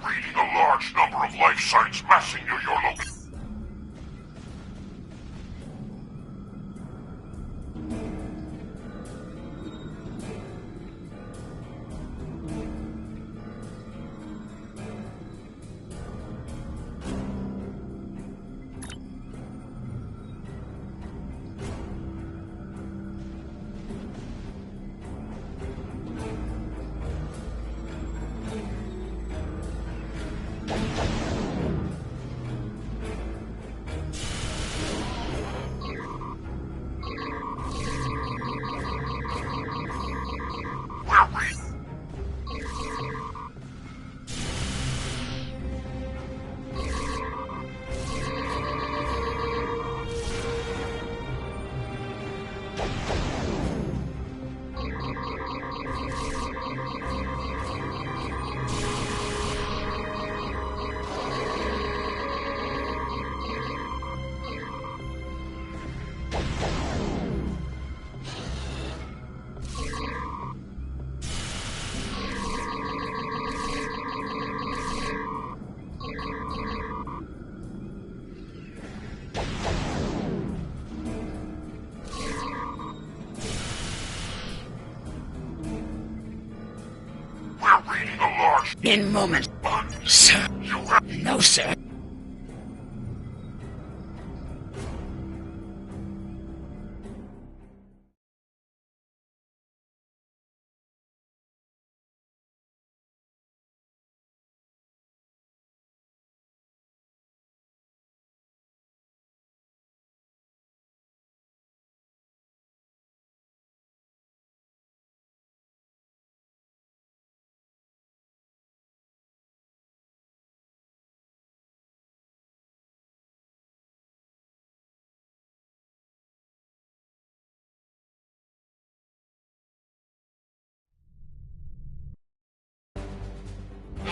S7: Reading a large number of life signs massing near your location.
S20: In moment. Sir. No, sir.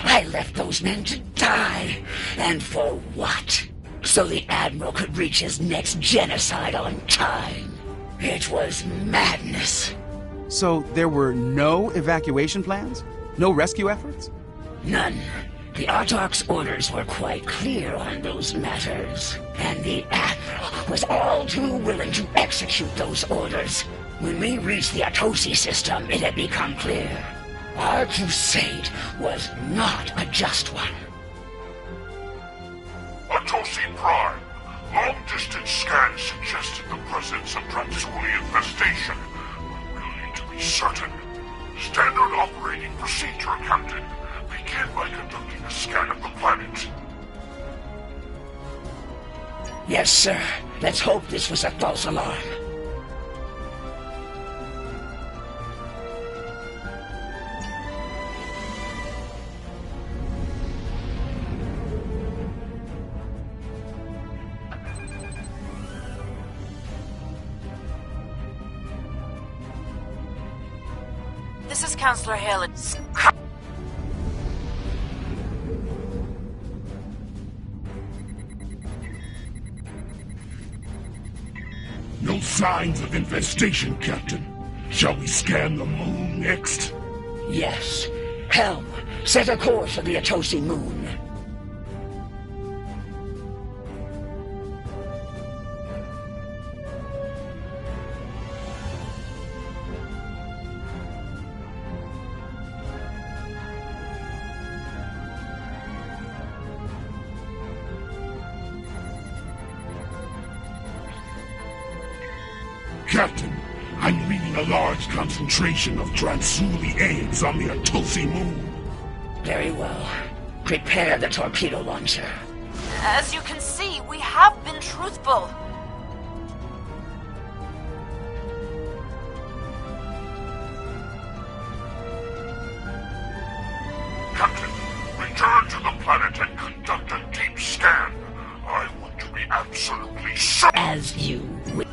S20: I left those men to die. And for what? So the Admiral could reach his next genocide on time. It was madness.
S12: So there were no evacuation plans? No rescue efforts?
S20: None. The Autarch's orders were quite clear on those matters. And the Admiral was all too willing to execute those orders. When we reached the Atosi system, it had become clear. Our crusade was not a just one.
S7: Atosi Prime. Long-distance scans suggested the presence of Transuli infestation. We'll need to be certain. Standard operating procedure, Captain. Begin by conducting a scan of the planet.
S20: Yes, sir. Let's hope this was a false alarm.
S13: This is Counselor Hale.
S14: No signs of infestation, Captain. Shall we scan the moon next?
S20: Yes. Helm, set a course for the Atosi moon.
S14: Captain, I'm reading a large concentration of Transuli eggs on the Atosi moon.
S20: Very well. Prepare the torpedo launcher.
S13: As you can see, we have been truthful.
S7: Captain, return to the planet and conduct a deep scan. I want to be absolutely sure.
S20: As you wish.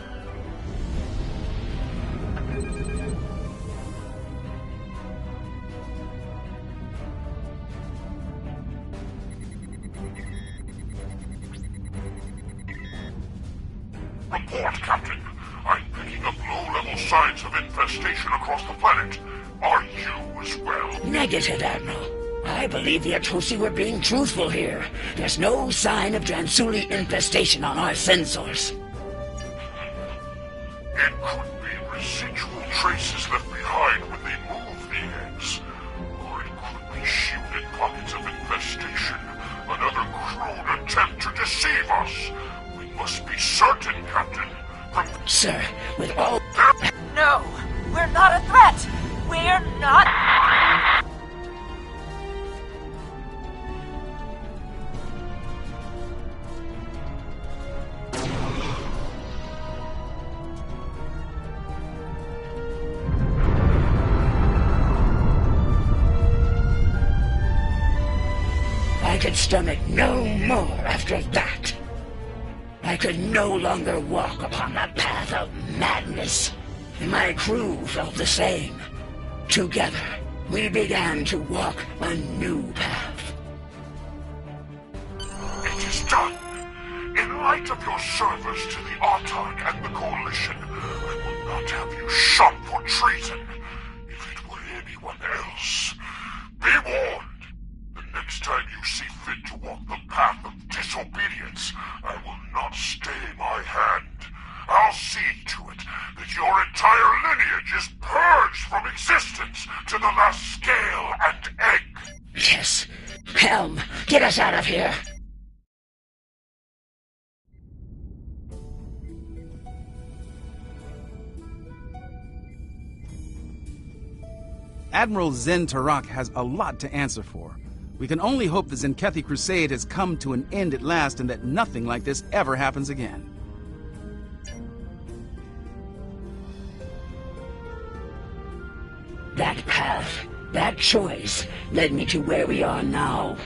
S7: Report, Captain. I'm picking up low-level signs of infestation across the planet. Are you as well?
S20: Negative, Admiral. I believe the Atosi were being truthful here. There's no sign of Dransuli infestation on our sensors.
S7: It could be residual traces left behind when they move the eggs. Or it could be shielded pockets of infestation. Another crude attempt to deceive us. We must be certain, Captain.
S20: Sir, with all...
S13: No, we're not a threat. We're not...
S20: I could stomach no more after that. I could no longer walk upon the path of madness. My crew felt the same. Together, we began to walk a new path.
S7: It is done. In light of your service to the Autarch and the Coalition, I will not have you shot for treason. If it were anyone else, be warned. The next time you see fit to walk the path of disobedience, I will not stay my hand. I'll see to it that your entire lineage is purged from existence to the last scale and egg.
S20: Yes. Helm, get us out of here.
S12: Admiral Zen Tarak has a lot to answer for. We can only hope the Zenkethi Crusade has come to an end at last and that nothing like this ever happens again.
S20: That path, that choice, led me to where we are now.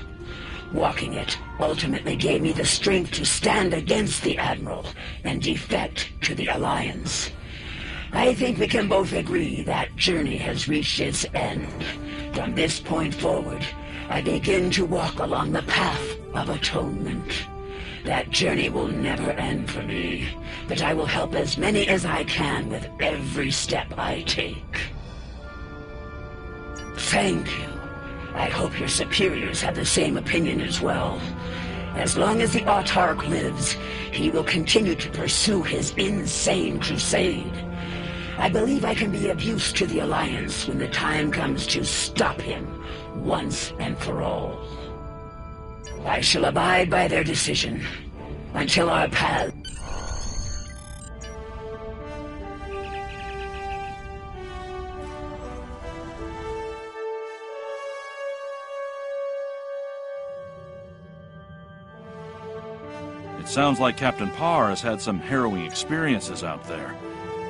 S20: Walking it ultimately gave me the strength to stand against the Admiral and defect to the Alliance. I think we can both agree that journey has reached its end. From this point forward, I begin to walk along the path of atonement. That journey will never end for me, but I will help as many as I can with every step I take. Thank you. I hope your superiors have the same opinion as well. As long as the Autarch lives, he will continue to pursue his insane crusade. I believe I can be of use to the Alliance when the time comes to stop him once and for all. I shall abide by their decision until our paths...
S9: It sounds like Captain Parr has had some harrowing experiences out there.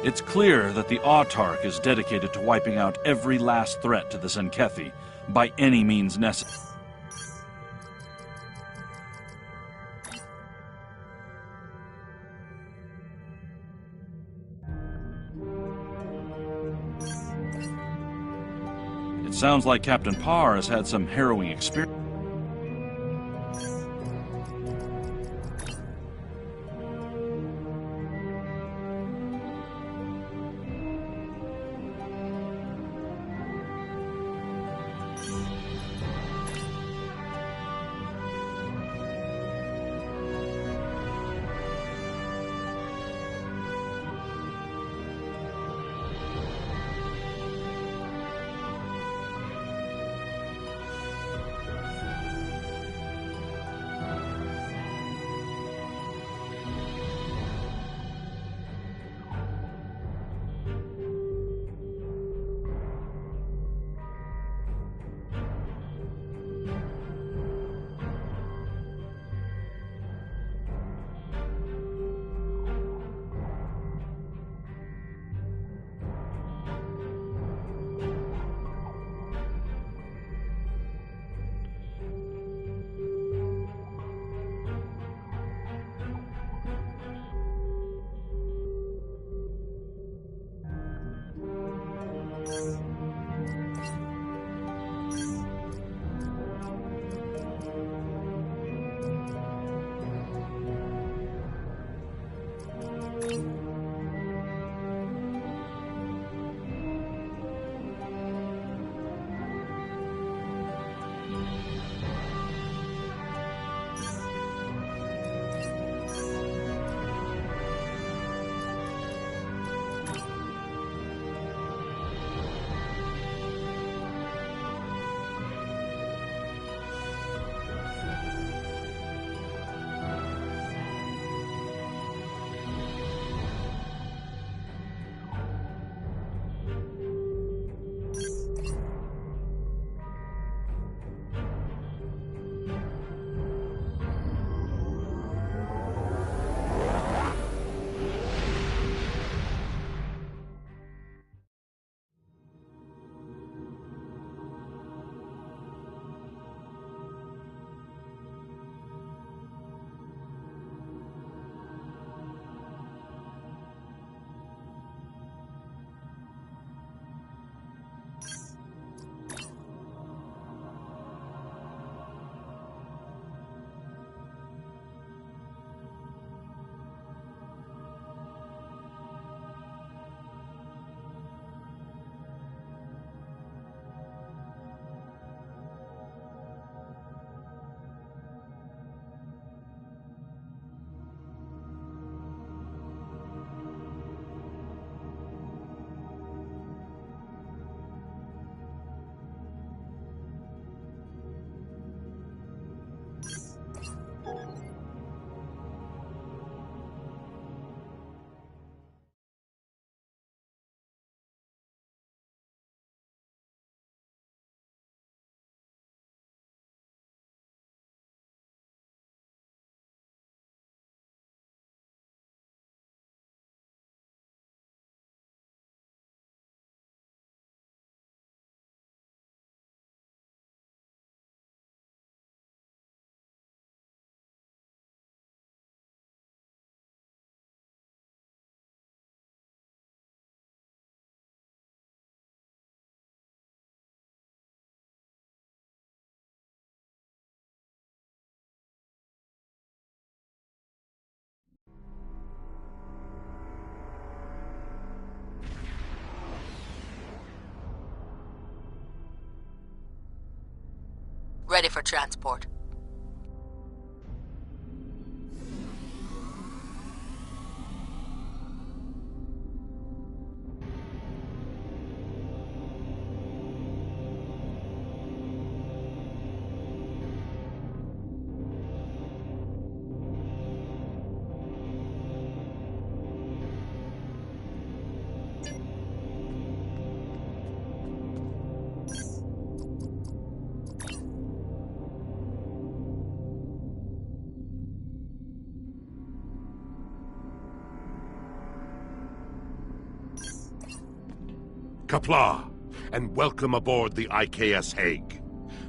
S9: It's clear that the Autarch is dedicated to wiping out every last threat to the Zenkethi by any means necessary. It sounds like Captain Parr has had some harrowing experience.
S18: ready for transport.
S7: Kapla, and welcome aboard the IKS Hague.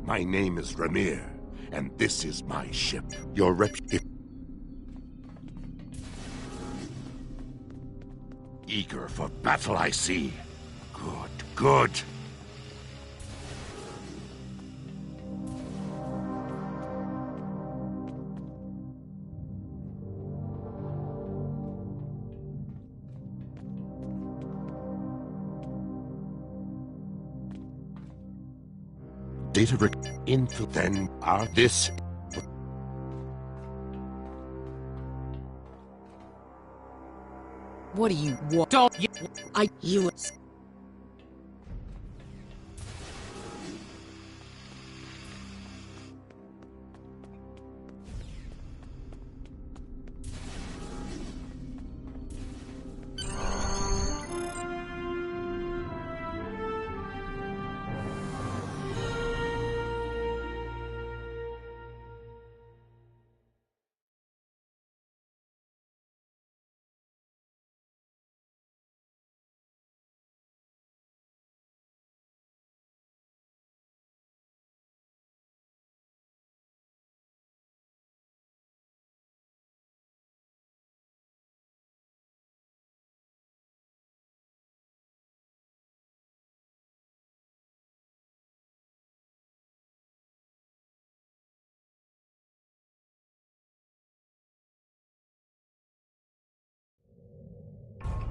S7: My name is Ramir, and this is my ship. Your eager for battle, I see. Good, good. Data info then are this.
S11: What do you want? Don't you?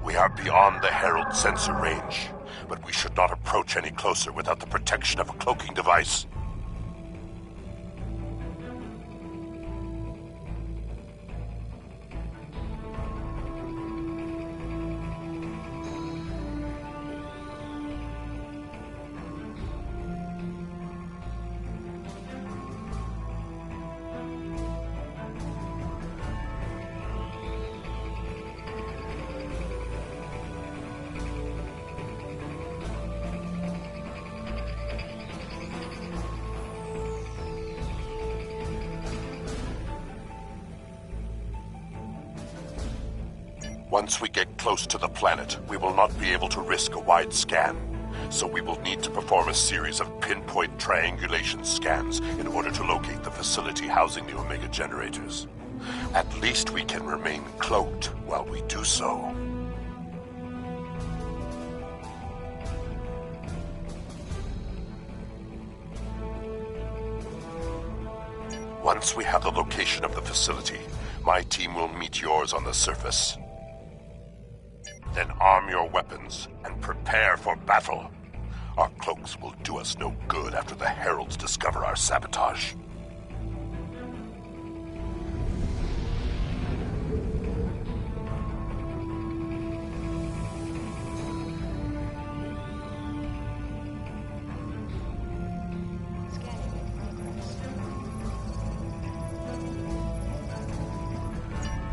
S7: We are beyond the Herald sensor range, but we should not approach any closer without the protection of a cloaking device. Once we get close to the planet, we will not be able to risk a wide scan. So we will need to perform a series of pinpoint triangulation scans in order to locate the facility housing the Omega generators. At least we can remain cloaked while we do so. Once we have the location of the facility, my team will meet yours on the surface. Then arm your weapons and prepare for battle. Our cloaks will do us no good after the Heralds discover our sabotage.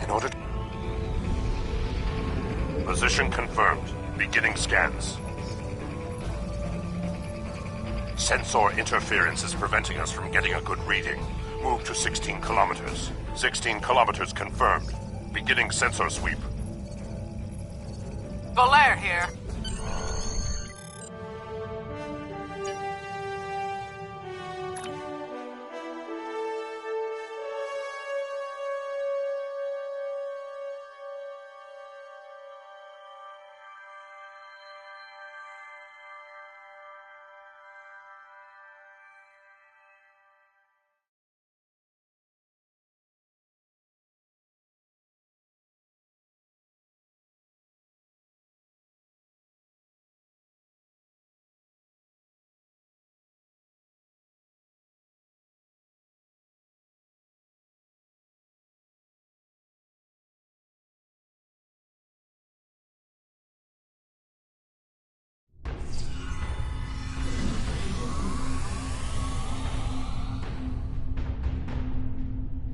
S7: In order to... Position confirmed. Beginning scans. Sensor interference is preventing us from getting a good reading. Move to 16 kilometers. 16 kilometers confirmed. Beginning sensor sweep.
S11: Belair here.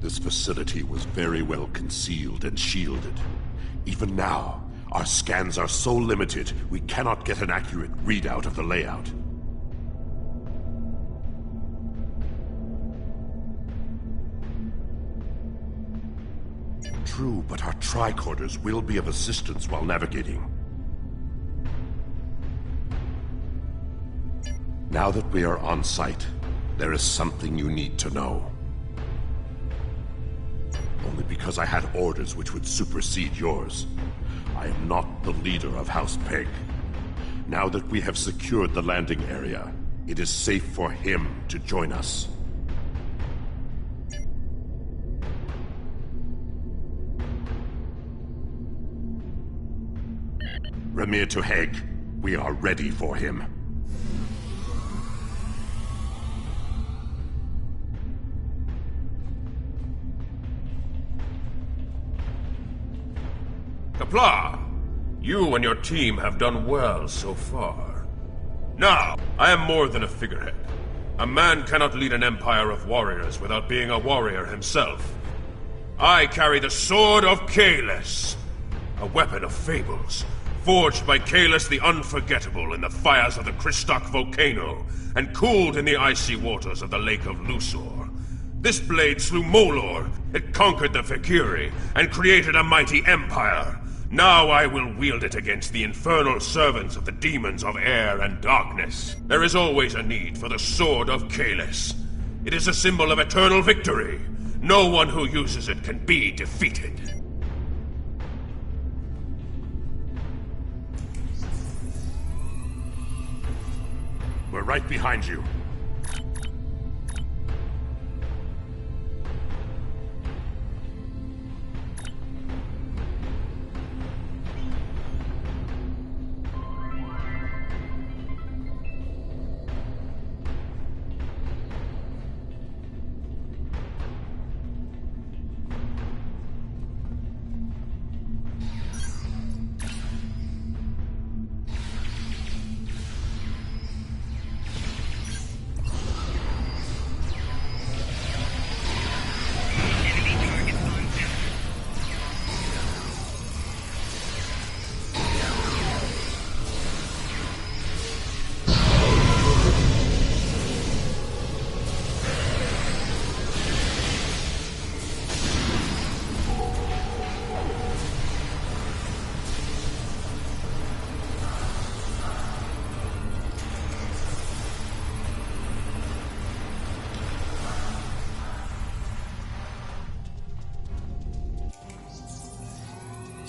S7: This facility was very well concealed and shielded. Even now, our scans are so limited, we cannot get an accurate readout of the layout. True, but our tricorders will be of assistance while navigating. Now that we are on site, there is something you need to know. Only because I had orders which would supersede yours. I am not the leader of House Peg. Now that we have secured the landing area, it is safe for him to join us. Remir to Hague. We are ready for him.
S15: Kapla, you and your team have done well so far. Now, I am more than a figurehead. A man cannot lead an empire of warriors without being a warrior himself. I carry the Sword of Kalis, a weapon of fables, forged by Kalis the Unforgettable in the fires of the Kristok volcano, and cooled in the icy waters of the Lake of Lusor. This blade slew Molor, it conquered the Fakiri, and created a mighty empire. Now I will wield it against the infernal servants of the demons of air and darkness. There is always a need for the Sword of Kalis. It is a symbol of eternal victory. No one who uses it can be defeated.
S7: We're right behind you.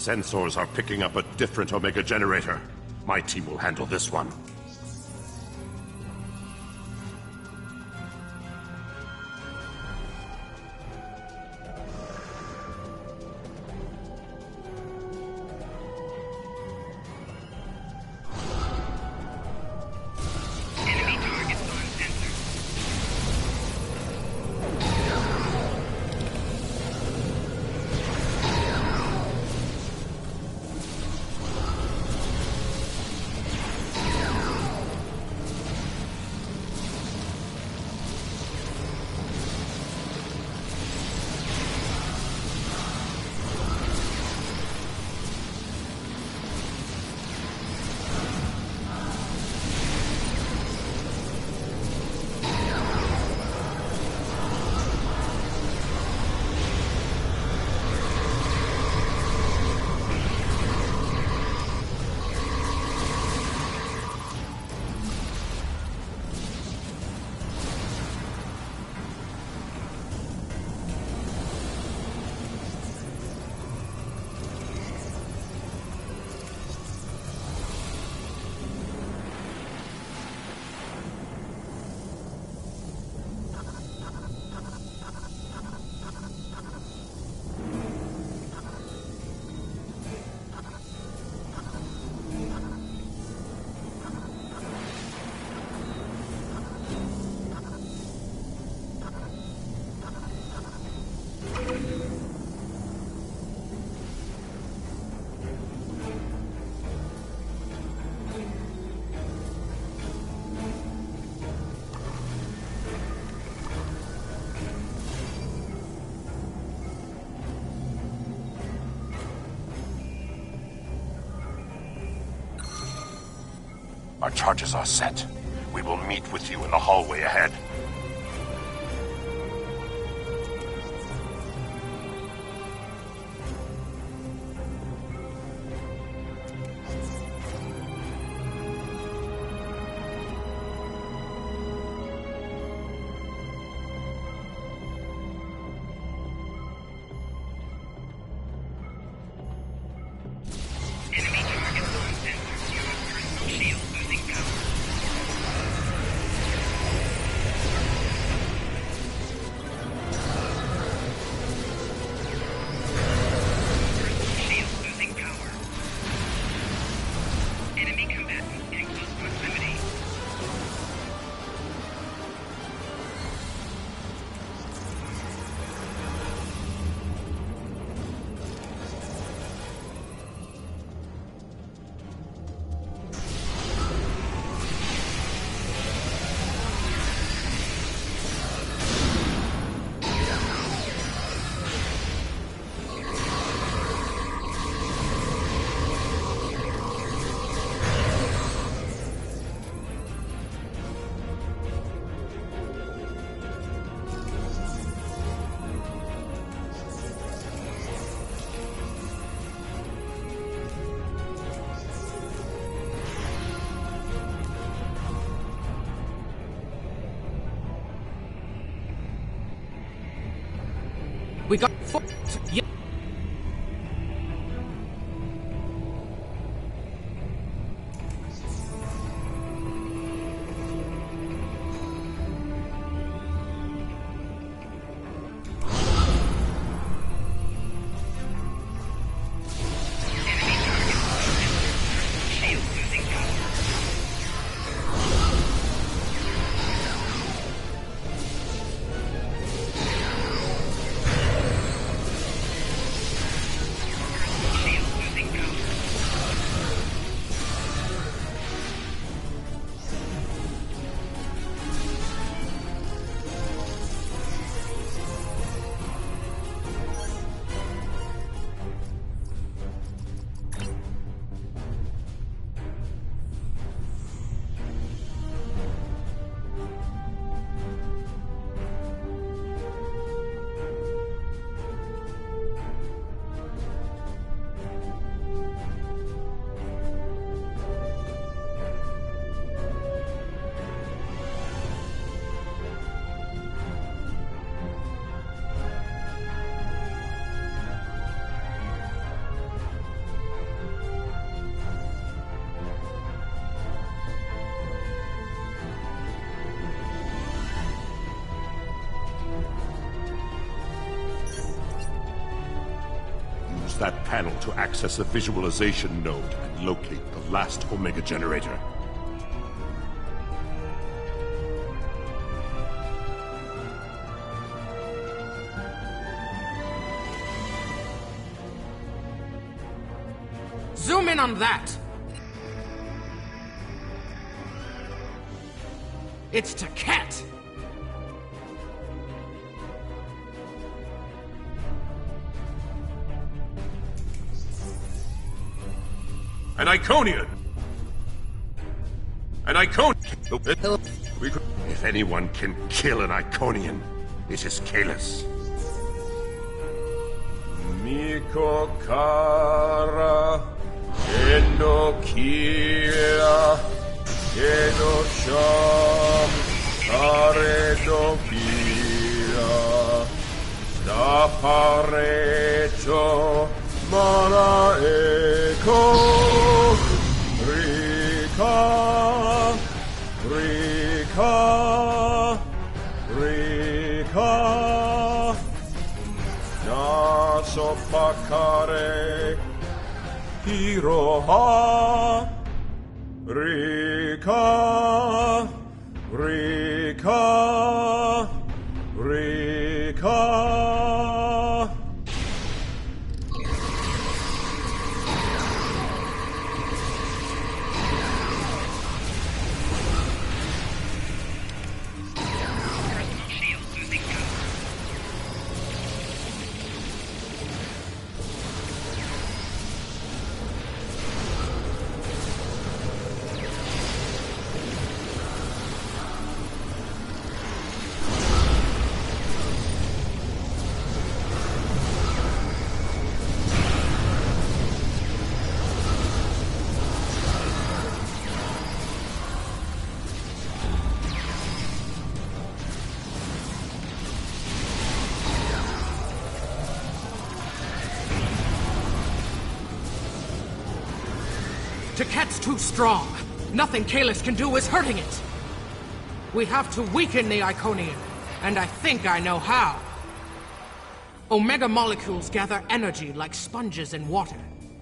S7: Sensors are picking up a different Omega generator. My team will handle this one. charges are set. We will meet with you in the hallway ahead.
S11: We got yeah.
S7: That panel to access the visualization node and locate the last Omega generator.
S11: Zoom in on that! It's Taket!
S15: An Iconian! An Iconian!
S7: If anyone can kill an Iconian, it is Kalis.
S15: Miko Kara Enokira Enosham Karedokira Staparecho Mana Eko Rika Rika Rika Nasopakare Hiroha Rika Rika Rika
S11: Teket's too strong. Nothing Kalis can do is hurting it. We have to weaken the Iconian, and I think I know how. Omega molecules gather energy like sponges in water.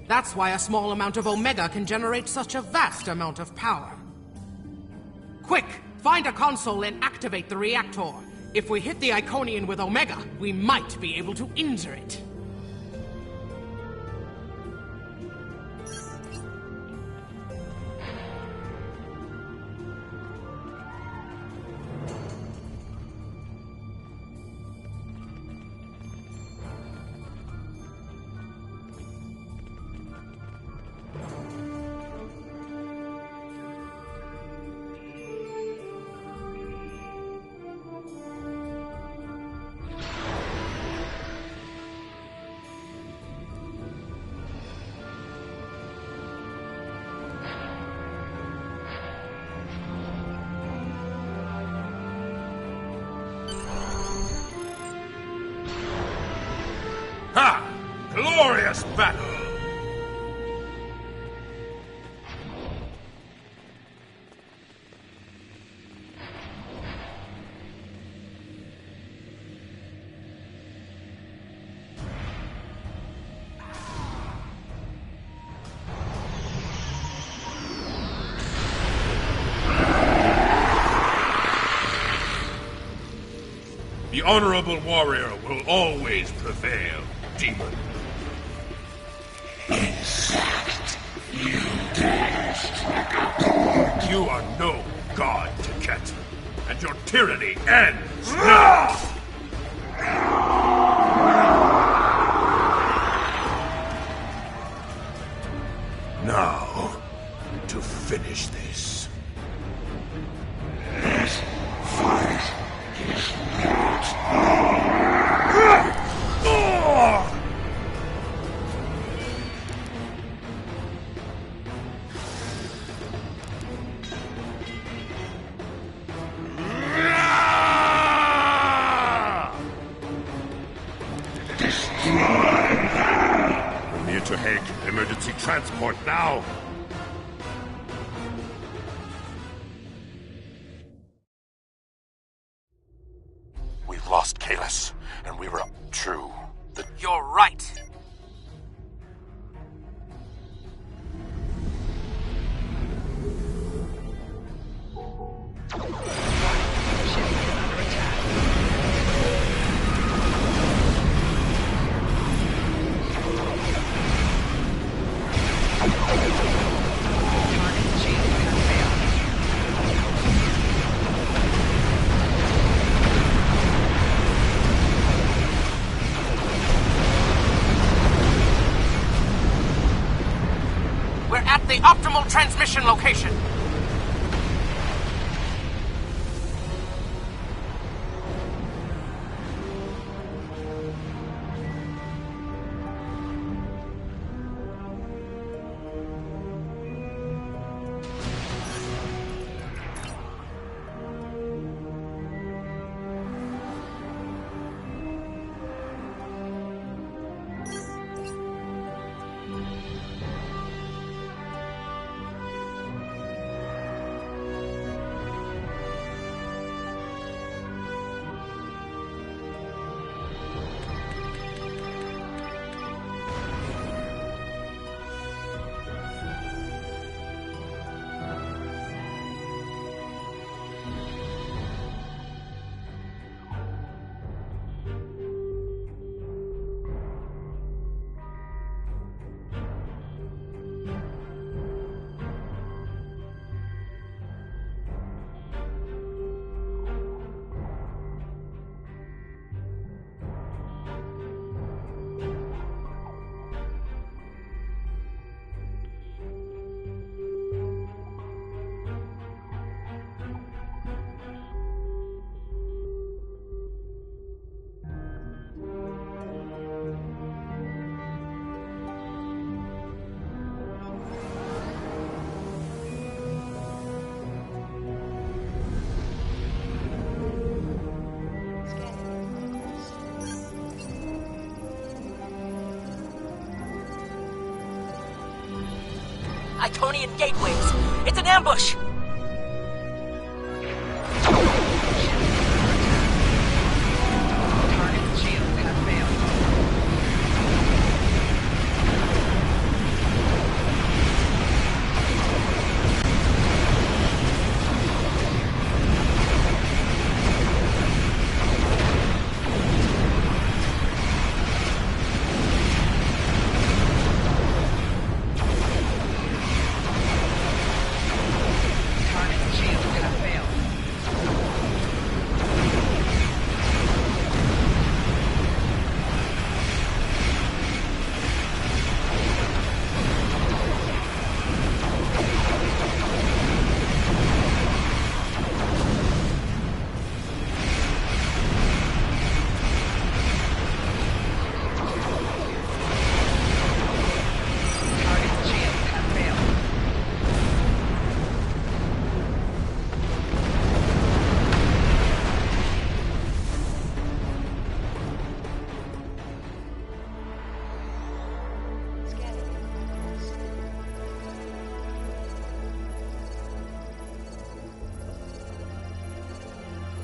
S11: That's why a small amount of Omega can generate such a vast amount of power. Quick, find a console and activate the reactor. If we hit the Iconian with Omega, we might be able to injure it.
S15: Ha! Glorious battle! The honorable warrior will always prevail, demon.
S24: Insect, you dare strike out the Lord.
S15: You are no god, Teket, and your tyranny ends now! Now, to finish this.
S24: This fight is not
S7: We're near to Hague. Emergency transport now! We've lost Kalis, and we were true.
S1: You're right. We're at the optimal transmission location.
S18: Iconian gateways! It's an ambush!
S5: Target's shields have failed. Target's shields have failed. Target's shields have failed.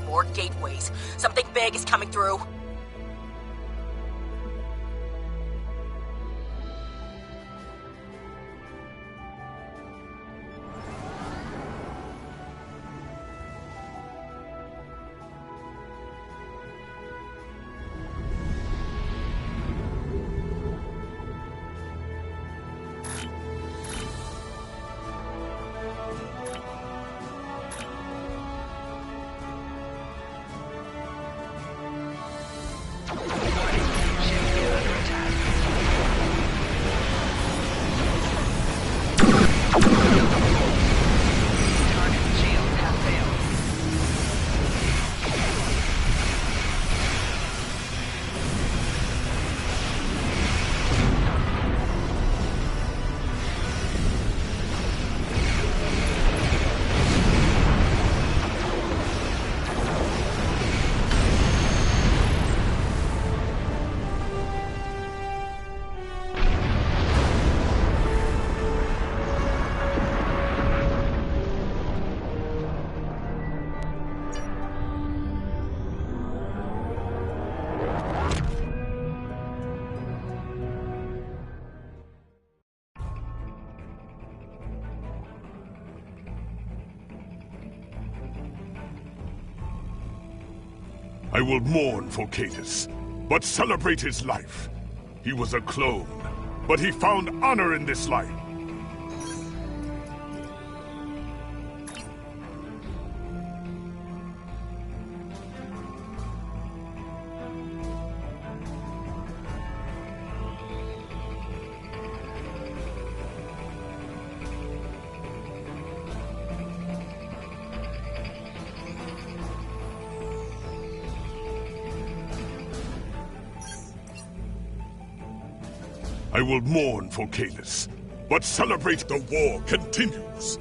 S18: More gateways. Something big is coming through. Target's shields have failed.
S3: I will mourn for Catus, but celebrate his life. He was a clone, but he found honor in this life. I will mourn for Caelus, but celebrate the war continues.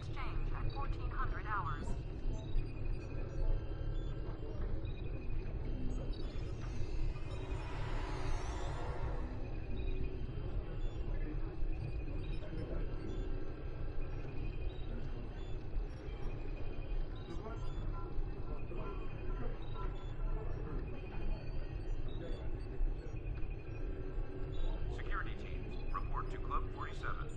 S2: exchange at 1400 hours.
S6: Security teams, report to Club 47.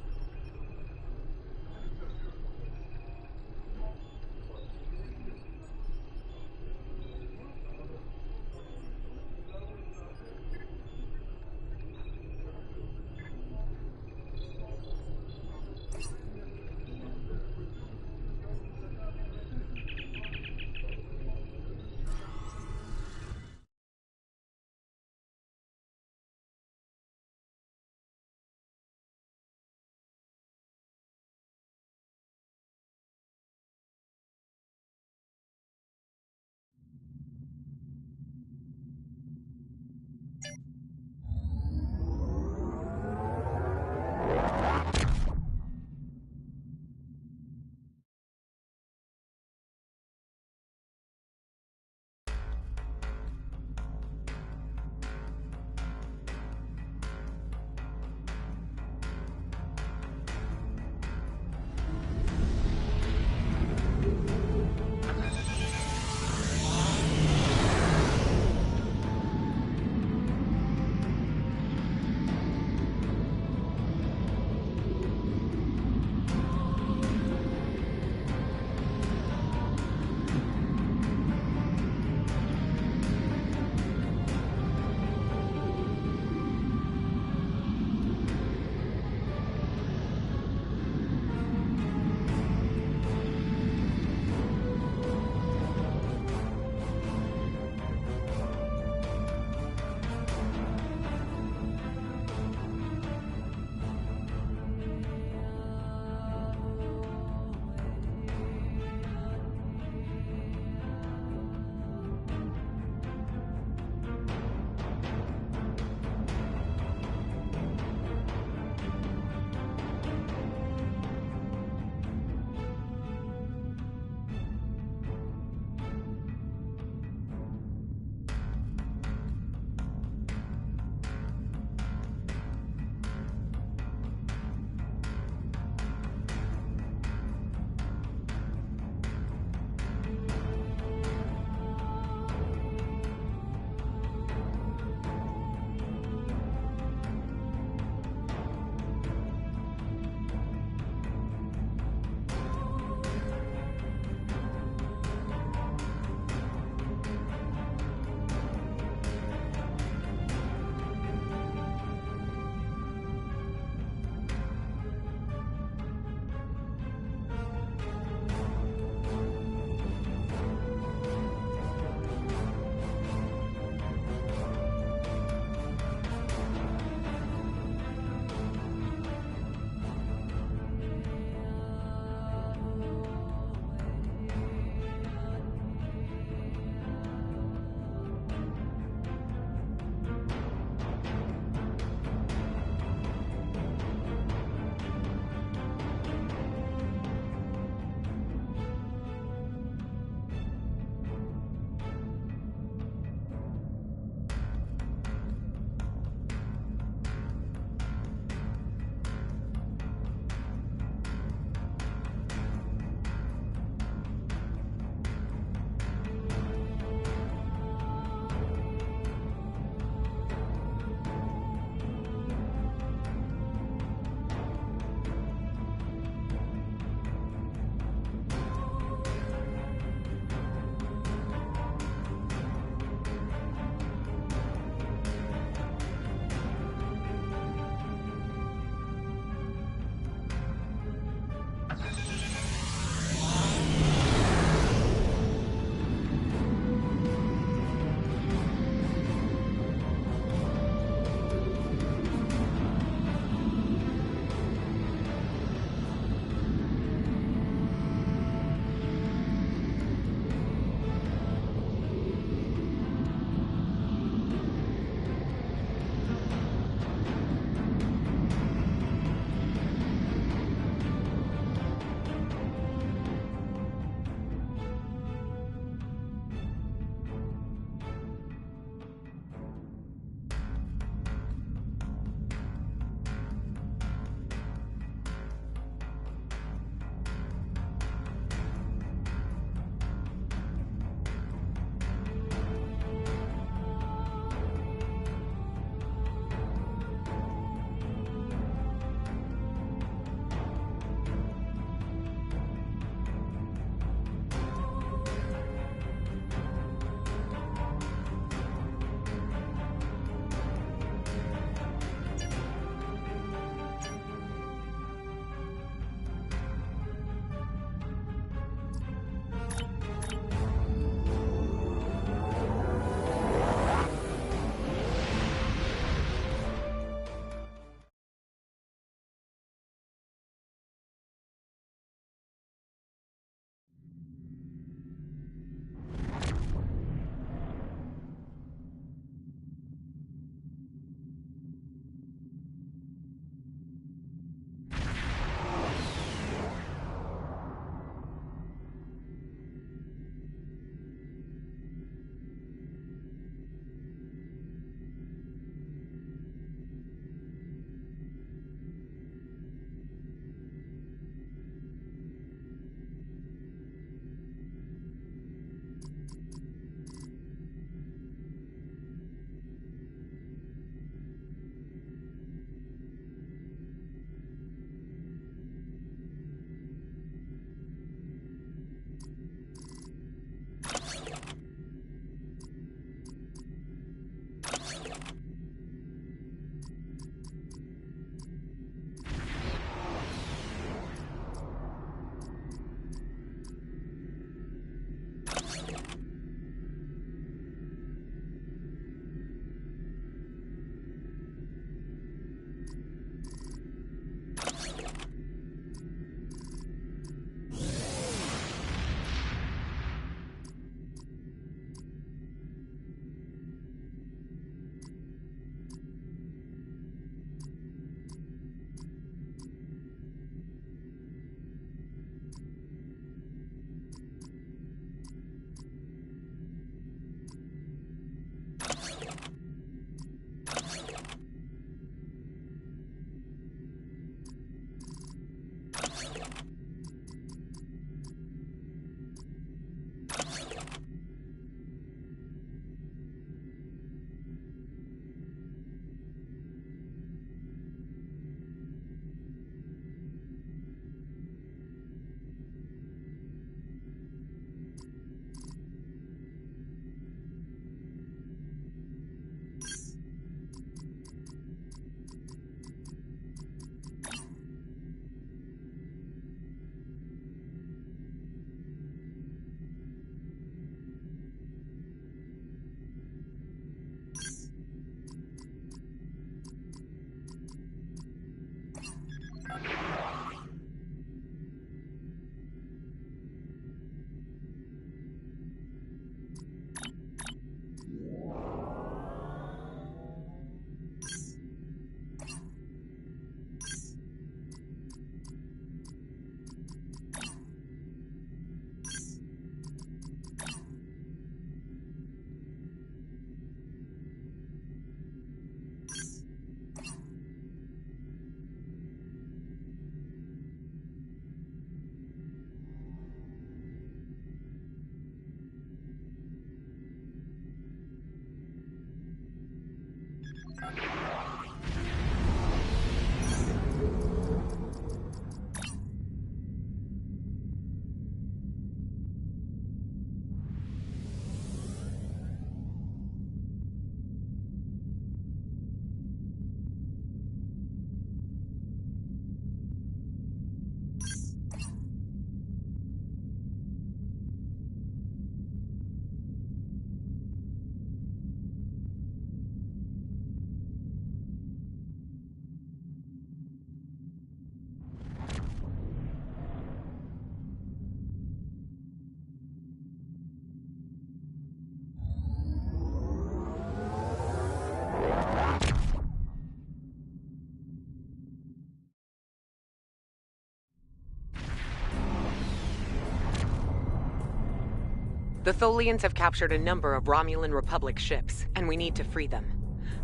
S21: The Tholians have captured a number of Romulan Republic ships, and we need to free them.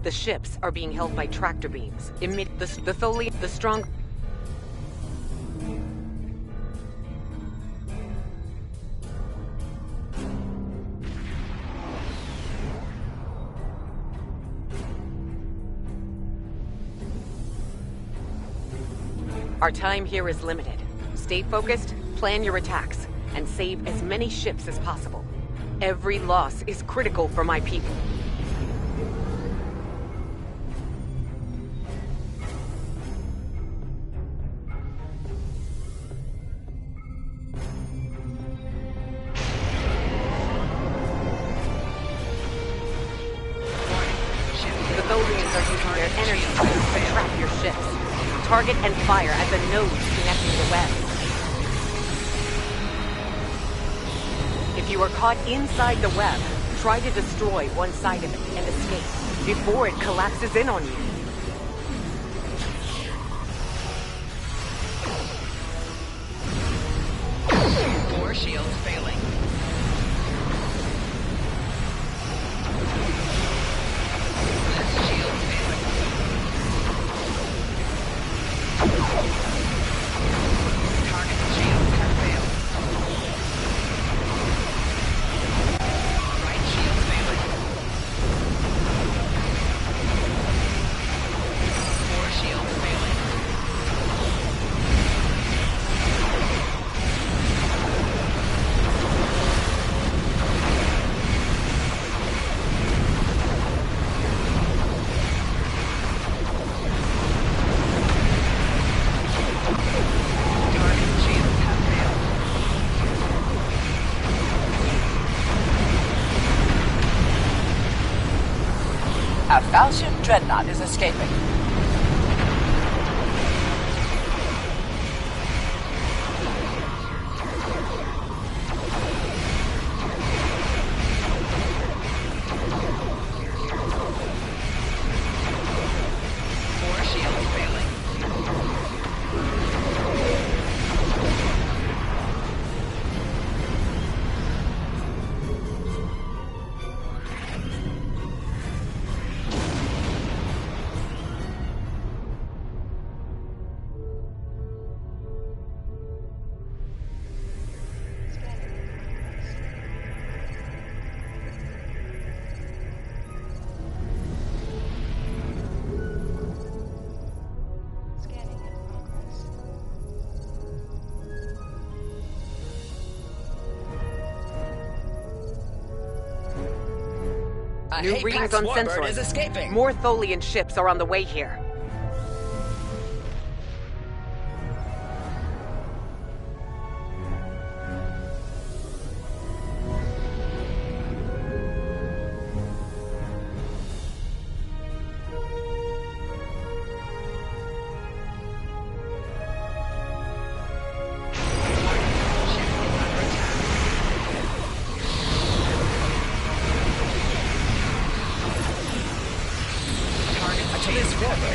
S21: The ships are being held by tractor beams. The strong... Our time here is limited. Stay focused, plan your attacks, and save as many ships as possible. Every loss is critical for my people. The Tholians are using their energy to trap your ships. Target and fire at the nodes connecting the web. If you are caught inside the web, try to destroy one side of it and escape before it collapses in on you.
S5: Core shields failing.
S13: A Falchion dreadnought is escaping.
S5: Core shields failing.
S21: New readings on sensors.
S5: Is escaping.
S21: More Tholian ships are on the way here.
S5: This river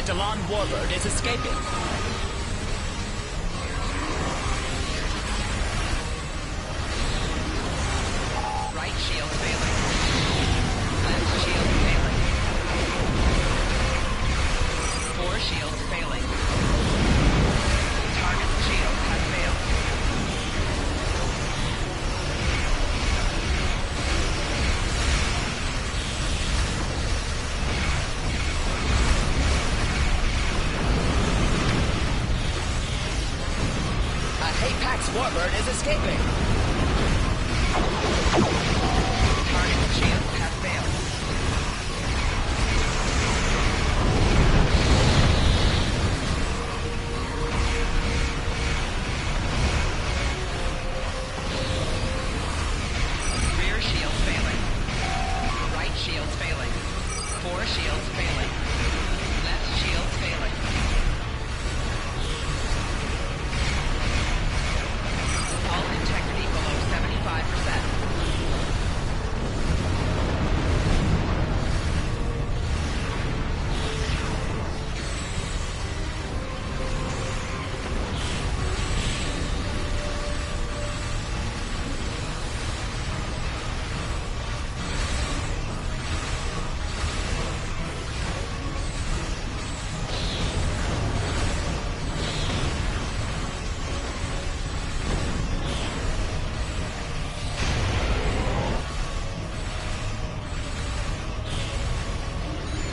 S6: Delon Warbird is escaping.
S5: Right shield failing. Left shield failing. 4 shields failing. Target's shields have failed.
S6: Apex Warbird is escaping.
S5: Target's shields have failed. Rear shields failing. Right shields failing. 4 shields failing. Left shields failing. Hull integrity below 75%.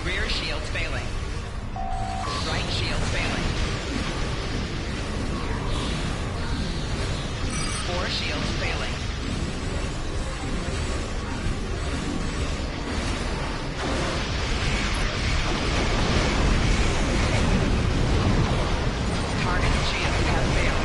S5: Rear shields failing. Right shields failing. 4 shields failing. Target shields have failed.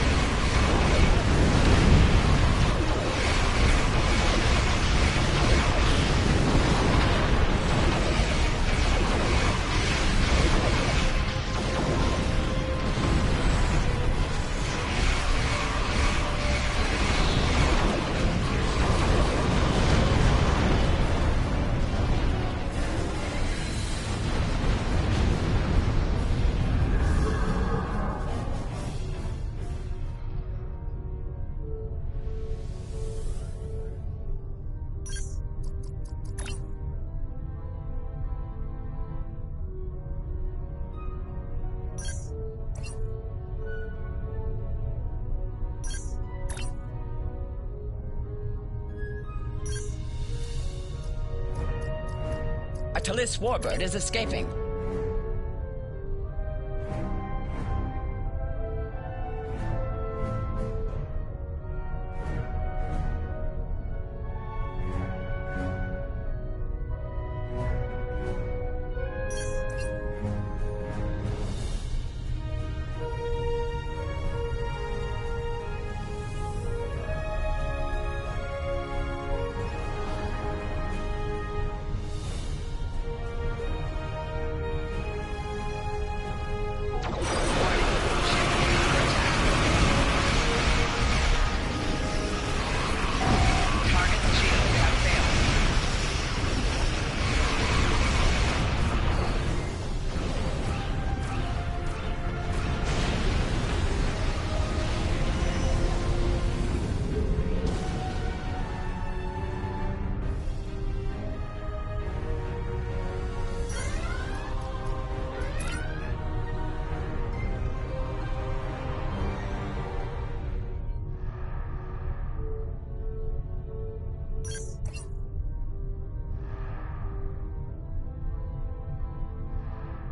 S6: A Talis Warbird is escaping.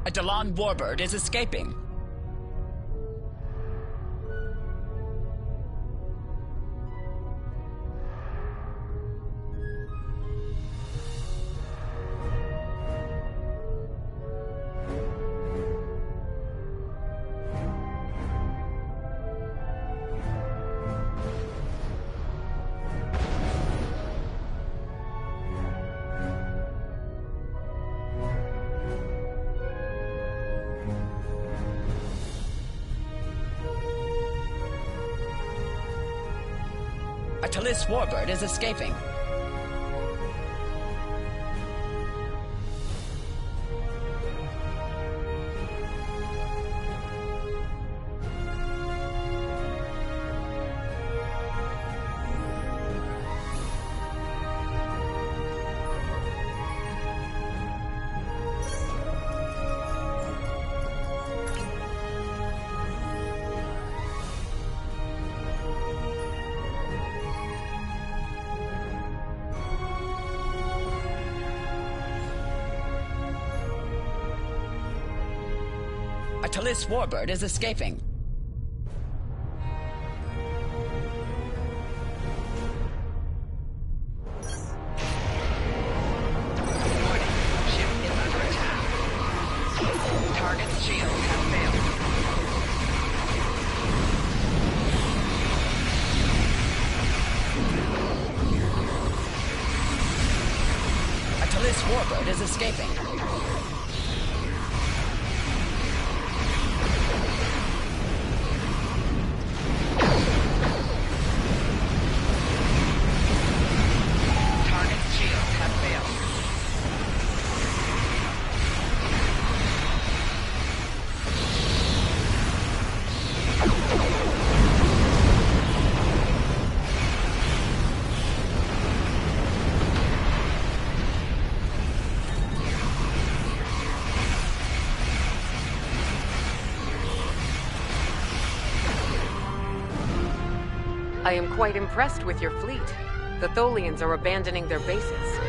S6: A Delon Warbird is escaping. A Talis Warbird is escaping. A Talis warbird is escaping.
S5: Target's shields have failed.
S6: A Talis warbird is escaping.
S5: Target's shields have failed.
S21: I am quite impressed with your fleet. The Tholians are abandoning their bases.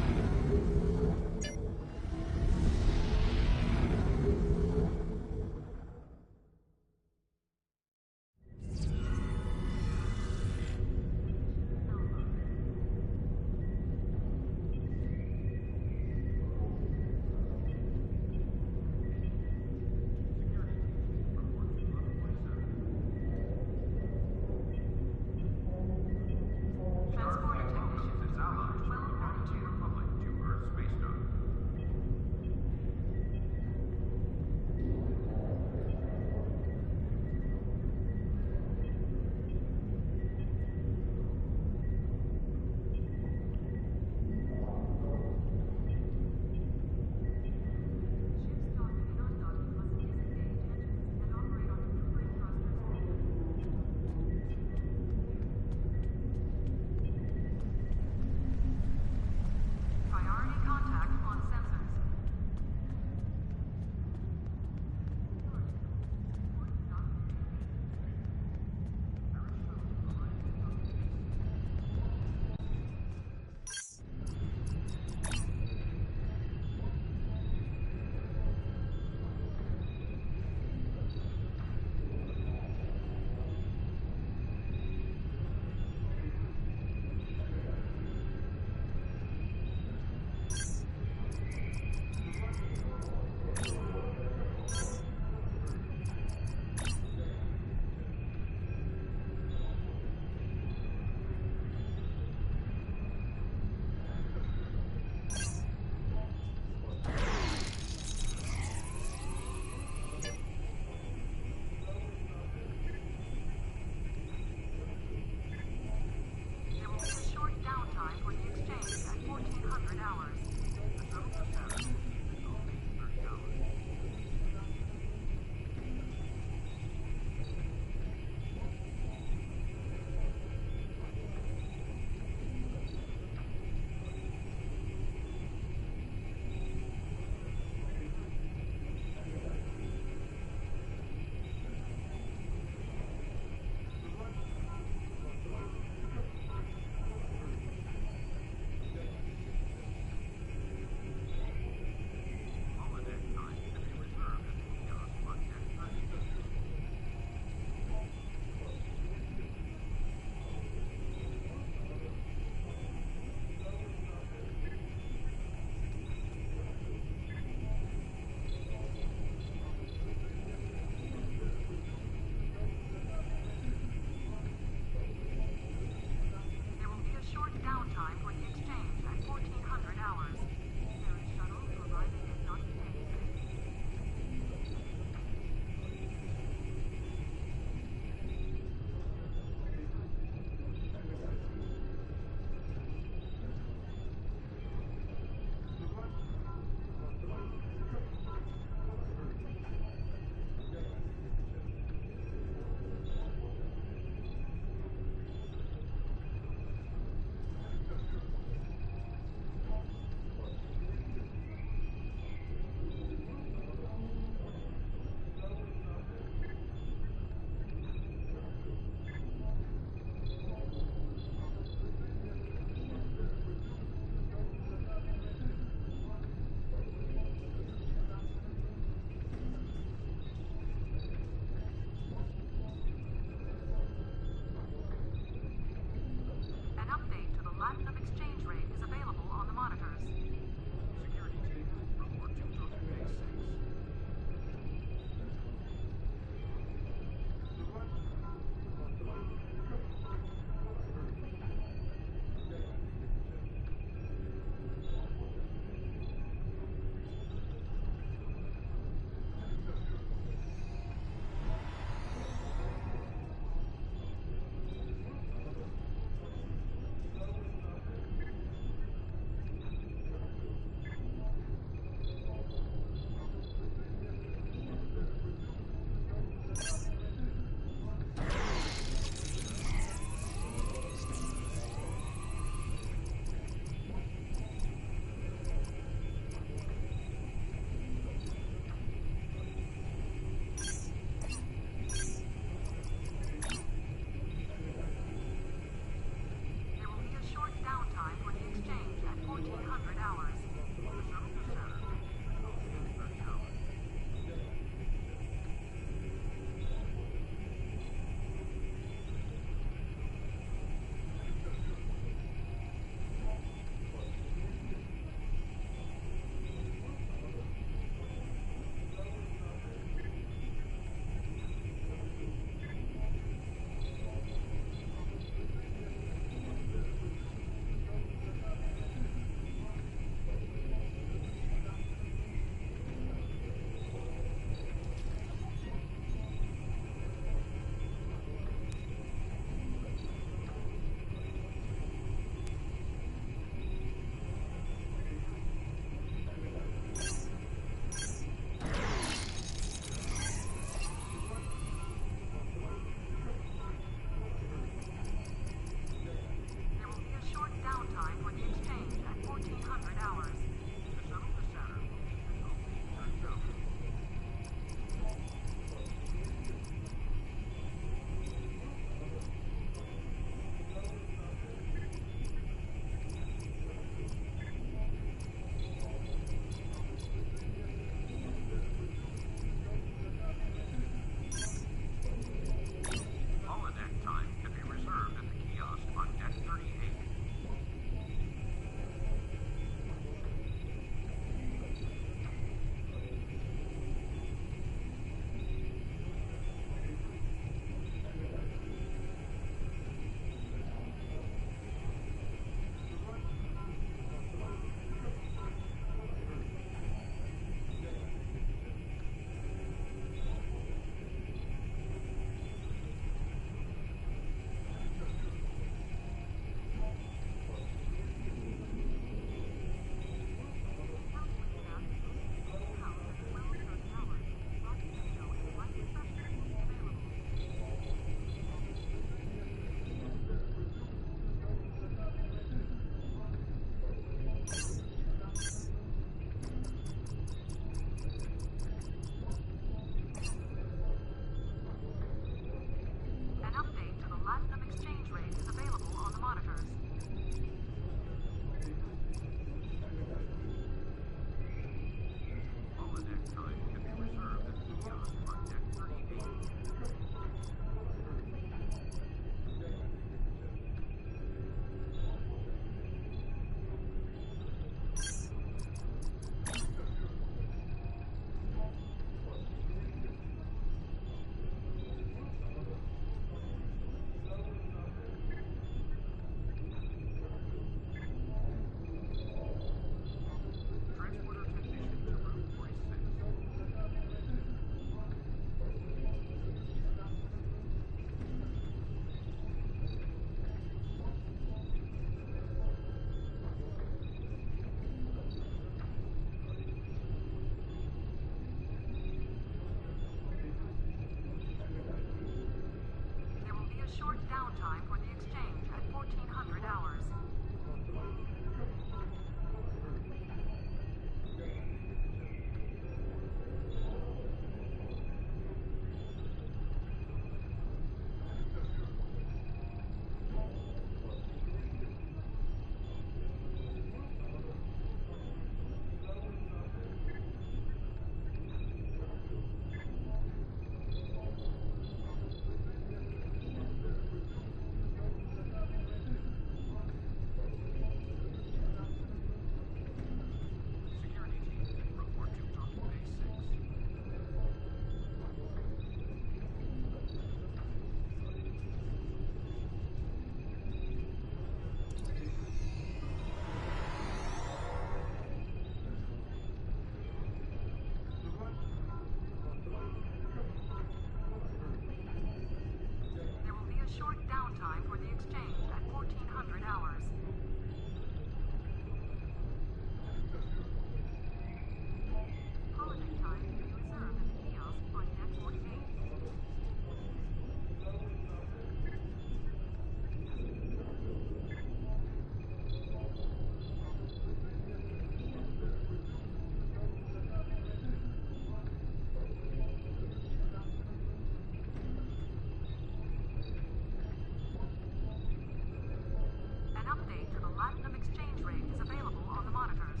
S2: exchange rate is available on the monitors.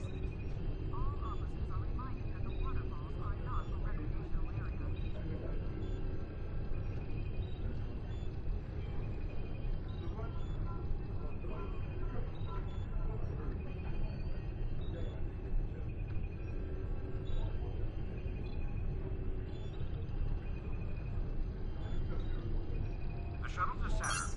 S2: All officers are reminded that the waterfalls are not a recreational area.
S1: The shuttle to Saturn